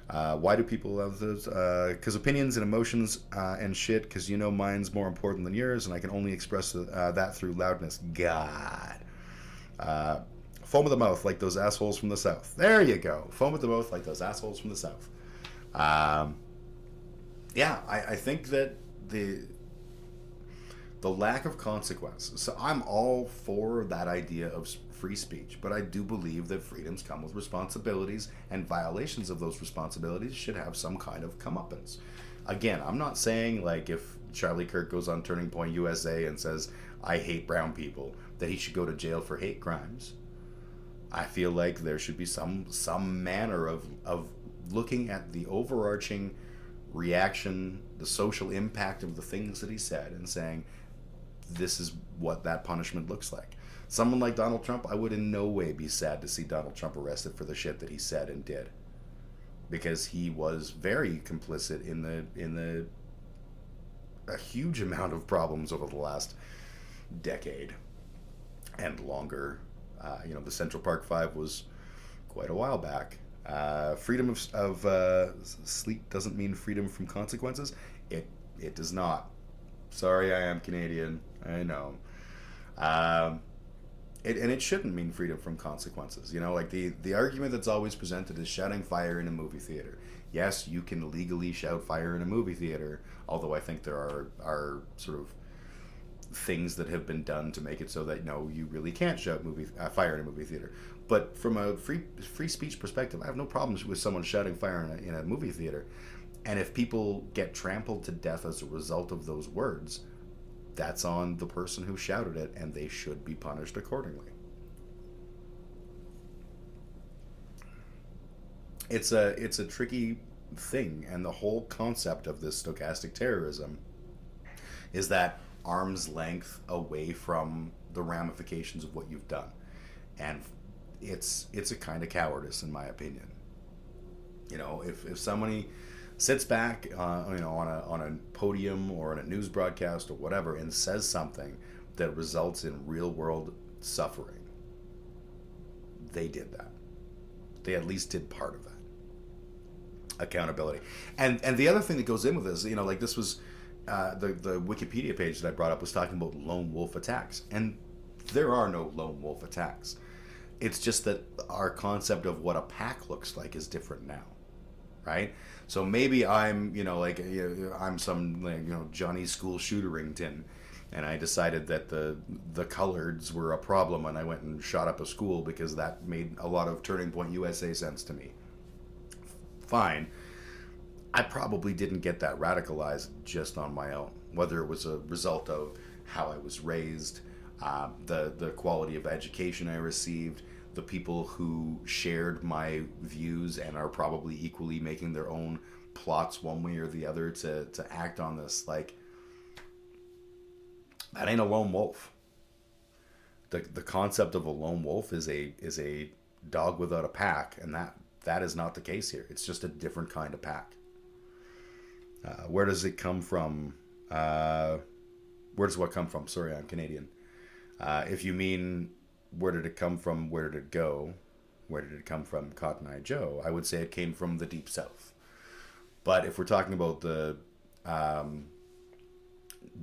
Why do people love those? Because opinions and emotions and shit, because you know mine's more important than yours, and I can only express that through loudness. God. Foam of the mouth like those assholes from the South. There you go. Foam of the mouth like those assholes from the South. Yeah, I think that the lack of consequences. So I'm all for that idea of free speech, but I do believe that freedoms come with responsibilities, and violations of those responsibilities should have some kind of comeuppance. Again, I'm not saying like if Charlie Kirk goes on Turning Point USA and says, I hate brown people, that he should go to jail for hate crimes. I feel like there should be some manner of looking at the overarching reaction, the social impact of the things that he said, and saying, this is what that punishment looks like. Someone like Donald Trump, I would in no way be sad to see Donald Trump arrested for the shit that he said and did, because he was very complicit in a huge amount of problems over the last decade and longer. You know, the Central Park Five was quite a while back. Freedom of sleep doesn't mean freedom from consequences. It does not. Sorry, I am Canadian. I know. And it shouldn't mean freedom from consequences. You know, like the argument that's always presented is shouting fire in a movie theater. Yes, you can legally shout fire in a movie theater, although I think there are sort of things that have been done to make it so that, no, you really can't shout fire in a movie theater. But from a free speech perspective, I have no problems with someone shouting fire in a movie theater. And if people get trampled to death as a result of those words, that's on the person who shouted it, and they should be punished accordingly. It's a tricky thing, and the whole concept of this stochastic terrorism is that arm's length away from the ramifications of what you've done. And it's a kind of cowardice, in my opinion. You know, if somebody sits back, you know, on a podium or on a news broadcast or whatever, and says something that results in real world suffering, they did that. They at least did part of that. Accountability. And the other thing that goes in with this, you know, like this was the Wikipedia page that I brought up was talking about lone wolf attacks, and there are no lone wolf attacks. It's just that our concept of what a pack looks like is different now, right? So maybe I'm, you know, like, I'm some, like, you know, Johnny School Shooterington, and I decided that the coloreds were a problem, and I went and shot up a school because that made a lot of Turning Point USA sense to me. Fine. I probably didn't get that radicalized just on my own, whether it was a result of how I was raised, the quality of education I received, the people who shared my views and are probably equally making their own plots one way or the other to act on this. Like, that ain't a lone wolf. The concept of a lone wolf is a dog without a pack, and that is not the case here. It's just a different kind of pack. Where does it come from? Where does what come from? Sorry, I'm Canadian. If you mean where did it come from, where did it go, where did it come from, Cotton Eye Joe, I would say it came from the Deep South. But if we're talking about the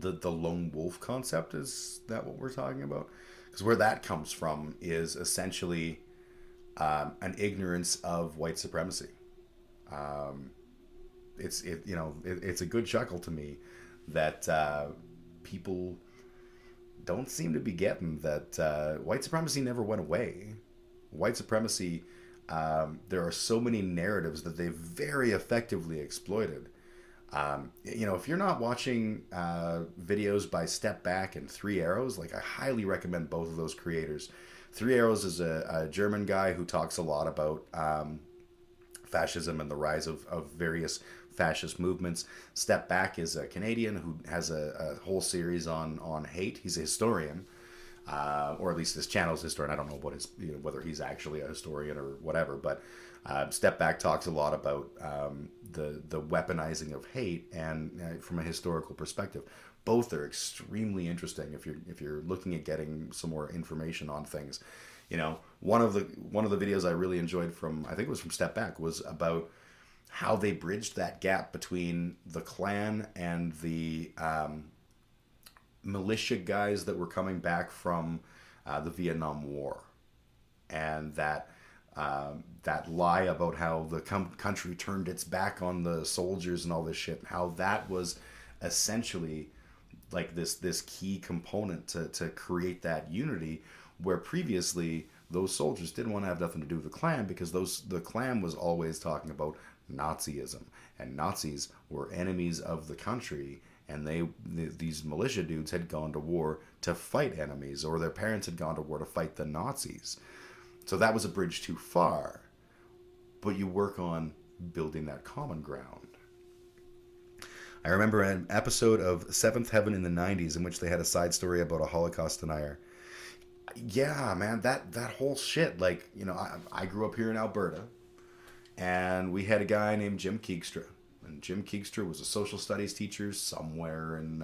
lone wolf concept, is that what we're talking about? Because where that comes from is essentially an ignorance of white supremacy. It's a good chuckle to me that people don't seem to be getting that white supremacy never went away. White supremacy, there are so many narratives that they've very effectively exploited. If you're not watching videos by Step Back and Three Arrows, like, I highly recommend both of those creators. Three Arrows is a German guy who talks a lot about fascism and the rise of various fascist movements. Step Back is a Canadian who has a whole series on hate. He's a historian, or at least his channel's historian. I don't know what whether he's actually a historian or whatever, but Step Back talks a lot about the weaponizing of hate and from a historical perspective. Both are extremely interesting if you're looking at getting some more information on things. One of the videos I really enjoyed from, I think it was from Step Back, was about how they bridged that gap between the Klan and the militia guys that were coming back from the Vietnam War, and that lie about how the country turned its back on the soldiers and all this shit, how that was essentially like this key component to create that unity, where previously those soldiers didn't want to have nothing to do with the Klan, because the Klan was always talking about Nazism, and Nazis were enemies of the country, and these militia dudes had gone to war to fight enemies, or their parents had gone to war to fight the Nazis. So that was a bridge too far. But you work on building that common ground. I remember an episode of Seventh Heaven in the 90s in which they had a side story about a Holocaust denier. Yeah, man, that whole shit, like, I grew up here in Alberta, and we had a guy named Jim Keegstra. And Jim Keegstra was a social studies teacher somewhere in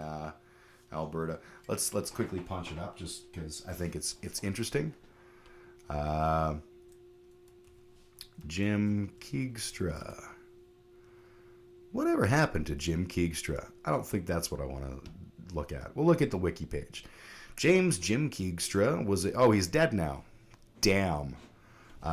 Alberta. Let's quickly punch it up just because I think it's interesting. Jim Keegstra. Whatever happened to Jim Keegstra? I don't think that's what I want to look at. We'll look at the wiki page. Jim Keegstra he's dead now. Damn.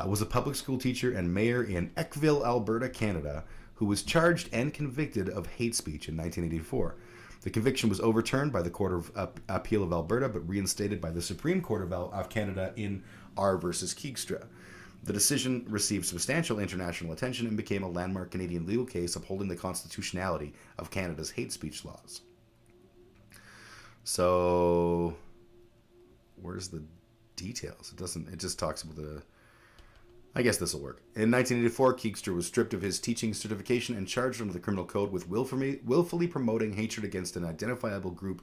Was a public school teacher and mayor in Eckville, Alberta, Canada, who was charged and convicted of hate speech in 1984. The conviction was overturned by the Court of Appeal of Alberta, but reinstated by the Supreme Court of Canada in R versus Keegstra. The decision received substantial international attention and became a landmark Canadian legal case upholding the constitutionality of Canada's hate speech laws. So, where's the details? It just talks about I guess this will work. In 1984, Keegstra was stripped of his teaching certification and charged under the Criminal Code with willfully promoting hatred against an identifiable group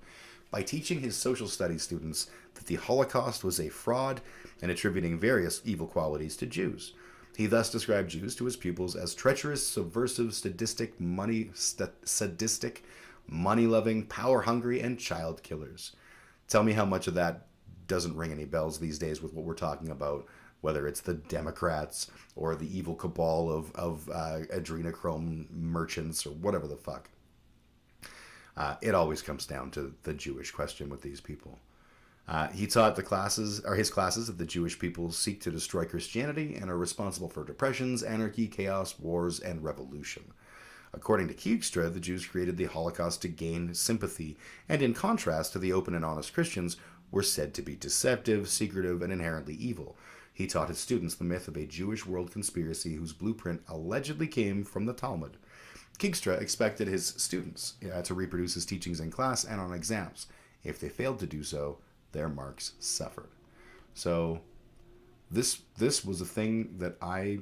by teaching his social studies students that the Holocaust was a fraud and attributing various evil qualities to Jews. He thus described Jews to his pupils as treacherous, subversive, sadistic, money-loving, power-hungry, and child killers. Tell me how much of that doesn't ring any bells these days with what we're talking about, whether it's the Democrats or the evil cabal of adrenochrome merchants or whatever the fuck. It always comes down to the Jewish question with these people. He taught his classes that the Jewish people seek to destroy Christianity and are responsible for depressions, anarchy, chaos, wars, and revolution. According to Keegstra, the Jews created the Holocaust to gain sympathy, and in contrast to the open and honest Christians, were said to be deceptive, secretive, and inherently evil. He taught his students the myth of a Jewish world conspiracy whose blueprint allegedly came from the Talmud. Kijkstra expected his students to reproduce his teachings in class and on exams. If they failed to do so, their marks suffered. So this was a thing that I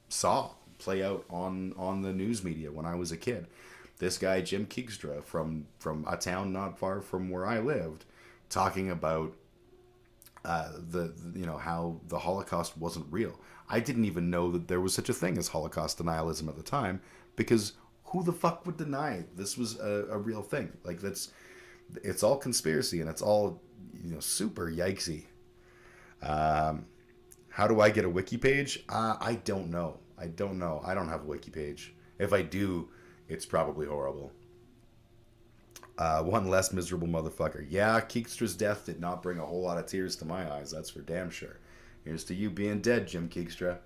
saw play out on the news media when I was a kid. This guy, Jim Kijkstra, from a town not far from where I lived, talking about how the Holocaust wasn't real. I didn't even know that there was such a thing as Holocaust denialism at the time, because who the fuck would deny this was a real thing? Like, it's all conspiracy, and it's all, super yikesy. How do I get a wiki page? I don't know. I don't have a wiki page. If I do, it's probably horrible. One less miserable motherfucker. Yeah, Kijkstra's death did not bring a whole lot of tears to my eyes, that's for damn sure. Here's to you being dead, Jim Kijkstra.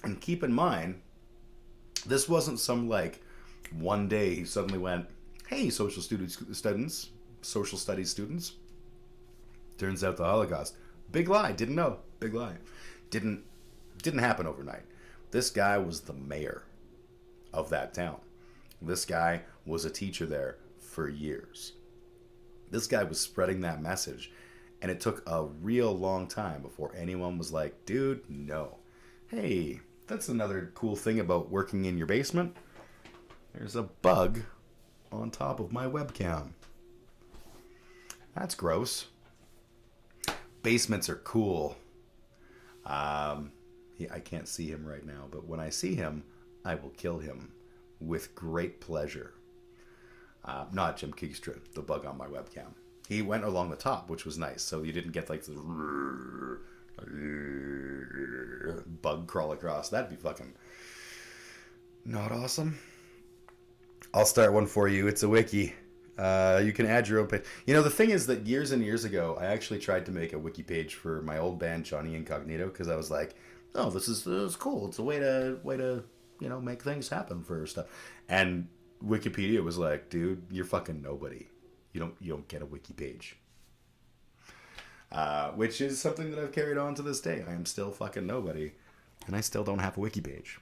And keep in mind, this wasn't some, one day he suddenly went, hey, social studies students. Turns out the Holocaust. Big lie, didn't know. Big lie. Didn't happen overnight. This guy was the mayor of that town. This guy was a teacher there for years. This guy was spreading that message, and it took a real long time before anyone was like, dude, no. Hey, that's another cool thing about working in your basement. There's a bug on top of my webcam. That's gross. Basements are cool. I can't see him right now, but when I see him, I will kill him with great pleasure. Not Jim Kijkstra, the bug on my webcam. He went along the top, which was nice, so you didn't get the bug crawl across. That'd be fucking not awesome. I'll start one for you. It's a wiki. You can add your own page. The thing is that years and years ago, I actually tried to make a wiki page for my old band, Johnny Incognito, because I was like, oh, this is cool. It's a way to make things happen for stuff. And Wikipedia was like, dude, you're fucking nobody. You don't get a wiki page. Which is something that I've carried on to this day. I am still fucking nobody, and I still don't have a wiki page.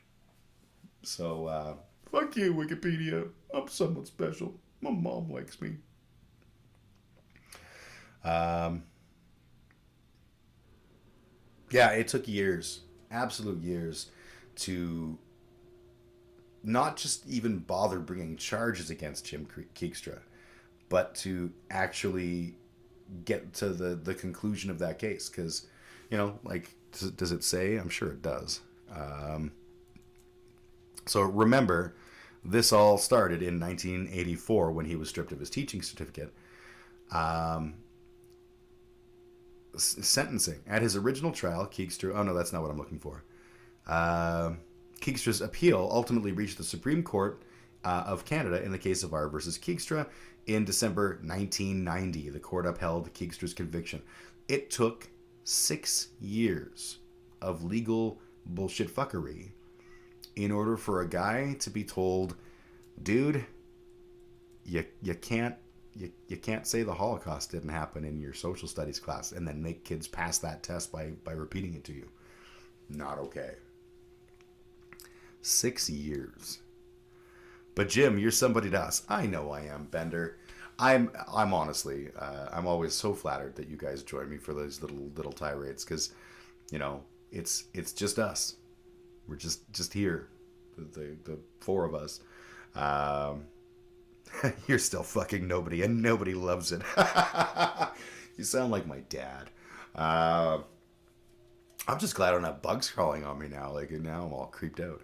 So, fuck you, Wikipedia. I'm someone special. My mom likes me. Yeah, it took years, absolute years, to not just even bother bringing charges against Jim Kijkstra, but to actually get to the conclusion of that case. Because, does it say? I'm sure it does. So remember, this all started in 1984 when he was stripped of his teaching certificate. Sentencing. At his original trial, Kijkstra... Oh, no, that's not what I'm looking for. Kijkstra's appeal ultimately reached the Supreme Court of Canada in the case of R versus Kijkstra in December 1990. The court upheld Kijkstra's conviction. It took 6 years of legal bullshit fuckery in order for a guy to be told, dude, you can't say the Holocaust didn't happen in your social studies class, and then make kids pass that test by repeating it to you. Not okay. 6 years. But Jim, you're somebody to us. I know I am, Bender. I'm honestly, I'm always so flattered that you guys join me for those little tirades, because, it's just us. We're just here, the four of us. You're still fucking nobody, and nobody loves it. You sound like my dad. I'm just glad I don't have bugs crawling on me now. Now I'm all creeped out.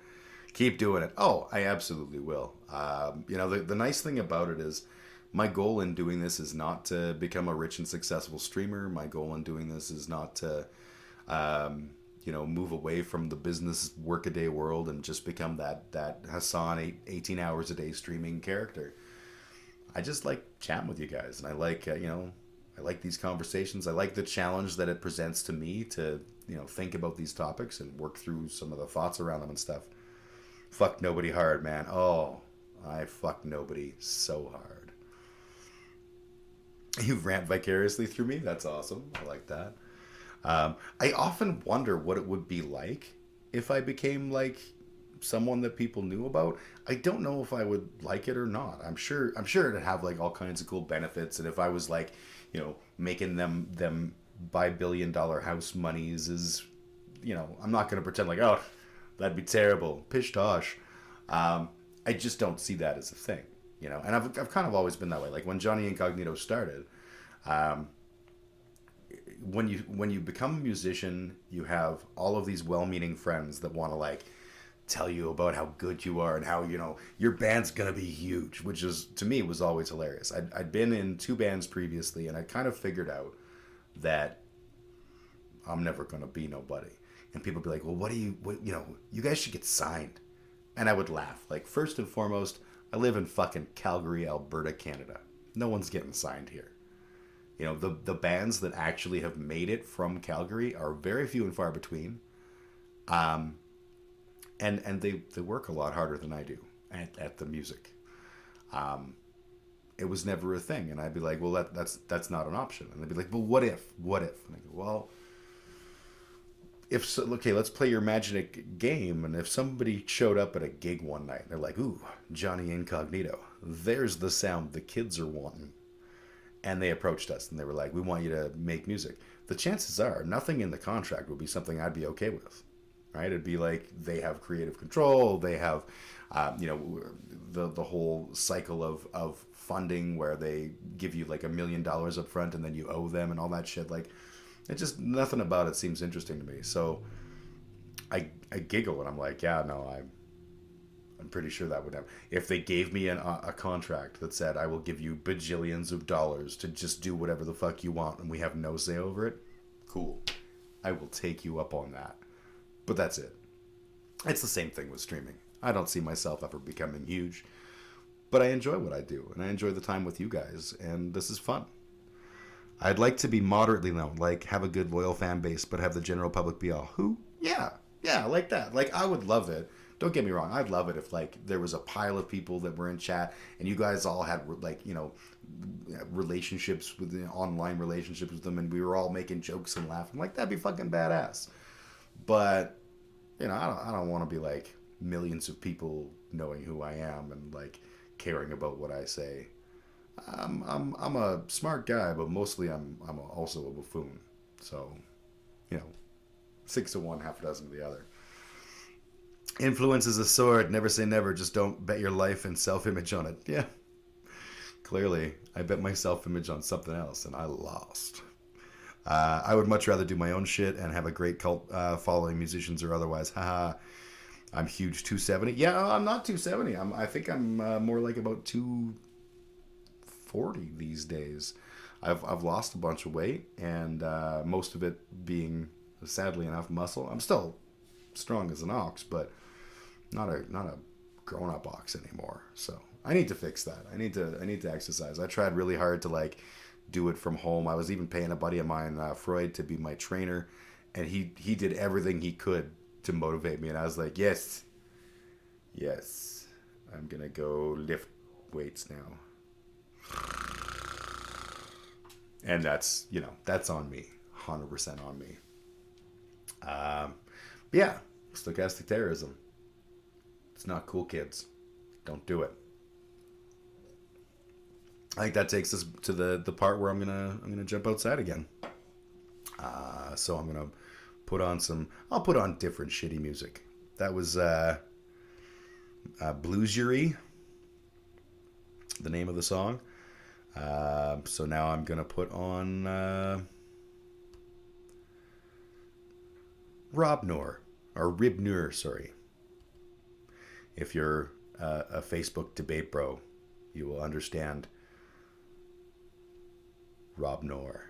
Keep doing it. Oh, I absolutely will. The nice thing about it is, my goal in doing this is not to become a rich and successful streamer. My goal in doing this is not to, move away from the business workaday world and just become that Hassan 18 hours a day streaming character. I just like chatting with you guys, and I like, I like these conversations. I like the challenge that it presents to me to, think about these topics and work through some of the thoughts around them and stuff. Fuck nobody hard, man. Oh, I fuck nobody so hard. You rant vicariously through me? That's awesome. I like that. I often wonder what it would be like if I became someone that people knew about, I don't know if I would like it or not. I'm sure it'd have like all kinds of cool benefits, and if I was like, you know, making them buy billion-dollar house monies is, you know, I'm not going to pretend like, oh, that'd be terrible, pish tosh. I just don't see that as a thing, you know. And I've kind of always been that way. Like when Johnny Incognito started, when you become a musician, you have all of these well-meaning friends that want to like tell you about how good you are and how, you know, your band's gonna be huge, which is, to me, was always hilarious. I'd been in 2 bands previously, and I kind of figured out that I'm never gonna be nobody. And people would be like, well, what, you know, you guys should get signed. And I would laugh. Like, first and foremost, I live in fucking Calgary, Alberta, Canada. No one's getting signed here. You know, the bands that actually have made it from Calgary are very few and far between. And they work a lot harder than I do at the music. It was never a thing. And I'd be like, well, that's not an option. And they'd be like, well, what if? And I go, well, if so, okay, let's play your magic game. And if somebody showed up at a gig one night, they're like, ooh, Johnny Incognito, there's the sound the kids are wanting. And they approached us and they were like, we want you to make music. The chances are nothing in the contract would be something I'd be okay with. Right? It'd be like they have creative control. They have, you know, the whole cycle of funding where they give you like $1 million up front and then you owe them and all that shit. Like, it just, nothing about it seems interesting to me. So I giggle and I'm like, yeah, no, I'm pretty sure that would happen. If they gave me a contract that said, I will give you bajillions of dollars to just do whatever the fuck you want and we have no say over it, cool. I will take you up on that. But that's it. It's the same thing with streaming. I don't see myself ever becoming huge, but I enjoy what I do, and I enjoy the time with you guys, and this is fun. I'd like to be moderately known, like have a good loyal fan base, but have the general public be all, who? Yeah, like that. Like, I would love it. Don't get me wrong. I'd love it if, like, there was a pile of people that were in chat, and you guys all had, like, you know, relationships with online relationships with them, and we were all making jokes and laughing. Like, that'd be fucking badass. But, you know, I don't want to be like millions of people knowing who I am and like caring about what I say. I'm a smart guy, but mostly I'm also a buffoon. So, you know, 6 to 1, half a dozen to the other. Influence is a sword. Never say never. Just don't bet your life and self-image on it. Yeah. Clearly, I bet my self-image on something else, and I lost. I would much rather do my own shit and have a great cult following, musicians or otherwise. Haha, I'm huge 270. Yeah, I'm not 270. I think I'm more like about 240 these days. I've lost a bunch of weight, and most of it being, sadly enough, muscle. I'm still strong as an ox, but not a grown up ox anymore. So I need to fix that. I need to exercise. I tried really hard to like do it from home. I was even paying a buddy of mine, Freud, to be my trainer, and he did everything he could to motivate me, and I was like, yes, I'm gonna go lift weights now. And that's, you know, that's on me, 100% on me. But yeah, stochastic terrorism. It's not cool, kids. Don't do it. I think that takes us to the part where I'm gonna jump outside again. So I'm gonna I'll put on different shitty music. That was Bluesery, the name of the song. So now I'm gonna put on Ribnur, sorry. If you're a Facebook debate bro, you will understand Rob Noor.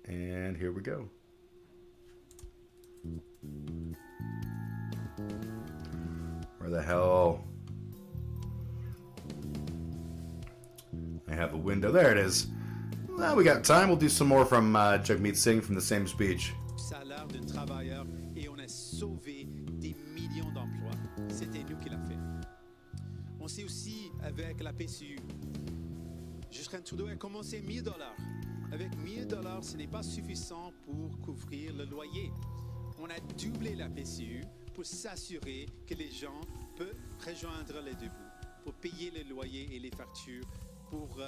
And here we go. Where the hell? I have a window. There it is. Well, we got time. We'll do some more from Jagmeet Singh from the same speech. Salaire d'un travailleur et on a sauvé des millions d'emplois. C'était nous qui l'a fait. On sait aussi avec la PCU. Justin Trudeau a commencé $1,000. Avec $1,000, ce n'est pas suffisant pour couvrir le loyer. On a doublé la PCU pour s'assurer que les gens peuvent rejoindre les deux bouts, pour payer les loyers et les factures, pour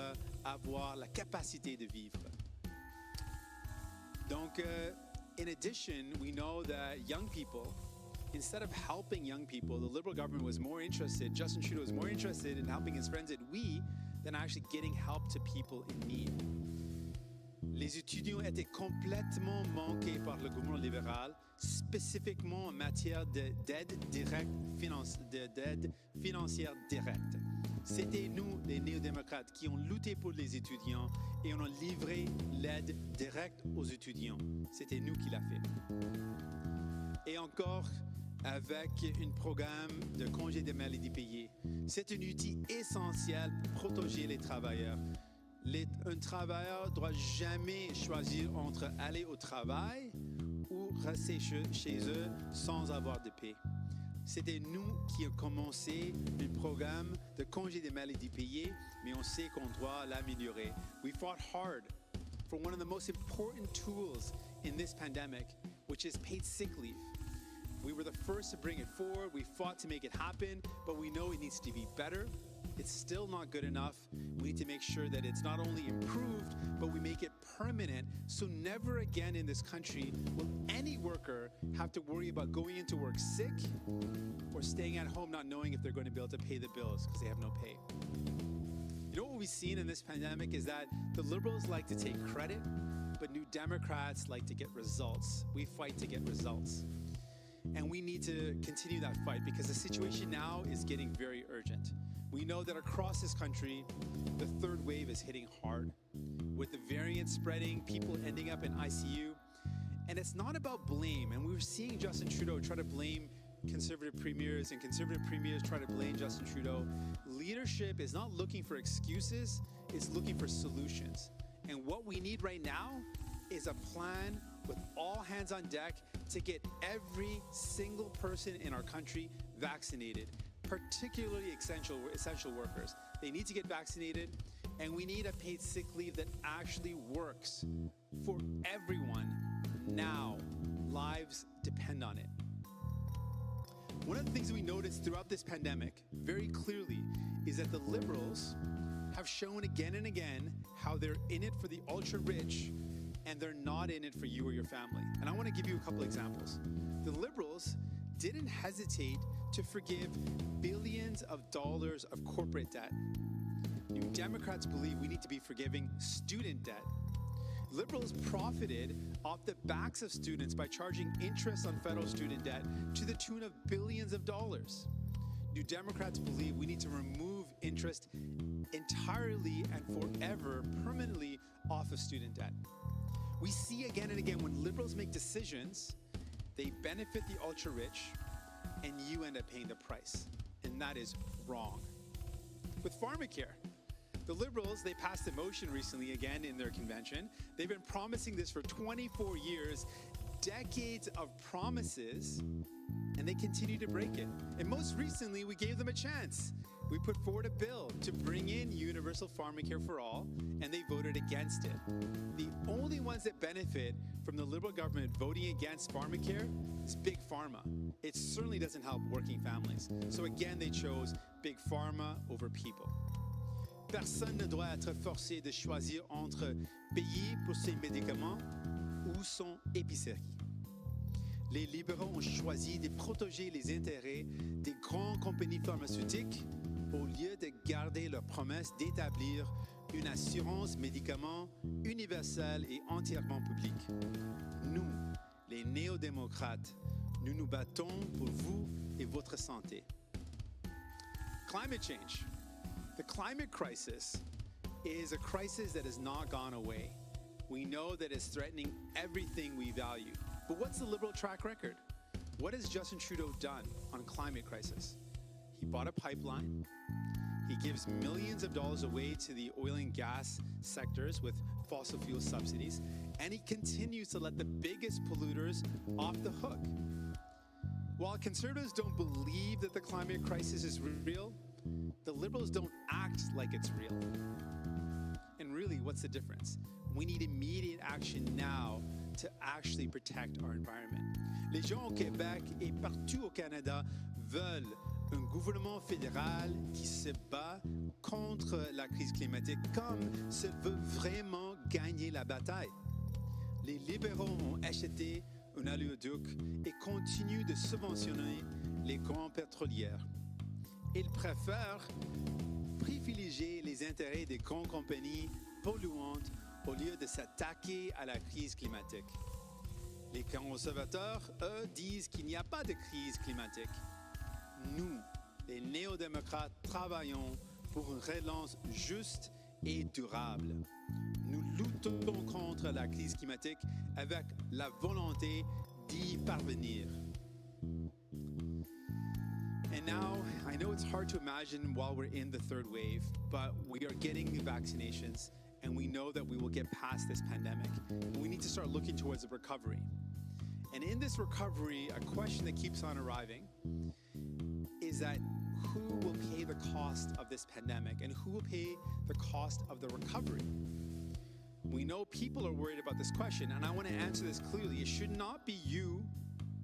avoir la capacité de vivre. Donc, in addition, we know that young people, instead of helping young people, the Liberal government was more interested, Justin Trudeau was more interested in helping his friends at We than actually getting help to people in need. Les étudiants étaient complètement manqués par le gouvernement libéral, spécifiquement en matière d'aide financière directe. C'était nous, les néo-démocrates, qui ont lutté pour les étudiants et on a livré l'aide directe aux étudiants. C'était nous qui l'a fait. Et encore, avec un programme de congé de maladie payé. C'est un outil essentiel pour protéger les travailleurs. Un travailleur ne doit jamais choisir entre aller au travail ou rester chez eux sans avoir de paie. C'était nous qui avons commencé le programme de congé de maladie payé, mais on sait qu'on doit l'améliorer. We fought hard for one of the most important tools in this pandemic, which is paid sick leave. We were the first to bring it forward. We fought to make it happen, but we know it needs to be better. It's still not good enough. We need to make sure that it's not only improved, but we make it permanent. So never again in this country will any worker have to worry about going into work sick or staying at home not knowing if they're going to be able to pay the bills because they have no pay. You know what we've seen in this pandemic is that the Liberals like to take credit, but New Democrats like to get results. We fight to get results. And we need to continue that fight because the situation now is getting very urgent. We know that across this country, the third wave is hitting hard. With the variant spreading, people ending up in ICU. And it's not about blame. And we were seeing Justin Trudeau try to blame conservative premiers and conservative premiers try to blame Justin Trudeau. Leadership is not looking for excuses, it's looking for solutions. And what we need right now is a plan with all hands on deck to get every single person in our country vaccinated, particularly essential workers. They need to get vaccinated, and we need a paid sick leave that actually works for everyone now. Lives depend on it. One of the things we noticed throughout this pandemic very clearly is that the Liberals have shown again and again how they're in it for the ultra-rich and they're not in it for you or your family. And I want to give you a couple examples. The Liberals didn't hesitate to forgive billions of dollars of corporate debt. New Democrats believe we need to be forgiving student debt. Liberals profited off the backs of students by charging interest on federal student debt to the tune of billions of dollars. New Democrats believe we need to remove interest entirely and forever, permanently off of student debt. We see again and again when Liberals make decisions, they benefit the ultra-rich and you end up paying the price. And that is wrong. With pharmacare, the Liberals, they passed a motion recently again in their convention. They've been promising this for 24 years, decades of promises, and they continue to break it. And most recently, we gave them a chance. We put forward a bill to bring in universal pharmacare for all, and they voted against it. The only ones that benefit from the Liberal government voting against pharmacare is Big Pharma. It certainly doesn't help working families. So again, they chose Big Pharma over people. Personne ne doit être forcé de choisir entre payer pour ses médicaments ou son épicerie. Les libéraux ont choisi de protéger les intérêts des grandes compagnies pharmaceutiques au lieu de garder leur promesse d'établir une assurance médicaments universelle et entièrement publique. Nous, les néo-démocrates, nous nous battons pour vous et votre santé. Climate change. The climate crisis is a crisis that has not gone away. We know that it's threatening everything we value. But what's the Liberal track record? What has Justin Trudeau done on climate crisis? He bought a pipeline. He gives millions of dollars away to the oil and gas sectors with fossil fuel subsidies. And he continues to let the biggest polluters off the hook. While conservatives don't believe that the climate crisis is real, the Liberals don't act like it's real. And really, what's the difference? We need immediate action now to actually protect our environment. Les gens au Québec et partout au Canada veulent un gouvernement fédéral qui se bat contre la crise climatique comme s'il veut vraiment gagner la bataille. Les libéraux ont acheté un oléoduc et continuent de subventionner les grands pétrolières. Ils préfèrent privilégier les intérêts des grandes compagnies polluantes au lieu de s'attaquer à la crise climatique. Les conservateurs, eux, disent qu'il n'y a pas de crise climatique. Nous, les néo-démocrates, travaillons pour une relance juste et durable. Nous luttons contre la crise climatique avec la volonté d'y parvenir. And now, I know it's hard to imagine while we're in the third wave, but we are getting the vaccinations, and we know that we will get past this pandemic. We need to start looking towards a recovery. And in this recovery, a question that keeps on arriving is that who will pay the cost of this pandemic, and who will pay the cost of the recovery? We know people are worried about this question, and I want to answer this clearly. It should not be you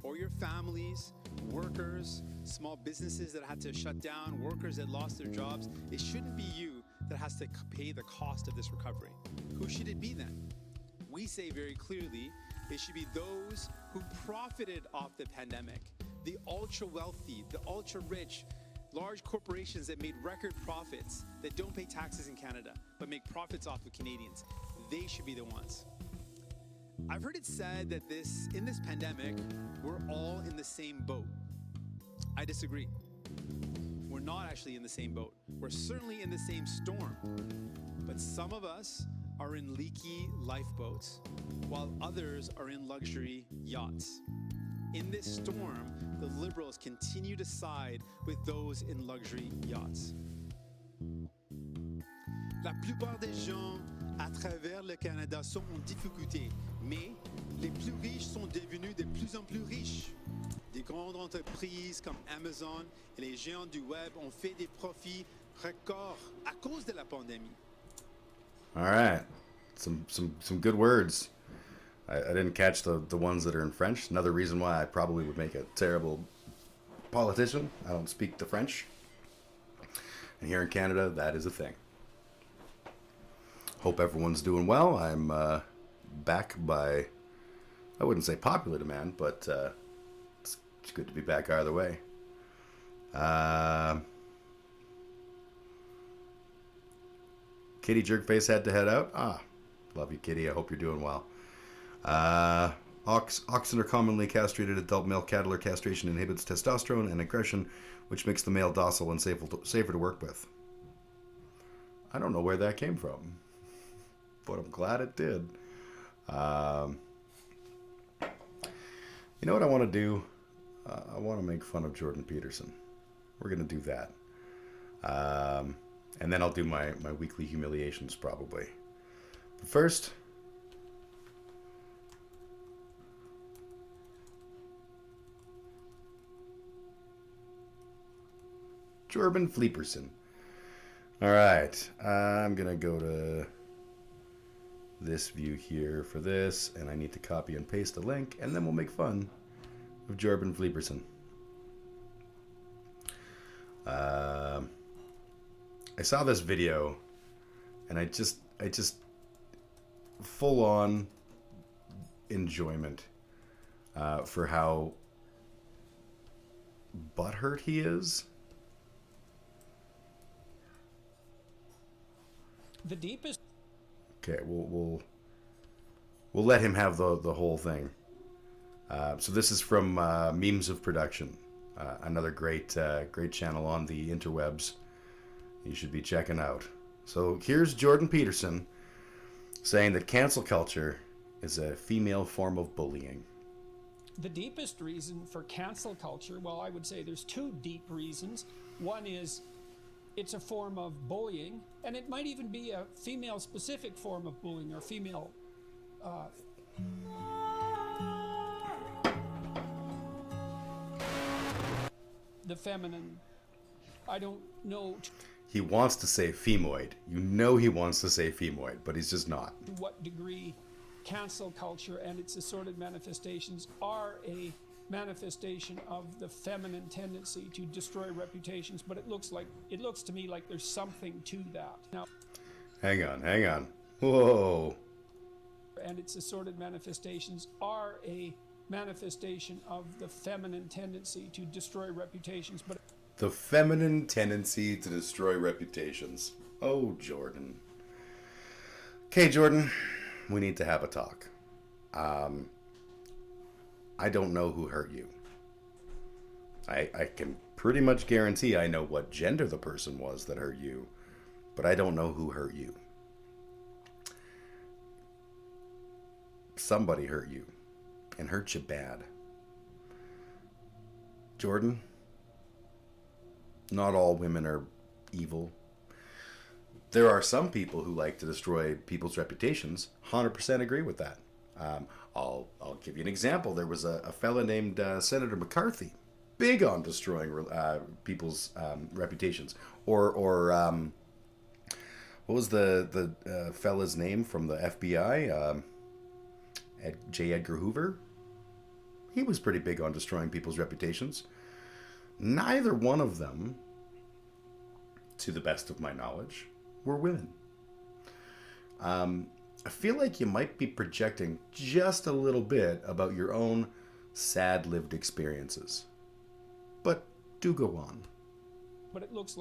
or your families, workers, small businesses that had to shut down, workers that lost their jobs. It shouldn't be you that has to pay the cost of this recovery. Who should it be then? We say very clearly, it should be those who profited off the pandemic, the ultra wealthy, the ultra rich, large corporations that made record profits, that don't pay taxes in Canada, but make profits off of Canadians. They should be the ones. I've heard it said that in this pandemic, we're all in the same boat. I disagree. We're not actually in the same boat. We're certainly in the same storm. But some of us are in leaky lifeboats, while others are in luxury yachts. In this storm, the Liberals continue to side with those in luxury yachts. La plupart des gens à travers le Canada sont en difficulté, mais les plus riches sont devenus de plus en plus riches. Des grandes entreprises comme Amazon et les géants du web ont fait des profits records à cause de la pandémie. All right, some good words. I didn't catch the ones that are in French. Another reason why I probably would make a terrible politician. I don't speak the French. And here in Canada, that is a thing. Hope everyone's doing well. I'm back by, I wouldn't say popular demand, but it's good to be back either way. Kitty Jerkface had to head out. Love you, Kitty. I hope you're doing well. Oxen are commonly castrated. Adult male cattle or castration inhibits testosterone and aggression, which makes the male docile and safer to work with. I don't know where that came from, but I'm glad it did. You know what I want to do? I want to make fun of Jordan Peterson. We're going to do that. And then I'll do my weekly humiliations probably. But first, Jordan Fleeperson. All right, I'm going to go to this view here for this, and I need to copy and paste a link, and then we'll make fun of Jordan Fleeperson. I saw this video, and I just full on enjoyment for how butthurt he is. The deepest. Okay, we'll let him have the whole thing. So this is from Memes of Production, another great channel on the interwebs. You should be checking out. So here's Jordan Peterson saying that cancel culture is a female form of bullying. The deepest reason for cancel culture, well, I would say there's two deep reasons. One is it's a form of bullying, and it might even be a female-specific form of bullying, or female... the feminine... I don't know... He wants to say femoid. You know he wants to say femoid, but he's just not. To what degree cancel culture and its assorted manifestations are a manifestation of the feminine tendency to destroy reputations, but it looks to me like there's something to that. Now, hang on. Whoa. and its assorted manifestations are a manifestation of the feminine tendency to destroy reputations, but the feminine tendency to destroy reputations. Oh, Jordan. Okay, Jordan, we need to have a talk. I don't know who hurt you. I can pretty much guarantee I know what gender the person was that hurt you, but I don't know who hurt you. Somebody hurt you, and hurt you bad. Jordan, not all women are evil. There are some people who like to destroy people's reputations. 100% agree with that. I'll give you an example. There was a fella named Senator McCarthy, big on destroying people's reputations. Or what was the fella's name from the FBI? J. Edgar Hoover. He was pretty big on destroying people's reputations. Neither one of them, to the best of my knowledge, were women. I feel like you might be projecting just a little bit about your own sad lived experiences. But do go on. But it looks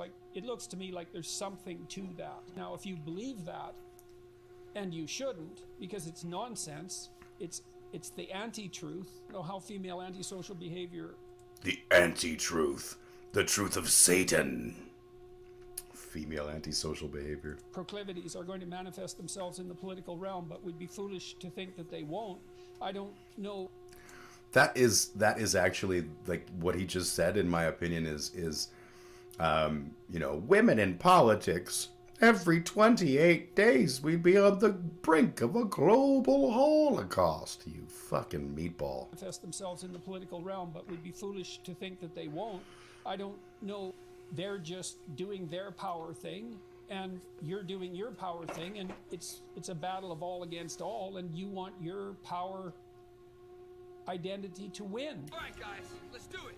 to me like there's something to that. Now, if you believe that, and you shouldn't, because it's nonsense, it's the anti-truth. You know how female antisocial behavior... The anti-truth. The truth of Satan. Female antisocial behavior. Proclivities are going to manifest themselves in the political realm, but we'd be foolish to think that they won't. I don't know. That is actually, like, what he just said, in my opinion, is women in politics. Every 28 days, we'd be on the brink of a global holocaust, you fucking meatball. Manifest themselves in the political realm, but we'd be foolish to think that they won't. I don't know. They're just doing their power thing, and you're doing your power thing, and it's a battle of all against all, and you want your power identity to win. All right, guys, let's do it.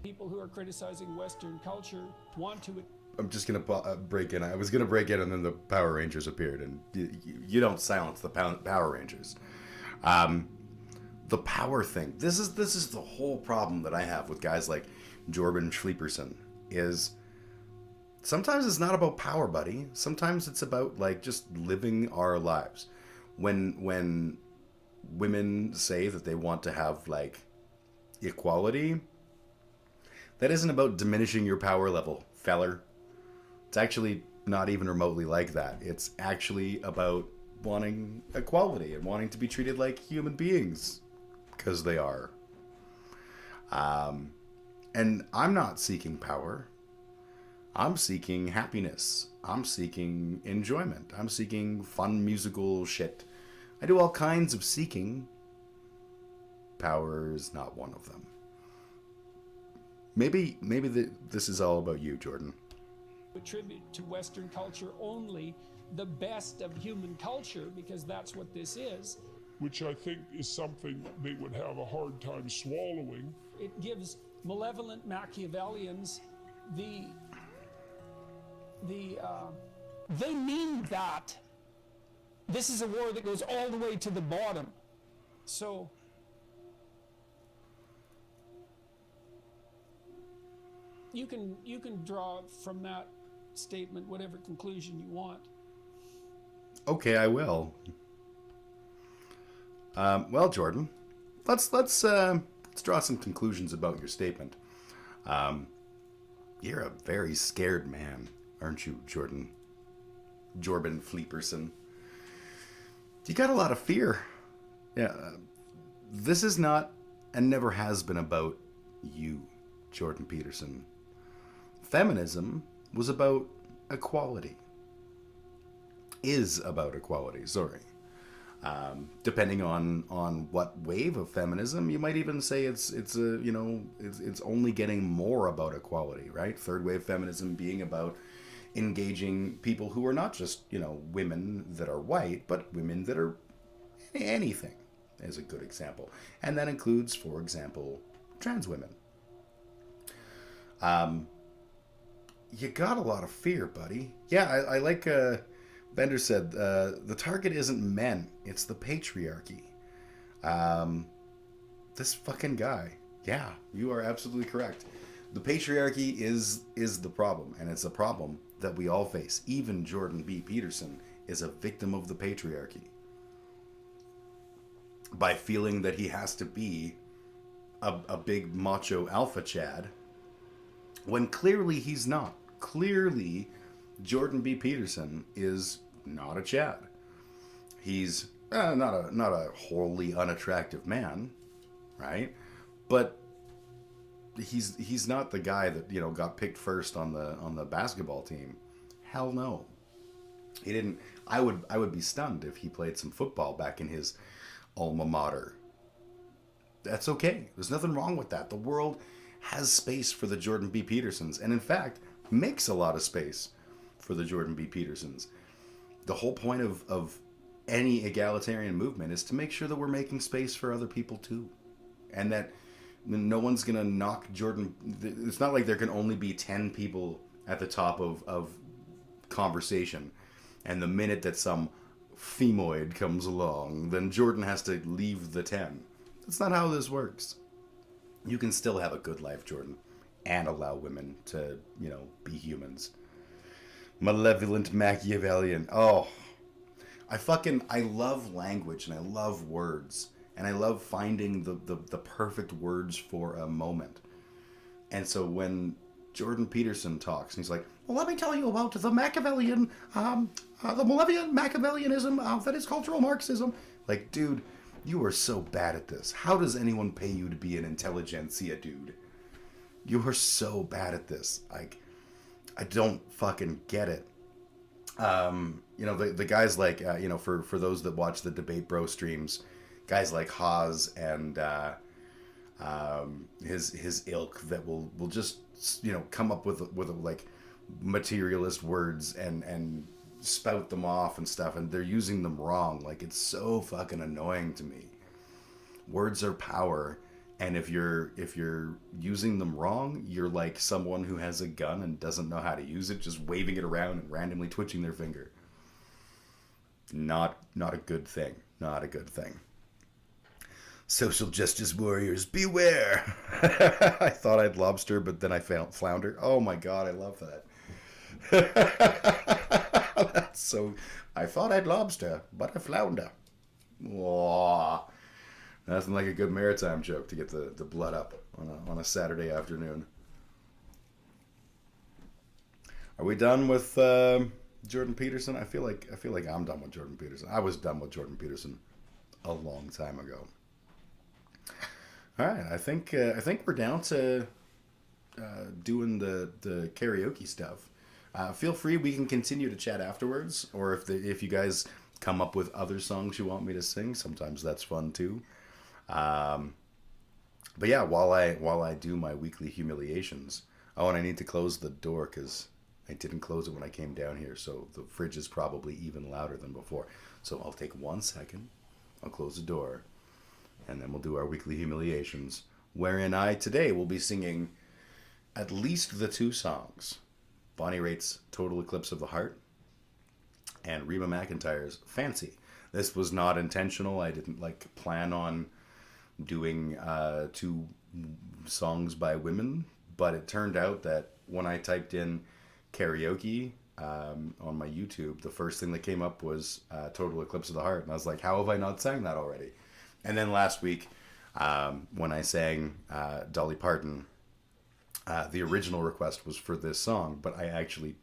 People who are criticizing Western culture want to... I'm just going to break in. I was going to break in, and then the Power Rangers appeared, and you don't silence the Power Rangers. The power thing. This is the whole problem that I have with guys like Jordan Schleeperson, is sometimes it's not about power, buddy. Sometimes it's about, like, just living our lives. When women say that they want to have, like, equality, that isn't about diminishing your power level, feller. It's actually not even remotely like that. It's actually about wanting equality and wanting to be treated like human beings, because they are. And I'm not seeking power. I'm seeking happiness. I'm seeking enjoyment. I'm seeking fun musical shit. I do all kinds of seeking. Power is not one of them. Maybe this is all about you, Jordan. Attribute to Western culture only the best of human culture, because that's what this is. Which I think is something they would have a hard time swallowing. It gives malevolent Machiavellians they mean that. This is a war that goes all the way to the bottom. So you can draw from that statement whatever conclusion you want. Okay, I will. Well, Jordan, let's draw some conclusions about your statement. You're a very scared man, aren't you, Jordan? Jordan Fleeperson. You got a lot of fear. Yeah, this is not and never has been about you, Jordan Peterson. Feminism was about equality. Is about equality, sorry. Depending on what wave of feminism, you might even say it's only getting more about equality, right? Third wave feminism being about engaging people who are not just, women that are white, but women that are anything, is a good example. And that includes, for example, trans women. You got a lot of fear, buddy. Yeah, I like Bender said, the target isn't men, it's the patriarchy. This fucking guy. Yeah, you are absolutely correct. The patriarchy is the problem, and it's a problem that we all face. Even Jordan B. Peterson is a victim of the patriarchy. By feeling that he has to be a big macho alpha Chad, when clearly he's not. Clearly, Jordan B. Peterson is not a Chad. He's not a wholly unattractive man, right? But he's not the guy that got picked first on the basketball team. Hell no, he didn't. I would be stunned if he played some football back in his alma mater. That's okay. There's nothing wrong with that. The world has space for the Jordan B. Petersons, and in fact makes a lot of space for the Jordan B. Petersons. The whole point of any egalitarian movement is to make sure that we're making space for other people too, and that no one's gonna knock Jordan. It's not like there can only be 10 people at the top of conversation, and the minute that some femoid comes along, then Jordan has to leave the 10. That's not how this works. You can still have a good life, Jordan, and allow women to, be humans. Malevolent Machiavellian. Oh, I love language, and I love words, and I love finding the perfect words for a moment. And so when Jordan Peterson talks, and he's like, well, let me tell you about the Machiavellian, the malevolent Machiavellianism that is cultural Marxism. Like, dude, you are so bad at this. How does anyone pay you to be an intelligentsia, dude? You are so bad at this. Like, I don't fucking get it. The guys like, for those that watch the Debate Bro streams, guys like Haas and his ilk that will just, come up with like materialist words and spout them off and stuff, and they're using them wrong. Like, it's so fucking annoying to me. Words are power, and if you're using them wrong, you're like someone who has a gun and doesn't know how to use it, just waving it around and randomly twitching their finger. Not a good thing. Not a good thing. Social justice warriors, beware! I thought I'd lobster, but then I found flounder. Oh my god, I love that. That's so... I thought I'd lobster, but I flounder. Whoa. Nothing like a good maritime joke to get the blood up on a Saturday afternoon. Are we done with Jordan Peterson? I feel like I'm done with Jordan Peterson. I was done with Jordan Peterson a long time ago. All right, I think we're down to doing the karaoke stuff. Feel free, we can continue to chat afterwards, or if you guys come up with other songs you want me to sing, sometimes that's fun too. But yeah, while I do my weekly humiliations, and I need to close the door because I didn't close it when I came down here, so the fridge is probably even louder than before. So I'll take 1 second, I'll close the door, and then we'll do our weekly humiliations, wherein I today will be singing at least the 2 songs. Bonnie Raitt's Total Eclipse of the Heart and Reba McEntire's Fancy. This was not intentional. I didn't plan on doing 2 songs by women, but it turned out that when I typed in karaoke on my YouTube, the first thing that came up was Total Eclipse of the Heart, and I was like, how have I not sang that already? And then last week, when I sang Dolly Parton, the original request was for this song, but I actually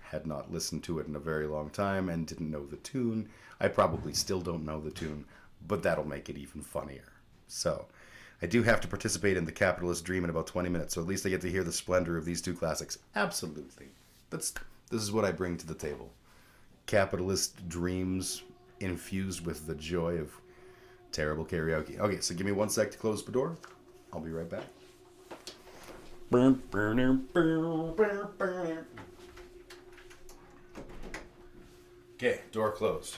had not listened to it in a very long time and didn't know the tune. I probably still don't know the tune, but that'll make it even funnier. So I do have to participate in the capitalist dream in about 20 minutes, so at least I get to hear the splendor of these 2 classics. Absolutely. This is what I bring to the table. Capitalist dreams infused with the joy of terrible karaoke. Okay, so give me 1 sec to close the door. I'll be right back. Okay, door closed.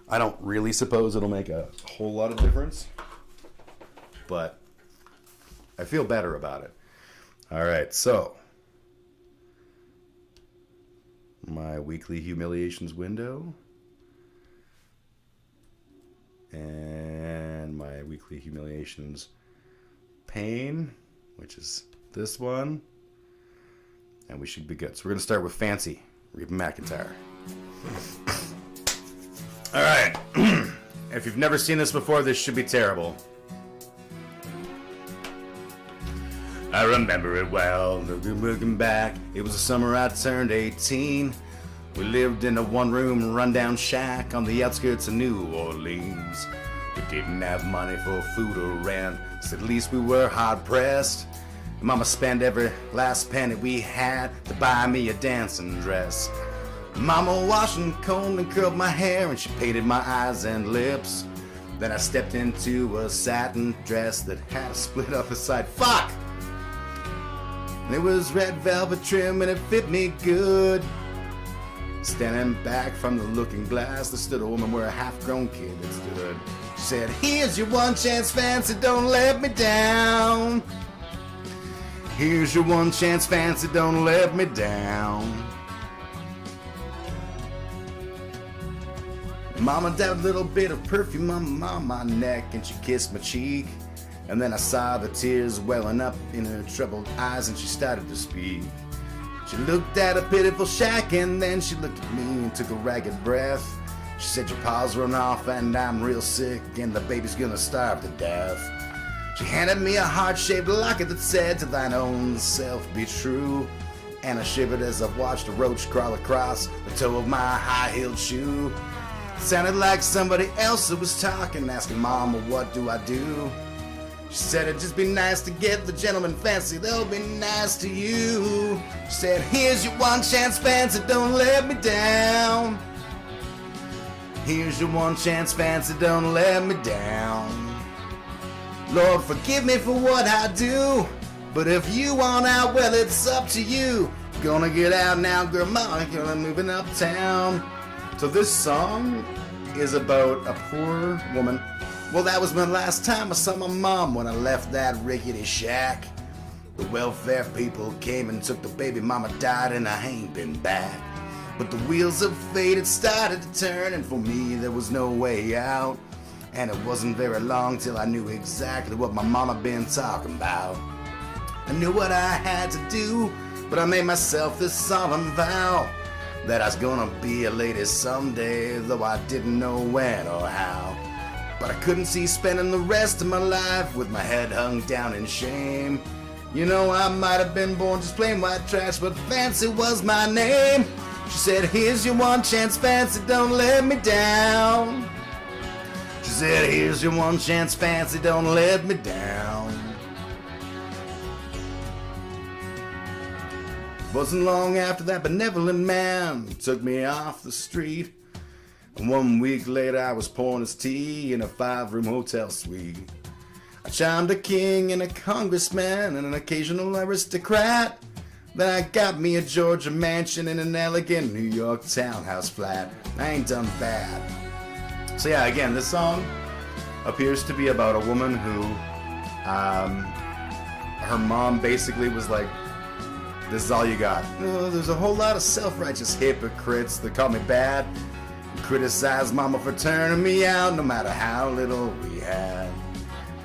I don't really suppose it'll make a whole lot of difference, but I feel better about it. All right, so my weekly humiliations window and my weekly humiliations pain, which is this one, and we should be good. So we're going to start with Fancy, Reba McEntire. All right. If you've never seen this before, this should be terrible. I remember it well, looking back. It was the summer I turned 18. We lived in a one-room rundown shack on the outskirts of New Orleans. We didn't have money for food or rent, so at least we were hard-pressed. Mama spent every last penny we had to buy me a dancing dress. Mama washed and combed and curled my hair, and she painted my eyes and lips. Then I stepped into a satin dress that had a split up the side. Fuck! And it was red velvet trim and it fit me good. Standing back from the looking glass, there stood a woman where a half-grown kid had stood. She said, "Here's your one chance, Fancy, don't let me down. Here's your one chance, Fancy, don't let me down." Mama dabbed a little bit of perfume on my neck and she kissed my cheek. And then I saw the tears welling up in her troubled eyes and she started to speak. She looked at a pitiful shack and then she looked at me and took a ragged breath. She said, "Your paws run off and I'm real sick and the baby's gonna starve to death." She handed me a heart-shaped locket that said, "To thine own self be true." And I shivered as I watched a roach crawl across the toe of my high-heeled shoe. It sounded like somebody else who was talking, asking Mama, "What do I do?" She said, "It'd just be nice to get the gentleman, Fancy, they'll be nice to you." She said, "Here's your one chance, Fancy, don't let me down. Here's your one chance, Fancy, don't let me down. Lord, forgive me for what I do, but if you want out, well, it's up to you. Gonna get out now, girl, Mama, gonna moving uptown." So this song is about a poor woman. Well, that was my last time I saw my mom when I left that rickety shack. The welfare people came and took the baby, Mama died, and I ain't been back. But the wheels of fate had started to turn, and for me there was no way out. And it wasn't very long till I knew exactly what my mama been talking about. I knew what I had to do, but I made myself this solemn vow that I was gonna be a lady someday, though I didn't know when or how. But I couldn't see spending the rest of my life with my head hung down in shame. You know, I might have been born just plain white trash, but Fancy was my name. She said, "Here's your one chance, Fancy, don't let me down." She said, "Here's your one chance, Fancy, don't let me down." Wasn't long after that benevolent man took me off the street. And 1 week later I was pouring his tea in a 5-room hotel suite. I charmed a king and a congressman and an occasional aristocrat. Then I got me a Georgia mansion and an elegant New York townhouse flat. I ain't done bad. So yeah, again, this song appears to be about a woman who, her mom basically was like, "This is all you got." There's a whole lot of self-righteous hypocrites that call me bad and criticize Mama for turning me out no matter how little we had.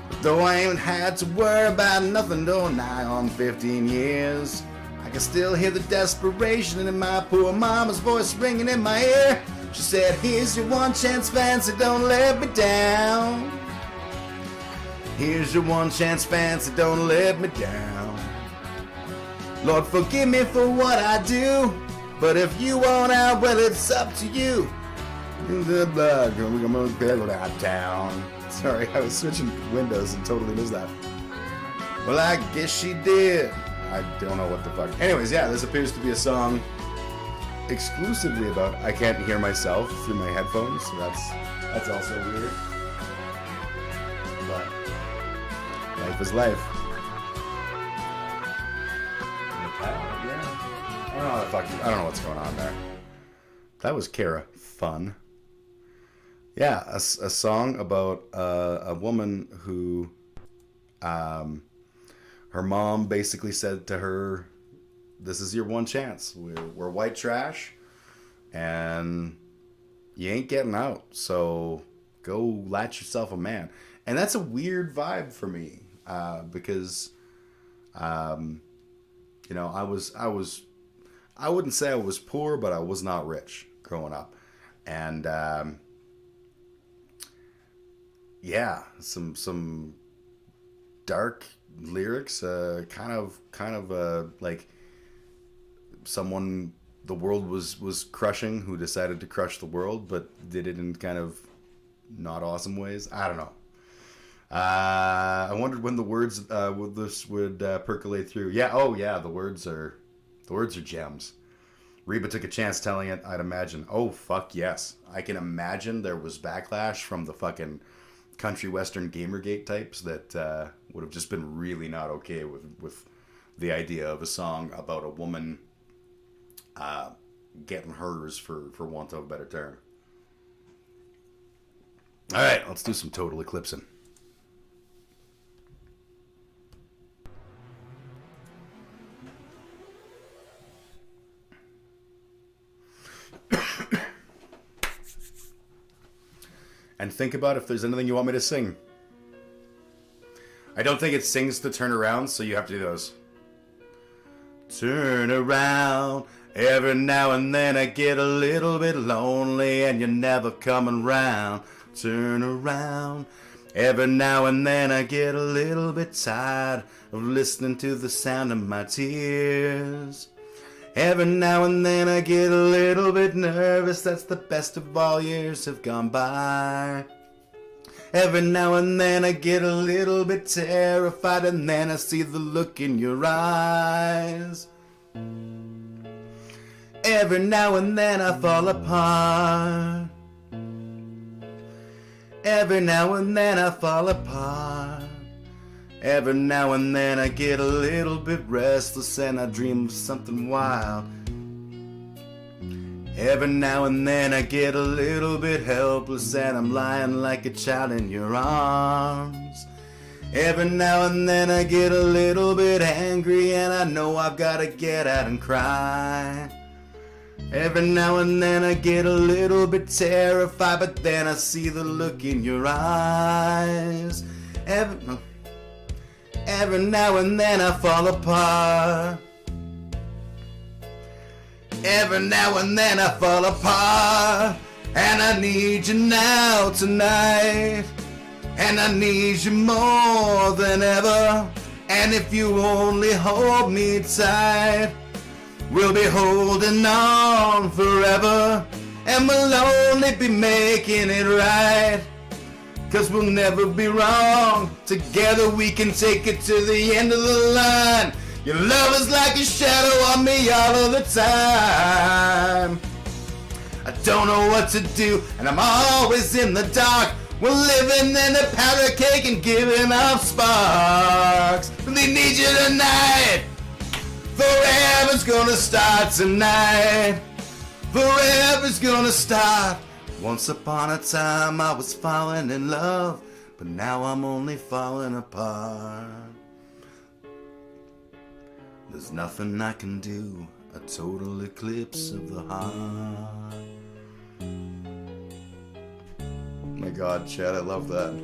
But though I ain't had to worry about nothing though nigh on 15 years, I can still hear the desperation in my poor mama's voice ringing in my ear. She said, "Here's your one chance, Fancy, don't let me down. Here's your one chance, Fancy, don't let me down. Lord, forgive me for what I do, but if you want out, well, it's up to you. Good luck, we're gonna go downtown." Sorry, I was switching windows and totally missed that. Well, I guess she did. I don't know what the fuck. Anyways, yeah, this appears to be a song exclusively about I can't hear myself through my headphones, so that's also weird. But life is life. Yeah. I don't know what's going on there. That was Kara. Fun. Yeah, a song about a woman who, her mom basically said to her, "This is your one chance. We're white trash, and you ain't getting out. So go latch yourself a man." And that's a weird vibe for me, because, you know, I wouldn't say I was poor, but I was not rich growing up, and yeah, some dark lyrics, kind of like someone the world was crushing, who decided to crush the world, but did it in kind of not awesome ways. I don't know. I wondered when the words would percolate through. Yeah, oh yeah, the words are gems. Reba took a chance telling it, I'd imagine. Oh, fuck yes. I can imagine there was backlash from the fucking country western Gamergate types that would have just been really not okay with the idea of a song about a woman getting hers, for want of a better term. All right, let's do some total eclipsing. And think about if there's anything you want me to sing. I don't think it sings to turn around, so you have to do those. Turn around. Every now and then I get a little bit lonely and you're never coming round. Turn around. Every now and then I get a little bit tired of listening to the sound of my tears. Every now and then I get a little bit nervous, that's the best of all years have gone by. Every now and then I get a little bit terrified, and then I see the look in your eyes. Every now and then I fall apart. Every now and then I fall apart. Every now and then I get a little bit restless and I dream of something wild. Every now and then I get a little bit helpless and I'm lying like a child in your arms. Every now and then I get a little bit angry and I know I've got to get out and cry. Every now and then I get a little bit terrified, but then I see the look in your eyes. Every now and then I fall apart. Every now and then I fall apart. And I need you now tonight. And I need you more than ever. And if you only hold me tight, we'll be holding on forever. And we'll only be making it right. 'Cause we'll never be wrong. Together we can take it to the end of the line. Your love is like a shadow on me all of the time. I don't know what to do, and I'm always in the dark. We're living in a powder cake and giving off sparks. They need you tonight. Forever's gonna start tonight. Forever's gonna start. Once upon a time I was falling in love, but now I'm only falling apart. There's nothing I can do, a total eclipse of the heart. My God, Chad, I love that.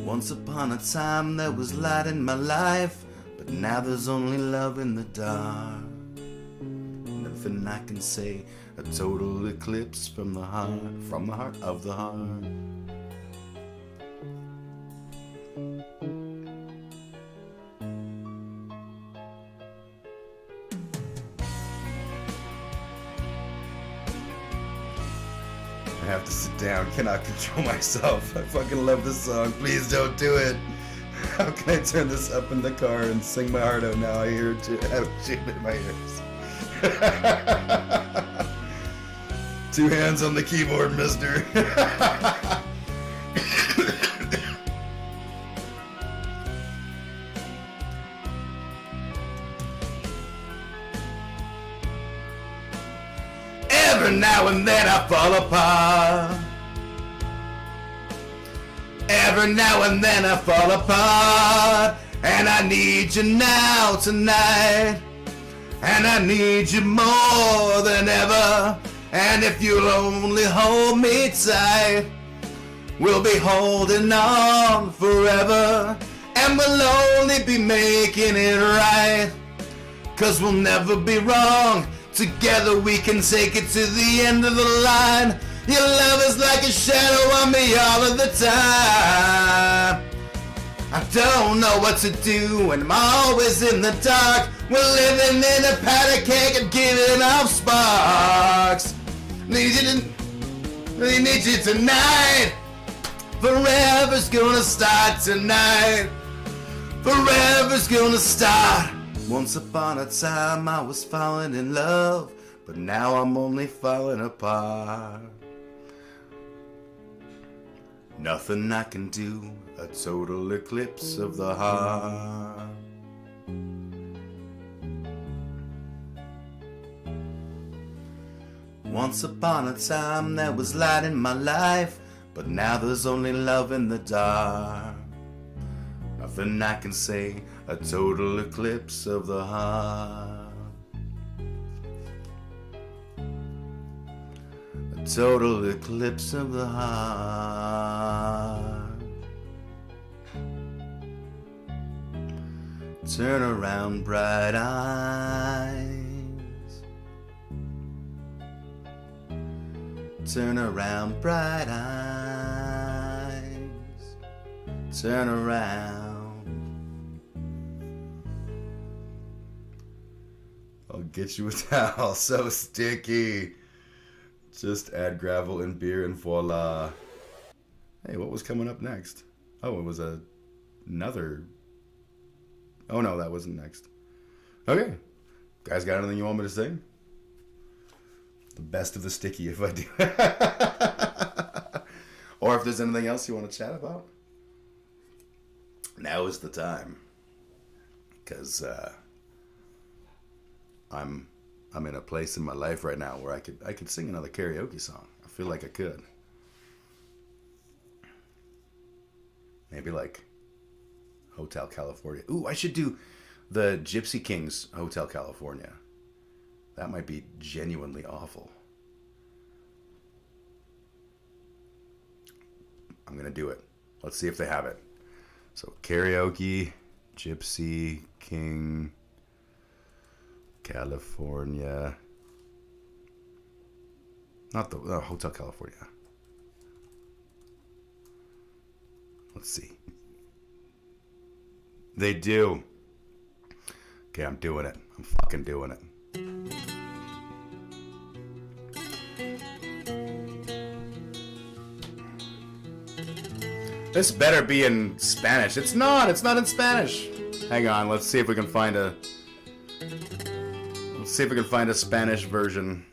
Once upon a time there was light in my life, but now there's only love in the dark. Nothing I can say, a total eclipse from the heart of the heart. I have to sit down, cannot control myself. I fucking love this song. Please don't do it. How can I turn this up in the car and sing my heart out now? I hear it too. I have shit in my ears. 2 hands on the keyboard, mister. Every now and then I fall apart. Every now and then I fall apart. And I need you now tonight. And I need you more than ever. And if you'll only hold me tight, we'll be holding on forever. And we'll only be making it right. 'Cause we'll never be wrong. Together we can take it to the end of the line. Your love is like a shadow on me all of the time. I don't know what to do and I'm always in the dark. We're living in a powder keg and giving off sparks. Need you tonight. Forever's gonna start tonight. Forever's gonna start. Once upon a time I was falling in love, but now I'm only falling apart. Nothing I can do, a total eclipse of the heart. Once upon a time there was light in my life, but now there's only love in the dark. Nothing I can say, a total eclipse of the heart. A total eclipse of the heart. Turn around, bright eyes. Turn around, bright eyes. Turn around. I'll get you a towel, so sticky. Just add gravel and beer and voila. Hey, what was coming up next? Oh, it was another... Oh no, that wasn't next. Okay. Guys, got anything you want me to say? The best of the sticky if I do. Or if there's anything else you want to chat about. Now is the time. Because I'm in a place in my life right now where I could sing another karaoke song. I feel like I could. Maybe like Hotel California. Ooh, I should do the Gypsy Kings Hotel California. That might be genuinely awful. I'm gonna do it. Let's see if they have it. So karaoke, Gypsy King, California. Not the Hotel California. Let's see. They do. Okay, I'm doing it. I'm fucking doing it. This better be in Spanish. It's not. It's not in Spanish. Hang on. Let's see if we can find a... Let's see if we can find a Spanish version.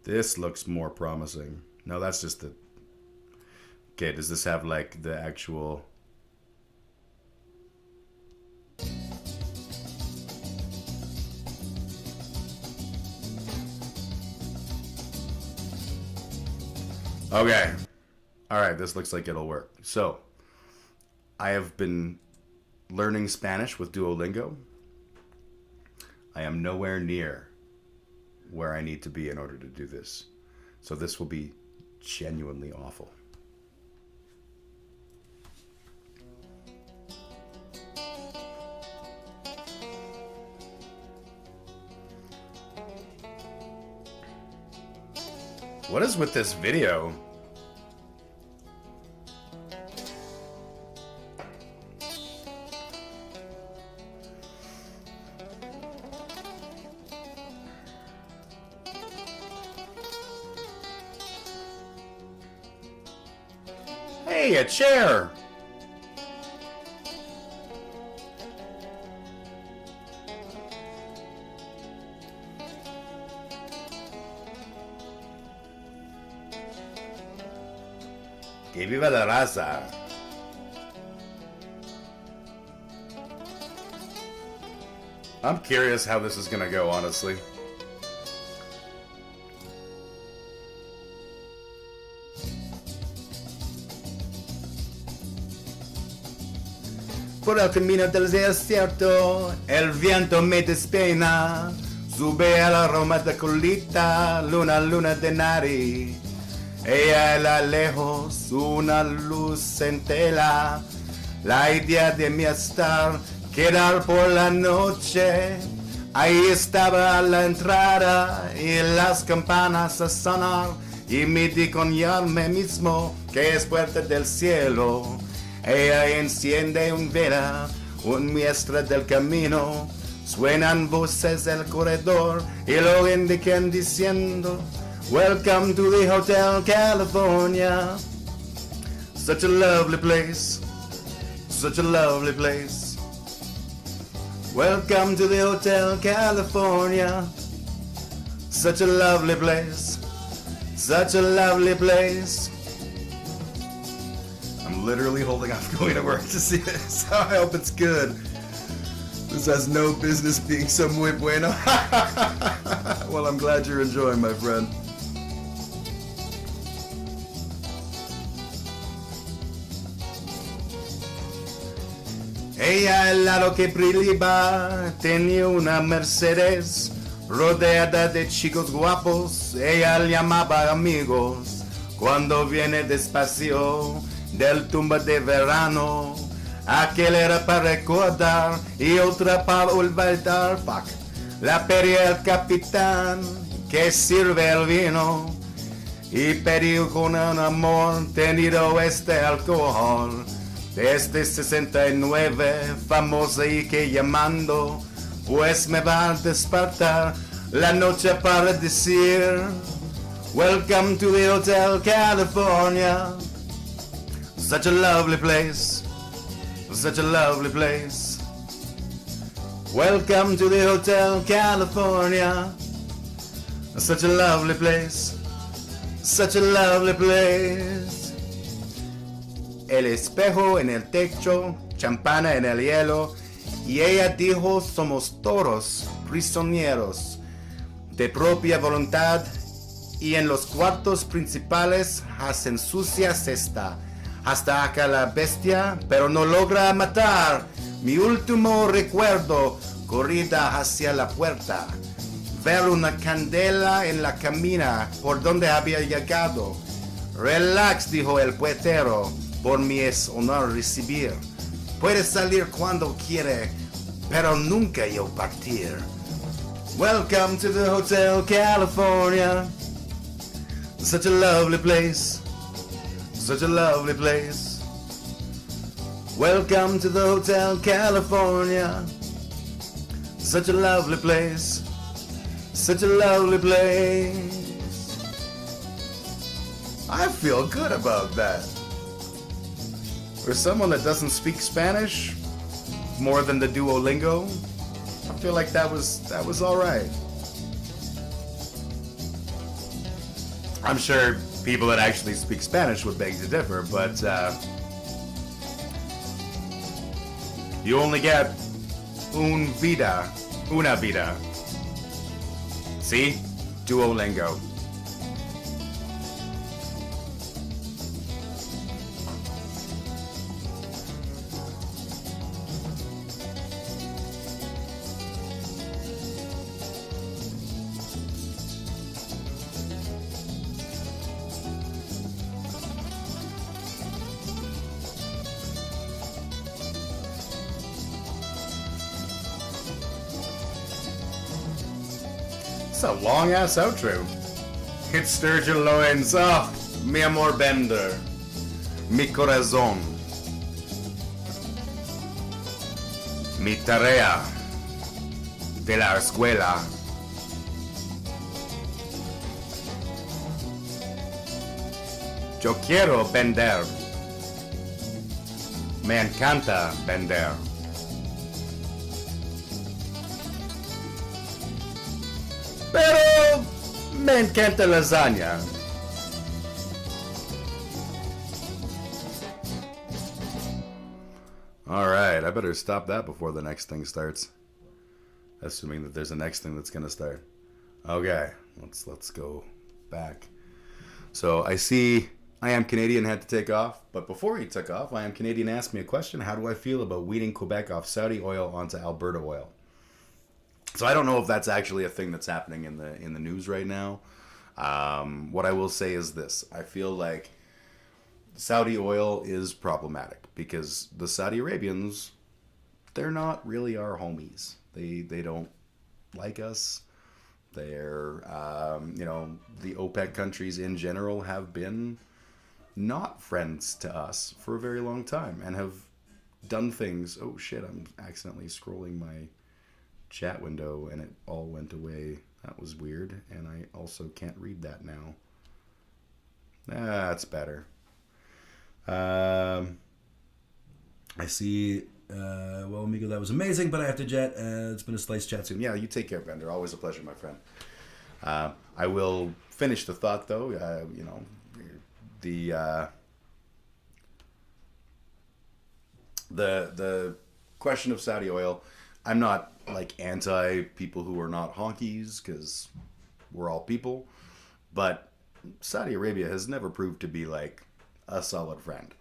This looks more promising. No, that's just the... Okay, does this have, like, the actual... Okay. Alright, this looks like it'll work. So, I have been learning Spanish with Duolingo. I am nowhere near where I need to be in order to do this. So this will be genuinely awful. What is with this video? Hey, a chair! Que viva la raza! I'm curious how this is gonna go, honestly. Por el camino del desierto, el viento me despeina. Sube el aroma de colita, luna, luna de nari. Ella a la lejos, una luz centela. La idea de mi estar, quedar por la noche. Ahí estaba la entrada y las campanas a sonar. Y me di con yo mismo que es puerta del cielo. Ella enciende un vela, un muestra del camino. Suenan voces del corredor y lo indican diciendo: Welcome to the Hotel California. Such a lovely place. Such a lovely place. Welcome to the Hotel California. Such a lovely place. Such a lovely place. I'm literally holding off going to work to see this. I hope it's good. This has no business being so muy bueno. Well, I'm glad you're enjoying, my friend. Ella al lado que brillaba tenía una Mercedes rodeada de chicos guapos. Ella llamaba amigos cuando viene despacio del tumba de verano. Aquel era para recordar y otra para olvidar. Fuck. La pedía el capitán que sirve el vino y pidió con un amor tenido este alcohol. Desde 69, famosa y que llamando, pues me va a despertar la noche para decir: Welcome to the Hotel California. Such a lovely place. Such a lovely place. Welcome to the Hotel California. Such a lovely place. Such a lovely place. El espejo en el techo, champana en el hielo, y ella dijo: somos todos prisioneros de propia voluntad, y en los cuartos principales hacen sucia cesta, hasta acá la bestia, pero no logra matar. Mi último recuerdo, corrida hacia la puerta, ver una candela en la camina por donde había llegado. Relax, dijo el puetero, por mí es honor recibir. Puede salir cuando quiere, pero nunca yo partir. Welcome to the Hotel California. Such a lovely place. Such a lovely place. Welcome to the Hotel California. Such a lovely place. Such a lovely place. I feel good about that. For someone that doesn't speak Spanish more than the Duolingo, I feel like that was all right. I'm sure people that actually speak Spanish would beg to differ, but you only get una vida. See? Duolingo. It's a long ass outro. It stirs your loins. Oh, mi amor bender. Mi corazón. Mi tarea de la escuela. Yo quiero vender. Me encanta vender. Pero me encanta lasagna. Alright, I better stop that before the next thing starts. Assuming that there's a next thing that's gonna start. Okay, let's go back. So I see I Am Canadian had to take off, but before he took off, I Am Canadian asked me a question. How do I feel about weaning Quebec off Saudi oil onto Alberta oil? So I don't know if that's actually a thing that's happening in the news right now. What I will say is this. I feel like Saudi oil is problematic because the Saudi Arabians, they're not really our homies. They don't like us. They're, the OPEC countries in general have been not friends to us for a very long time and have done things. Oh shit, I'm accidentally scrolling my chat window and it all went away. That was weird. And I also can't read that now. That's better. I see. Well, Amigo, that was amazing, but I have to jet. It's been a slice chat soon. Yeah, you take care, Bender. Always a pleasure, my friend. I will finish the thought, though. The question of Saudi oil. I'm not like anti people who are not honkies because we're all people, but Saudi Arabia has never proved to be like a solid friend.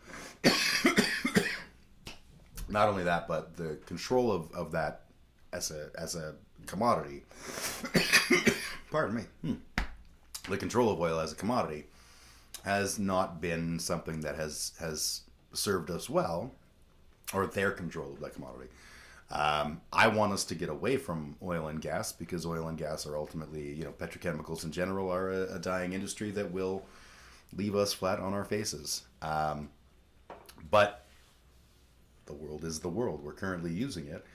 Not only that, but the control of that as a commodity. Pardon me. The control of oil as a commodity has not been something that has served us well, or their control of that commodity. I want us to get away from oil and gas because oil and gas are ultimately, petrochemicals in general are a dying industry that will leave us flat on our faces. But the world is the world. We're currently using it.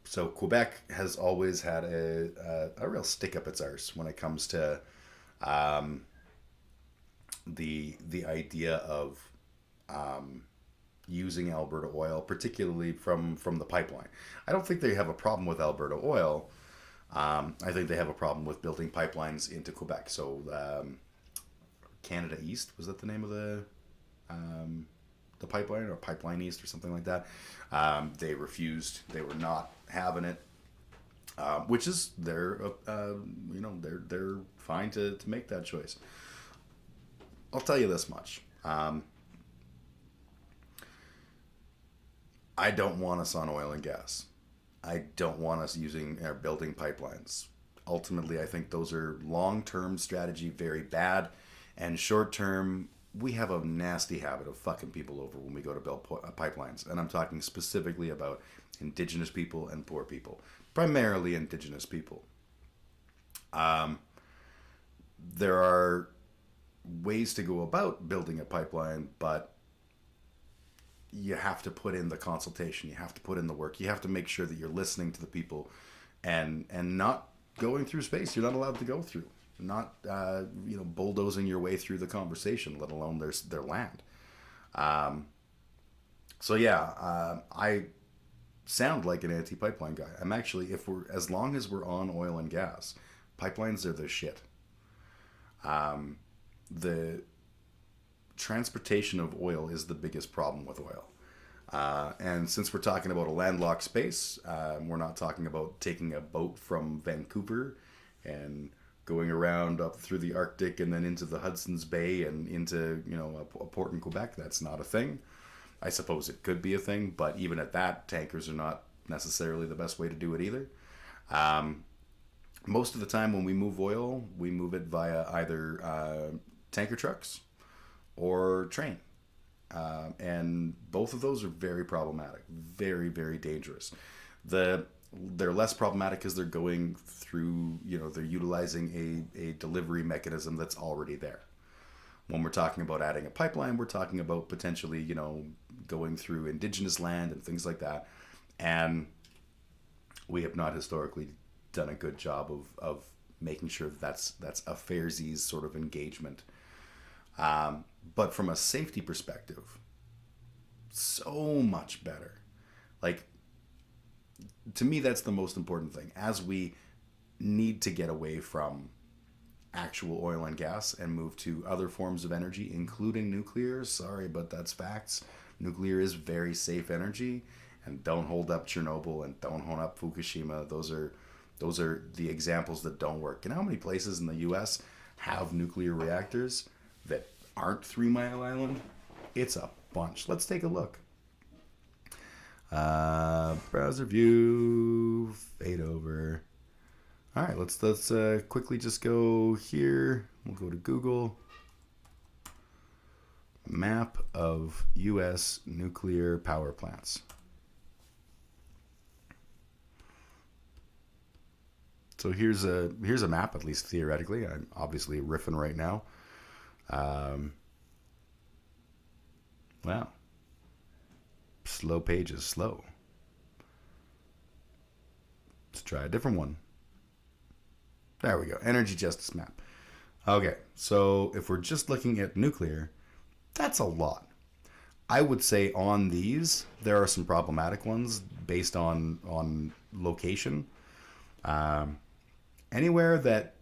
So Quebec has always had a real stick up its arse when it comes to the idea of using Alberta oil, particularly from the pipeline. I don't think they have a problem with Alberta oil. I think they have a problem with building pipelines into Quebec. So Canada East, was that the name of the pipeline, or Pipeline East or something like that? They refused. They were not having it, which is they're fine to make that choice. I'll tell you this much. I don't want us on oil and gas. I don't want us using or building pipelines. Ultimately, I think those are long-term strategy very bad, and short-term, we have a nasty habit of fucking people over when we go to build pipelines. And I'm talking specifically about Indigenous people and poor people, primarily Indigenous people. There are ways to go about building a pipeline, but you have to put in the consultation, you have to put in the work, you have to make sure that you're listening to the people and not going through space you're not allowed to go through, not bulldozing your way through the conversation, let alone their land. I sound like an anti-pipeline guy. I'm actually, as long as we're on oil and gas, pipelines are the shit. The transportation of oil is the biggest problem with oil. And since we're talking about a landlocked space, we're not talking about taking a boat from Vancouver and going around up through the Arctic and then into the Hudson's Bay and into, a port in Quebec. That's not a thing. I suppose it could be a thing, but even at that, tankers are not necessarily the best way to do it either. Most of the time when we move oil, we move it via either tanker trucks or train. And both of those are very problematic, very, very dangerous. They're less problematic because they're going through, they're utilizing a delivery mechanism that's already there. When we're talking about adding a pipeline, we're talking about potentially, going through Indigenous land and things like that. And we have not historically done a good job of making sure that's a fairsies sort of engagement. But from a safety perspective, so much better. Like, to me, that's the most important thing. As we need to get away from actual oil and gas and move to other forms of energy, including nuclear. Sorry, but that's facts. Nuclear is very safe energy, and don't hold up Chernobyl and don't hold up Fukushima. Those are the examples that don't work. You know how many places in the U.S. have nuclear reactors that aren't 3 Mile Island? It's a bunch. Let's take a look. Browser view, fade over. All right, let's quickly just go here. We'll go to Google. Map of U.S. nuclear power plants. So here's a map, at least theoretically. I'm obviously riffing right now. Wow. Slow page is slow. Let's try a different one. There we go. Energy justice map. Okay, so if we're just looking at nuclear, that's a lot. I would say on these, there are some problematic ones based on location. Anywhere that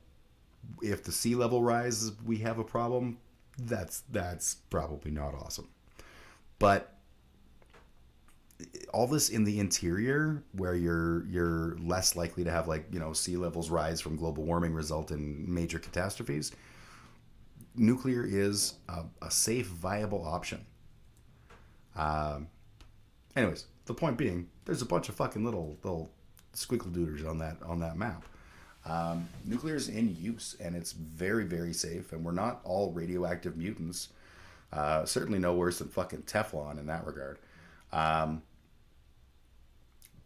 if the sea level rises, we have a problem, that's probably not awesome. But all this in the interior, where you're less likely to have, like, you know, sea levels rise from global warming result in major catastrophes, nuclear is a safe, viable option. Anyways, the point being, there's a bunch of fucking little squiggle dooders on that map. Nuclear is in use, and it's very, very safe, and we're not all radioactive mutants. Certainly no worse than fucking Teflon in that regard.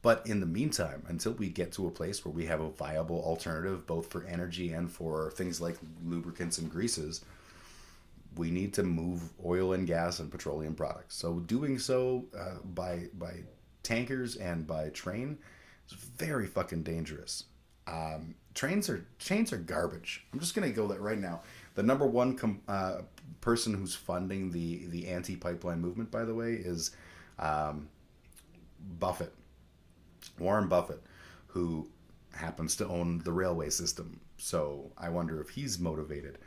But in the meantime, until we get to a place where we have a viable alternative, both for energy and for things like lubricants and greases, we need to move oil and gas and petroleum products. So doing so by tankers and by train is very fucking dangerous. Trains are garbage. I'm just gonna go that right now. The number one person who's funding the anti-pipeline movement, by the way, is Buffett, Warren Buffett, who happens to own the railway system. So I wonder if he's motivated.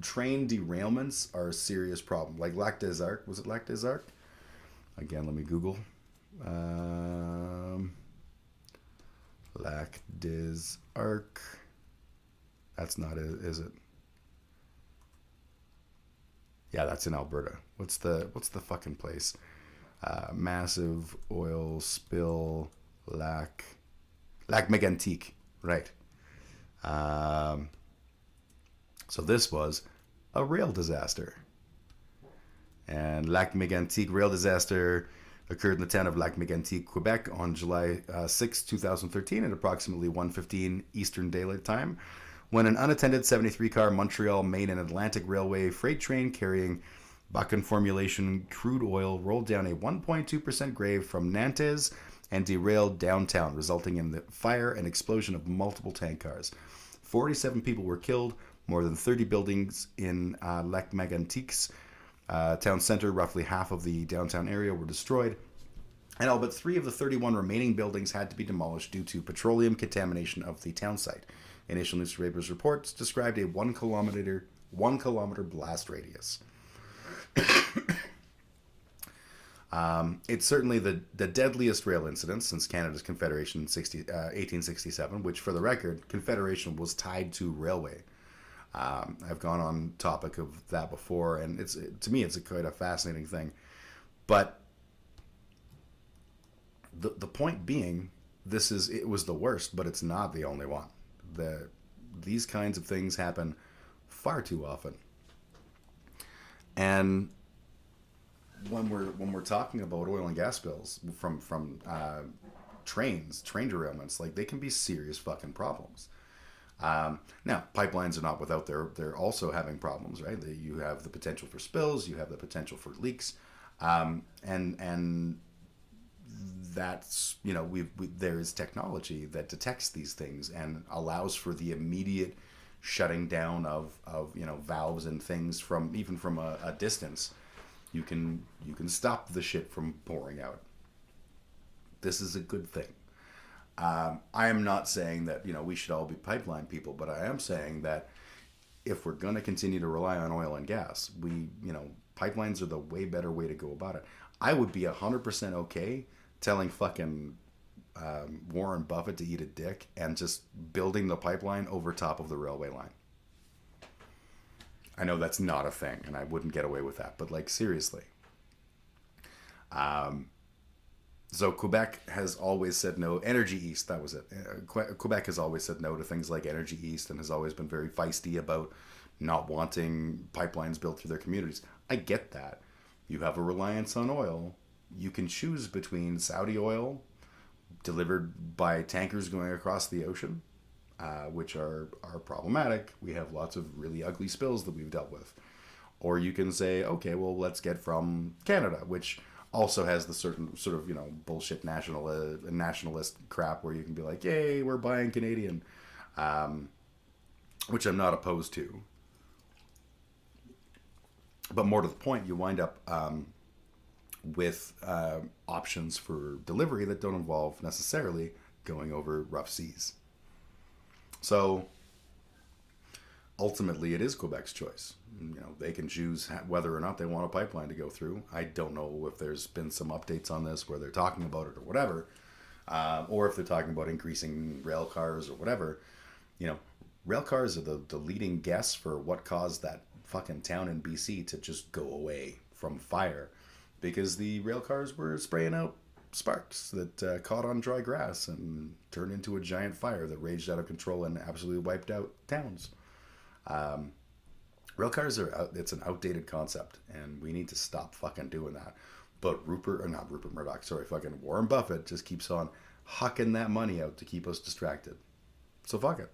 Train derailments are a serious problem. Like Lac des Arcs. Was it Lac des Arcs? Again, let me Google. Lac des Arcs. That's not it, is it? Yeah, that's in Alberta. What's the fucking place? Massive oil spill, Lac Mégantic, right? So this was a rail disaster, and Lac Mégantic rail disaster occurred in the town of Lac Mégantic, Quebec, on July 6, 2013, at approximately 1:15 Eastern Daylight Time, when an unattended 73-car Montreal, Maine, and Atlantic Railway freight train carrying Bakken formulation crude oil rolled down a 1.2% grade from Nantes and derailed downtown, resulting in the fire and explosion of multiple tank cars. 47 people were killed. More than 30 buildings in Lac Mégantic's town center, roughly half of the downtown area, were destroyed, and all but 3 of the 31 remaining buildings had to be demolished due to petroleum contamination of the town site. Initial newspapers reports described a 1 kilometer blast radius. It's certainly the deadliest rail incident since Canada's Confederation in 1867, which, for the record, Confederation was tied to railway. I've gone on topic of that before, and to me it's quite a fascinating thing. But the point being, it was the worst, but it's not the only one. These kinds of things happen far too often. And when we're talking about oil and gas spills from train derailments, like, they can be serious fucking problems. Now, pipelines are not without they're also having problems, right? You have the potential for spills, you have the potential for leaks, and that's, you know, there is technology that detects these things and allows for the immediate shutting down of you know, valves and things from a distance. You can stop the shit from pouring out. This is a good thing. I am not saying that, you know, we should all be pipeline people, but I am saying that if we're going to continue to rely on oil and gas, we, you know, Pipelines are the way better way to go about it. I would be 100% okay telling fucking Warren Buffett to eat a dick and just building the pipeline over top of the railway line. I know that's not a thing, and I wouldn't get away with that, but like seriously. So Quebec has always said no. Energy East, that was it. Quebec has always said no to things like Energy East and has always been very feisty about not wanting pipelines built through their communities. I get that. You have a reliance on oil. You can choose between Saudi oil delivered by tankers going across the ocean, which are problematic. We have lots of really ugly spills that we've dealt with. Or you can say, okay, well, let's get from Canada, which also has the certain sort of, you know, bullshit nationalist crap where you can be like, yay, we're buying Canadian, which I'm not opposed to. But more to the point, you wind up with options for delivery that don't involve necessarily going over rough seas. So ultimately, it is Quebec's choice. You know, they can choose whether or not they want a pipeline to go through. I don't know if there's been some updates on this where they're talking about it or whatever, or if they're talking about increasing rail cars or whatever. You know, rail cars are the leading guess for what caused that fucking town in BC to just go away from fire, because the rail cars were spraying out sparks that caught on dry grass and turned into a giant fire that raged out of control and absolutely wiped out towns. Rail cars it's an outdated concept, and we need to stop fucking doing that. But fucking Warren Buffett just keeps on hucking that money out to keep us distracted. So fuck it.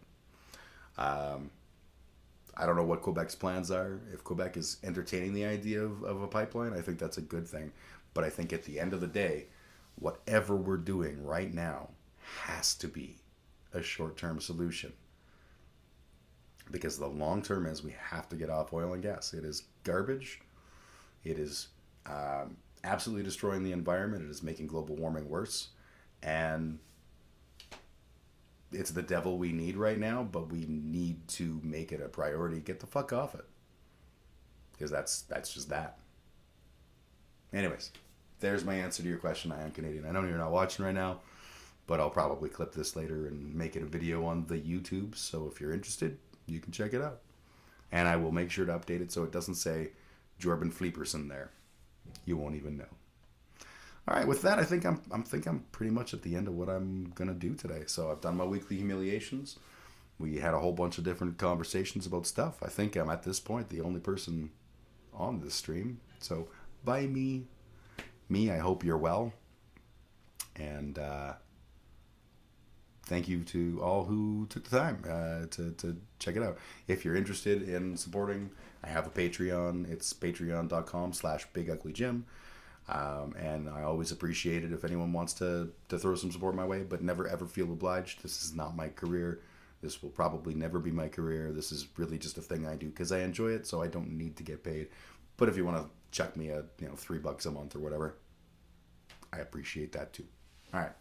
I don't know what Quebec's plans are. If Quebec is entertaining the idea of a pipeline, I think that's a good thing. But I think at the end of the day, whatever we're doing right now has to be a short-term solution. Because the long term is we have to get off oil and gas. It is garbage. It is absolutely destroying the environment. It is making global warming worse. And it's the devil we need right now, but we need to make it a priority. Get the fuck off it. Because that's just that. Anyways, there's my answer to your question. I am Canadian. I know you're not watching right now, but I'll probably clip this later and make it a video on the YouTube. So if you're interested, you can check it out. And I will make sure to update it so it doesn't say Jorben Fleeperson there. You won't even know. All right, with that, I think I'm pretty much at the end of what I'm gonna do today. So I've done my weekly humiliations. We had a whole bunch of different conversations about stuff. I think I'm at this point the only person on this stream. So bye me. I hope you're well. And thank you to all who took the time to check it out. If you're interested in supporting, I have a Patreon. It's patreon.com/BigUglyJim. And I always appreciate it if anyone wants to throw some support my way, but never ever feel obliged. This is not my career. This will probably never be my career. This is really just a thing I do because I enjoy it, so I don't need to get paid. But if you want to chuck me $3 a month or whatever, I appreciate that too. All right.